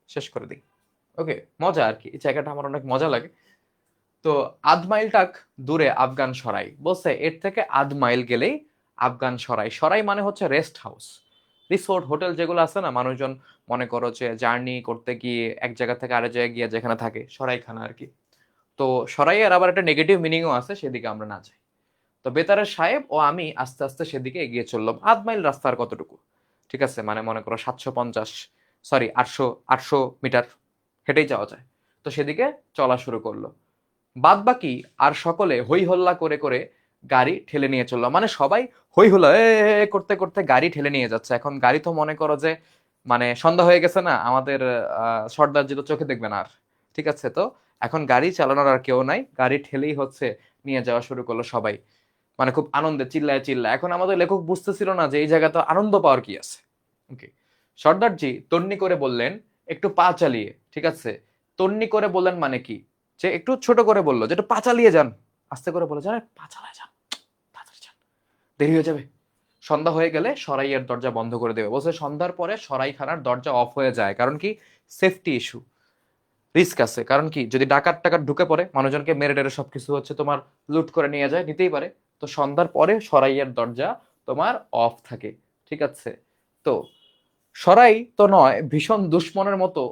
শেষ করে দিই। ওকে, মজা আর কি, এই জায়গাটা আমার অনেক মজা লাগে। তো আধ মাইল টাক দূরে আফগান সরাই, বলছে এর থেকে আধ মাইল গেলেই আফগান সরাই। সরাই মানে হচ্ছে রেস্ট হাউস, রিসোর্ট, হোটেল যেগুলো আছে না, মানুষজন মনে করো যে জার্নি করতে গিয়ে এক জায়গা থেকে আরেক জায়গায় গিয়ে যেখানে থাকে, সরাইখানা আর কি। তো সরাইয়ের আবার একটা নেগেটিভ মিনিংও আছে, সেদিকে আমরা না যাই। তো বেতারের সাহেব ও আমি আস্তে আস্তে সেদিকে এগিয়ে চললাম। আধ মাইল রাস্তার কতটুকু, ঠিক আছে, মানে মনে করো 750, সরি 800 মিটার হেঁটেই যাওয়া যায়। তো সেদিকে চলা শুরু করলো। বাদ বাকি আর সকলে হই হল্লা করে করে গাড়ি ঠেলে নিয়ে চললো, মানে সবাই হই হল্লা করতে করতে গাড়ি ঠেলে নিয়ে যাচ্ছে। এখন গাড়ি তো মনে করো যে মানে সন্ধ্যা হয়ে গেছে না, আমাদের সর্দারজি তো চোখে দেখবে না আর, ঠিক আছে। তো এখন গাড়ি চালানোর আর কেউ নাই, গাড়ি ঠেলেই হচ্ছে নিয়ে যাওয়া শুরু করলো সবাই, মানে খুব আনন্দে চিল্লায় চিল্লায়। এখন আমাদের লেখক বুঝতেছিল না যে এই জায়গাতে আনন্দ পাওয়ার কি আছে। ওকে, সর্দারজি তন্নি করে বললেন একটু পা চালিয়ে, ঠিক আছে। তন্নি করে বললেন মানে কি, যে একটু ছোট করে বললো যে একটু পা চালিয়ে যান, আস্তে করে বলে যান পা চালায় যান, তাড়াতাড়ি যান, দেরি হয়ে যাবে। সন্ধ্যা হয়ে গেলে সরাইয়ের দরজা বন্ধ করে দেবে, বলছে সন্ধ্যার পরে সরাইখানার দরজা অফ হয়ে যায়, কারণ কি সেফটি ইস্যু, রিস্ক আছে। কারণ কি যদি ডাকাত টাকাত ঢুকে পড়ে, মানুষজনকে মেরে টেরে সবকিছু হচ্ছে তোমার লুট করে নিয়ে যায়, নিতেই পারে। তো সন্ধ্যার পরে সরাইয়ের দরজা তোমার অফ থাকে, ঠিক আছে। তো সরাই তো নয়, ভীষণ দুশ্মনের মতো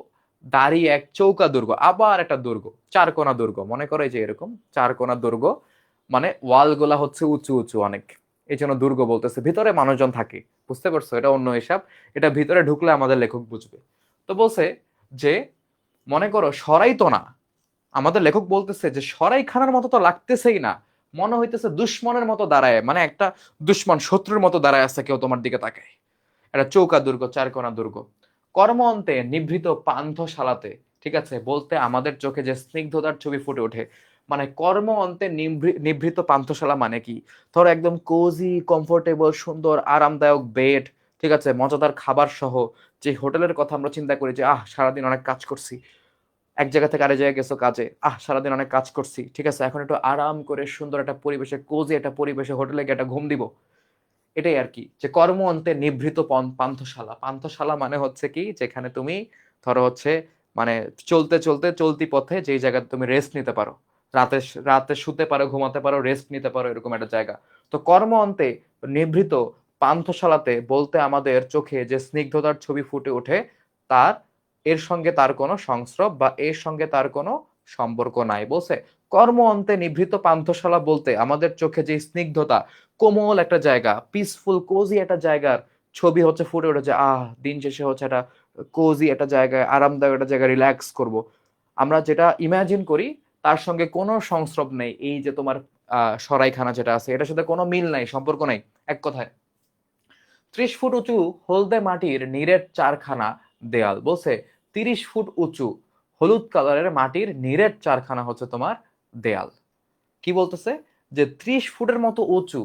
দাঁড়িয়ে এক চৌকা দুর্গ, আবার একটা দুর্গ, চারকোনা দুর্গ, মনে করে যে এরকম চারকোনা দুর্গ, মানে ওয়াল গুলা হচ্ছে উঁচু উঁচু অনেক, এই জন্য দুর্গ বলতেছে। ভিতরে মানুষজন থাকে, বুঝতে পারছো, এটা অন্য হিসাব, এটা ভিতরে ঢুকলে আমাদের লেখক বুঝবে। তো বলছে যে মনে করো সরাই তো না, আমাদের লেখক বলতেছে যে সরাই খানার মতো তো লাগতেছেই না, মনে হইতেছে দুশ্মনের মতো দাঁড়ায়, মানে একটা দুশ্মন শত্রুর মতো দাঁড়ায় আছে কেউ তোমার দিকে তাকায়। একটা চৌকা দুর্গ, চারকোনা দুর্গ, কর্ম অন্তে নিভৃত পান্থশালাতে, ঠিক আছে, বলতে আমাদের চোখে যে স্নিগ্ধতার ছবি ফুটে ওঠে। মানে কর্ম অন্তে নিভৃত পান্থশালা মানে কি, ধরো একদম কোজি কমফোর্টেবল সুন্দর আরামদায়ক বেড, ঠিক আছে, মজাদার খাবার সহ যে হোটেলের কথা আমরা চিন্তা করি যে সারাদিন অনেক কাজ করছি, এক জায়গা থেকে আরেক জায়গায় গেছো কাজে, সারাদিন অনেক কাজ করছি, ঠিক আছে, এখন একটু আরাম করে সুন্দর একটা পরিবেশে, কোজি একটা পরিবেশে হোটেলে গিয়ে একটা ঘুম দিব। এটাই আর কি, যে কর্ম অন্তে নিভৃত পান্থশালা। পান্থশালা মানে হচ্ছে কি, যেখানে তুমি ধরো হচ্ছে মানে চলতে চলতে চলতি পথে যেই জায়গায় তুমি রেস্ট নিতে পারো, রাতে রাতে শুতে পারো, ঘুমাতে পারো, রেস্ট নিতে পারো, এরকম একটা জায়গা। তো কর্ম অন্তে নিভৃত পান্থশালাতে বলতে আমাদের চোখে যে স্নিগ্ধতার ছবি ফুটে ওঠে, তার এর সঙ্গে তার কোনো সংস্রব বা এর সঙ্গে তার কোনো সম্পর্ক নাই। বলছে কর্ম অন্তে নিভৃত পান্থশালা বলতে আমাদের চোখে যে স্নিগ্ধতা, কোমল একটা জায়গা, পিসফুল কোজি একটা জায়গার ছবি হচ্ছে ফুটে উঠেছে। দিন শেষে হচ্ছে একটা কোজি একটা জায়গায়, আরামদায়ক একটা জায়গায় রিল্যাক্স করব, আমরা যেটা ইমাজিন করি তার সঙ্গে কোনো সংস্রব নেই। এই যে তোমার সরাইখানা যেটা আছে, এটার সাথে কোনো মিল নাই, সম্পর্ক নাই। এক কথায় 30 ফুট উঁচু হলদে মাটির নিরেট চারখানা দেয়াল, বলছে 30 ফুট উঁচু হলুদ কালারের মাটির নিরেট চারখানা হচ্ছে তোমার দেয়াল। কি বলতেছে যে 30 ফুটের মতো উঁচু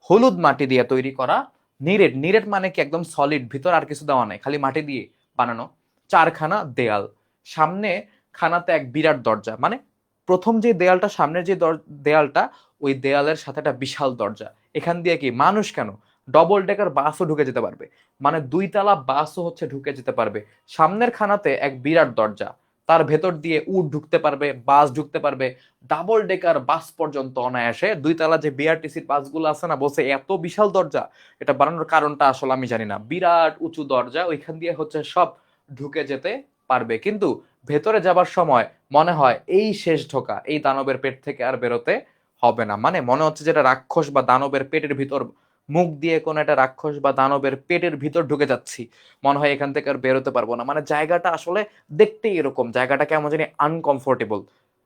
হলুদ মাটি দিয়ে তৈরি করা নিরেট, নিরেট মানে কি একদম সলিড, ভিতর আর কিছু দেওয়া নাই, খালি মাটি দিয়ে বানানো চারখানা দেয়াল। সামনে খানাতে এক বিরাট দরজা, মানে প্রথম যে দেয়ালটা, সামনের যে দেয়ালটা, ওই দেয়ালের সাথে একটা বিশাল দরজা। এখান দিয়ে কি মানুষ কেন, ডবল ডেকার বাসও ঢুকে যেতে পারবে, মানে 2 তলা বাসও হচ্ছে ঢুকে যেতে পারবে। সামনের খানাতে এক বিরাট দরজা, তার ভেতর দিয়ে উট ঢুকতে পারবে, বাস ঢুকতে পারবে, ডাবল ডেকার বাস পর্যন্ত অনায়াসে। 2 তলা যে বিআরটিসির বাসগুলো আছে না, বসে এত বিশাল দরজা, এটা বানানোর কারণটা আসলে আমি জানি না, বিরাট উঁচু দরজা, ওইখান দিয়ে হচ্ছে সব ঢুকে যেতে পারবে। কিন্তু ভেতরে যাবার সময় মনে হয় এই শেষ ঢোকা, এই দানবের পেট থেকে আর বেরোতে হবে না। মানে মনে হচ্ছে যেটা রাক্ষস বা দানবের পেটের ভিতর, মুখ দিয়ে কোন একটা রাক্ষস বা দানবের পেটের ভিতর ঢুকে যাচ্ছি, মনে হয় এখান থেকে আর বেরোতে পারবো না। মানে জায়গাটা আসলে দেখতেই এরকম, জায়গাটা কেমন জানি আনকমফোর্টেবল,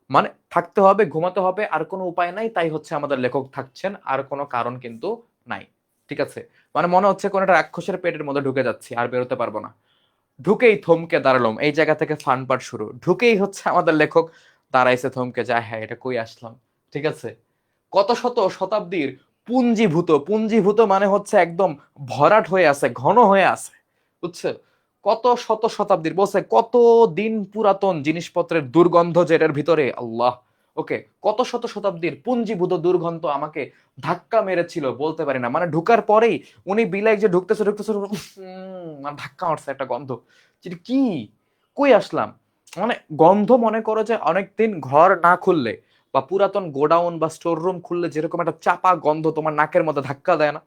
মানে থাকতে হবে, ঘুমাতে হবে, আর কোনো উপায় নাই, তাই হচ্ছে আমাদের লেখক থাকছেন, আর কোনো কারণ কিন্তু নাই। ঠিক আছে, মানে মনে হচ্ছে কোন একটা রাক্ষসের পেটের মধ্যে ঢুকে যাচ্ছি, আর বেরোতে পারবো না। ঢুকেই থমকে দাঁড়ালাম, এই জায়গা থেকে ফান পার্ট শুরু। ঢুকেই হচ্ছে আমাদের লেখক দাঁড়াইছে, থমকে যায়, হ্যাঁ এটা কই আসলাম। ঠিক আছে, কত শত শতাব্দীর পুঞ্জীভূত, পুঞ্জীভূত মানে হচ্ছে একদম ভরাট হয়ে আছে, ঘন হয়ে আছে, বুঝছো? কত শত শতাব্দীর, বলছে কত দিন পুরাতন জিনিসপত্রের দুর্গন্ধ যেটার ভিতরে, আল্লাহ। ওকে, কত শত শতাব্দীর পুঞ্জীভূত দুর্গন্ধ আমাকে ধাক্কা মেরেছিল, বলতে পারি না। মানে ঢুকার পরেই উনি বিলাই যে ঢুকতেছে ঢুকতেছে, মানে ধাক্কা মারছে একটা গন্ধ, যেটা কি, কই আসলাম। মানে গন্ধ, মনে করো যে অনেকদিন ঘর না খুললে বা পুরাতন গোডাউন বা স্টোর রুম খুললে যেরকম একটা চাপা গন্ধ তোমার নাকের মধ্যে ধাক্কা দেয় না,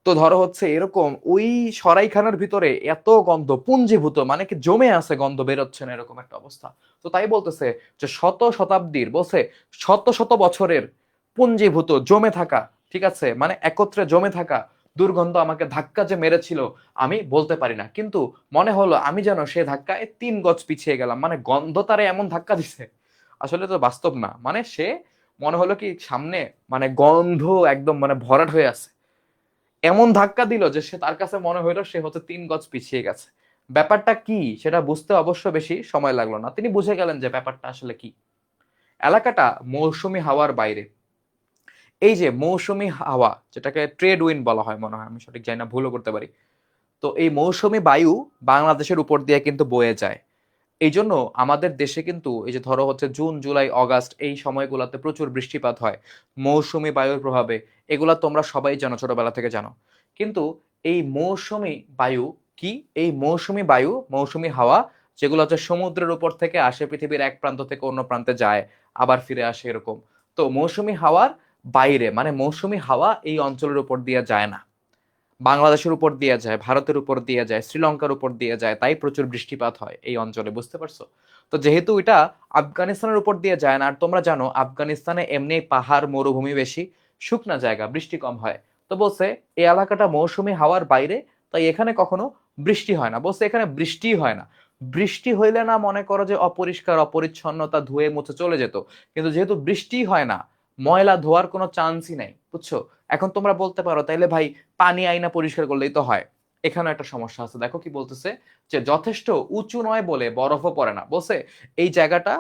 তো ধরো হচ্ছে এরকম ওই সরাইখানার ভিতরে এত গন্ধ পুঞ্জীভূত, মানে কি জমে আছে, গন্ধ বেরোচ্ছে না, এরকম একটা অবস্থা। তো তাই বলতেছে যে শত শতাব্দীর, বলছে শত শত বছরের পুঞ্জীভূত জমে থাকা, ঠিক আছে, মানে একত্রে জমে থাকা দুর্গন্ধ আমাকে ধাক্কা যে মেরেছিল আমি বলতে পারি না, কিন্তু মনে হলো আমি যেন সে ধাক্কায় 3 গজ পিছিয়ে গেলাম। মানে গন্ধ তারে এমন ধাক্কা দিছে, আসলে তো বাস্তব না, মানে সে মনে হলো কি সামনে, মানে গন্ধ একদম মানে ভরাট হয়ে আছে, এমন ধাক্কা দিল যে সে, তার কাছে মনে হইলো সে হচ্ছে 3 গজ পিছিয়ে গেছে। ব্যাপারটা কি সেটা বুঝতে অবশ্য বেশি সময় লাগলো না, তিনি বুঝে গেলেন যে ব্যাপারটা আসলে কি। এলাকাটা মৌসুমী হাওয়ার বাইরে। এই যে মৌসুমী হাওয়া, যেটাকে ট্রেড উইন্ড বলা হয় মনে হয়, আমি সঠিক জানি না, ভুলও করতে পারি। তো এই মৌসুমী বায়ু বাংলাদেশের উপর দিয়ে কিন্তু বয়ে যায়। এই জন্য আমাদের দেশে কিন্তু এই যে ধরো হচ্ছে জুন জুলাই আগস্ট এই সময়গুলোতে প্রচুর বৃষ্টিপাত হয় মৌসুমী বায়ুর প্রভাবে। এগুলা তোমরা সবাই জানো, ছোটবেলা থেকে জানো। কিন্তু এই মৌসুমী বায়ু কি, এই মৌসুমী বায়ু, মৌসুমী হাওয়া, যেগুলো হচ্ছে সমুদ্রের উপর থেকে আসে, পৃথিবীর এক প্রান্ত থেকে অন্য প্রান্তে যায়, আবার ফিরে আসে, এরকম। তো মৌসুমী হাওয়ার বাইরে, মানে মৌসুমী হাওয়া এই অঞ্চলের উপর দিয়ে যায় না, বাংলাদেশের উপর দিয়ে যায়, ভারতের উপর দিয়ে যায়, শ্রীলঙ্কার উপর দিয়ে যায়, তাই প্রচুর বৃষ্টিপাত হয় এই অঞ্চলে, বুঝতে পারছো? তো যেহেতু এটা আফগানিস্তানের উপর দিয়ে যায় না, আর তোমরা জানো আফগানিস্তানে এমনি পাহাড় মরুভূমি বেশি, শুকনা জায়গা, বৃষ্টি কম হয়। তো বলছে এই এলাকাটা মৌসুমী হাওয়ার বাইরে, তাই এখানে কখনো বৃষ্টি হয় না। বলছে এখানে বৃষ্টি হয় না, বৃষ্টি হইলে না মনে করো যে অপরিষ্কার অপরিচ্ছন্নতা ধুয়ে মুছে চলে যেত, কিন্তু যেহেতু বৃষ্টি হয় না, ময়লা ধোয়ার কোনো চান্সই নাই, বুঝছো? এখন তোমরা বলতে পারো তাইলে ভাই পানি আইনা পরিষ্কার করলেই তো হয়। এখানে একটা সমস্যা আছে, দেখো কি বলতেছে, যে যথেষ্ট উঁচু নয় বলে বরফও পড়ে না। বলছে এই জায়গাটা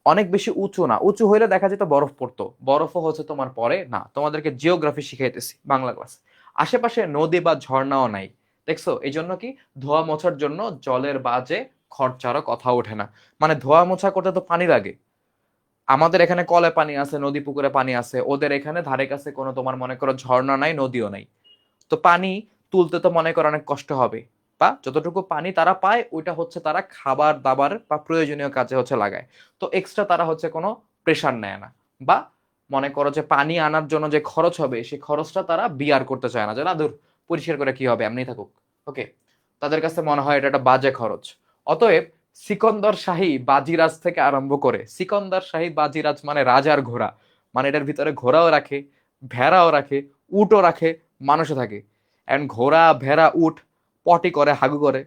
অনেক বেশি উঁচু না, উঁচু হইলে দেখা যেত বরফ পড়তো, বরফও হচ্ছে তোমার পরে না। তোমাদেরকে জিওগ্রাফি শিখাইতেছি বাংলা ক্লাস। আশেপাশে নদী বা ঝর্ণাও নাই, দেখছো? এই জন্য কি, ধোয়া মোছার জন্য জলের বাজে খরচারও কথা ওঠে না। মানে ধোয়া মোছা করতে তো পানি লাগে, আমাদের এখানে কলে পানি আছে, নদী পুকুরে পানি আছে, ওদের এখানে ধারে কাছে কোনো তোমার মনে করো ঝর্ণা নাই, নদীও নাই। তো পানি তুলতে তো মনে করো অনেক কষ্ট হবে, বা যতটুকু পানি তারা পায় ওইটা হচ্ছে তারা খাবার দাবার বা প্রয়োজনীয় কাজে হচ্ছে লাগায়। তো এক্সট্রা তারা হচ্ছে কোনো প্রেশার নেয় না, বা মনে করো যে পানি আনার জন্য যে খরচ হবে সেই খরচটা তারা বিয়ার করতে চায় না, যে না দূর, পরিষ্কার করে কি হবে, এমনি থাকুক। ওকে, তাদের কাছে মনে হয় এটা একটা বাজে খরচ। অতএব সিকন্দর শাহী বাজিরাজ থেকে আরম্ভ করে, সিকন্দর শাহী বাজিরাজ মানে রাজার ঘোড়া, মানে এটার ভিতরে ঘোড়াও রাখে, ভেড়াও রাখে, উটও রাখে, মানুষও থাকে। এন্ড ঘোড়া ভেড়া উট পটি করে, হাগু করে,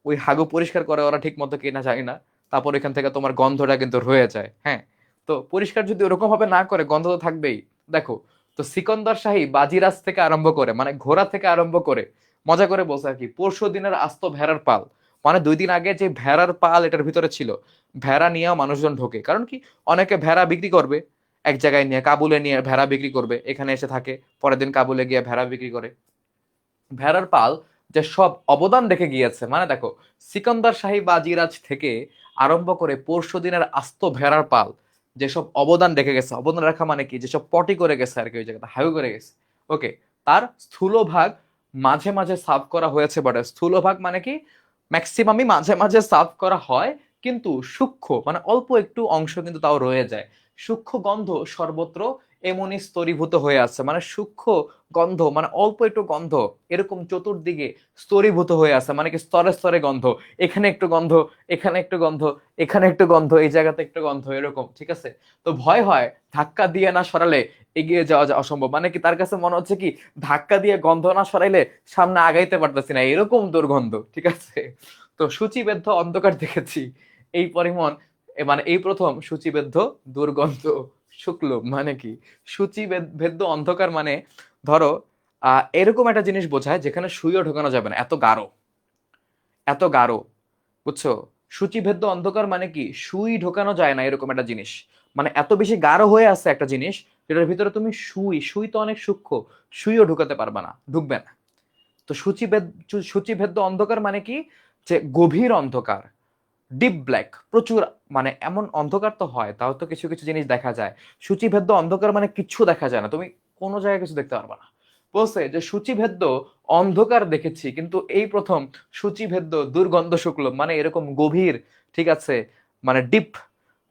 ওই হাগু পরিষ্কার করে ওরা ঠিক মতো কিনা যায় না, তারপর এখান থেকে তোমার গন্ধটা কিন্তু রয়ে যায়। হ্যাঁ, তো পরিষ্কার যদি ওরকম ভাবে না করে, গন্ধ তো থাকবেই। দেখো, তো সিকন্দর শাহী বাজিরাজ থেকে আরম্ভ করে, মানে ঘোড়া থেকে আরম্ভ করে, মজা করে বলছে আর কি, পরশু দিনের আস্ত ভেড়ার পাল, মানে 2 দিন আগে যে ভেড়ার পাল এটার ভিতরে ছিল, ভেড়া নিয়েও মানুষজন ঢোকে। কারণ কি, অনেকে ভেড়া বিক্রি করবে, এক জায়গায় নিয়ে কাবুলে নিয়ে ভেড়া বিক্রি করবে, এখানে এসে থাকে, পরের দিন কাবুলে গিয়ে ভেড়া বিক্রি করে। ভেড়ার পাল যে সব অবদান রেখে গিয়েছে, মানে দেখো, সিকন্দর শাহী বাজিরাজ থেকে আরম্ভ করে পরশু দিনের আস্ত ভেড়ার পাল যেসব অবদান রেখে গেছে, অবদান রাখা মানে কি, যেসব পটি করে গেছে আর কি, ওই জায়গাটা হাগু করে গেছে। ওকে, তার স্থূলভাগ মাঝে মাঝে সাফ করা হয়েছে, বটে স্থূলভাগ মানে কি, ম্যাক্সিমামই মাঝে মাঝে সাফ করা হয়, কিন্তু সূক্ষ্ম মানে অল্প একটু অংশ কিন্তু তাও রয়ে যায়। সূক্ষ্ম গন্ধ সর্বত্র এমনই স্তরীভূত হয়ে আছে, মানে সূক্ষ্ম গন্ধ মানে অল্প একটু গন্ধ এরকম চতুর্দিকে স্তরীভূত হয়ে আছে, মানে কি স্তরে স্তরে গন্ধ, এখানে একটু গন্ধ, এখানে একটু গন্ধ, এখানে একটু গন্ধ, এই জায়গাতে একটু গন্ধ, এরকম, ঠিক আছে? তো ভয় হয় ধাক্কা দিয়ে না সরালে এগিয়ে যাওয়া যা অসম্ভব, মানে কি তার কাছে মনে হচ্ছে কি ধাক্কা দিয়ে গন্ধ না সরাইলে সামনে আগাইতে পারতেছি না, এরকম দুর্গন্ধ, ঠিক আছে? তো সূচিবদ্ধ অন্ধকার দেখেছি এই পরিমাণ, মানে এই প্রথম সূচিবদ্ধ দুর্গন্ধ শুক্ল, মানে কি সূচিভেদ্য অন্ধকার মানে ধরো এরকম একটা জিনিস বোঝায় যেখানে সুইও ঢোকানো যাবে না, এত গাঢ়, এত গাঢ়, বুঝছো? সূচিভেদ্য অন্ধকার মানে কি সুই ঢোকানো যায় না এরকম একটা জিনিস, মানে এত বেশি গাঢ় হয়ে আছে একটা জিনিস যেটার ভিতরে তুমি সুই, সুই তো অনেক সূক্ষ্ম, সুইও ঢুকাতে পারবে না, ঢুকবে না। তো সূচিভেদ্য অন্ধকার মানে কি যে গভীর অন্ধকার, ডিপ ব্ল্যাক, প্রচুর, মানে এমন অন্ধকার তো হয়, তাও তো কিছু কিছু জিনিস দেখা যায়। সূচিভেদ্য অন্ধকার মানে কিচ্ছু দেখা যায় না, তুমি কোনো জায়গায় কিছু দেখতে পারবে না। বলছে যে সূচিভেদ্য অন্ধকার দেখেছি কিন্তু এই প্রথম সূচিভেদ্য দুর্গন্ধ শুকলো, মানে এরকম গভীর, ঠিক আছে, মানে ডিপ,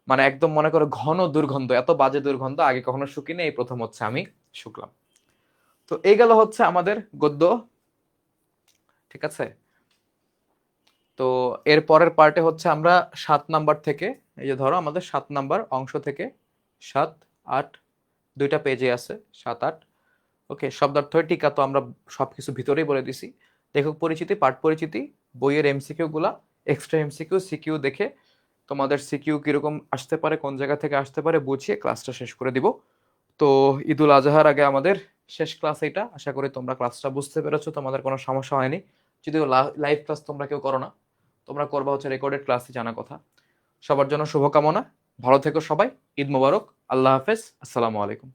মানে একদম মনে করো ঘন দুর্গন্ধ, এত বাজে দুর্গন্ধ আগে কখনো শুকিনি, এই প্রথম হচ্ছে আমি শুকলাম। তো এই গেল হচ্ছে আমাদের গদ্য, ঠিক আছে? তো এর পরের পার্টে হচ্ছে আমরা 7 নাম্বার থেকে, এই যে ধরো আমাদের 7 নাম্বার অংশ থেকে 7, 8, দুইটা পেজে আছে, 7, 8, ওকে। শব্দার্থ টিকা তো আমরা সবকিছু ভিতরেই বলে দিছি। লেখক পরিচিতি, পাঠ পরিচিতি, বইয়ের এমসিকিউ গুলা, এক্সট্রা এমসিকিউ, সিকিউ দেখে তোমাদের সিকিউ কিরকম আসতে পারে, কোন জায়গা থেকে আসতে পারে বুঝিয়ে ক্লাসটা শেষ করে দিব। তো ঈদুল আজহার আগে আমাদের শেষ ক্লাস এটা, আশা করি তোমরা ক্লাসটা বুঝতে পেরেছো, তোমাদের কোনো সমস্যা হয়নি। যদিও লাইভ ক্লাস তোমরা কেউ করো না, তোমরা করবা হচ্ছে রেকর্ডেড ক্লাসই, জানা কথা। সবার জন্য শুভকামনা, ভালো থেকো সবাই, ঈদ মোবারক, আল্লাহ হাফেজ, আসসালামু আলাইকুম।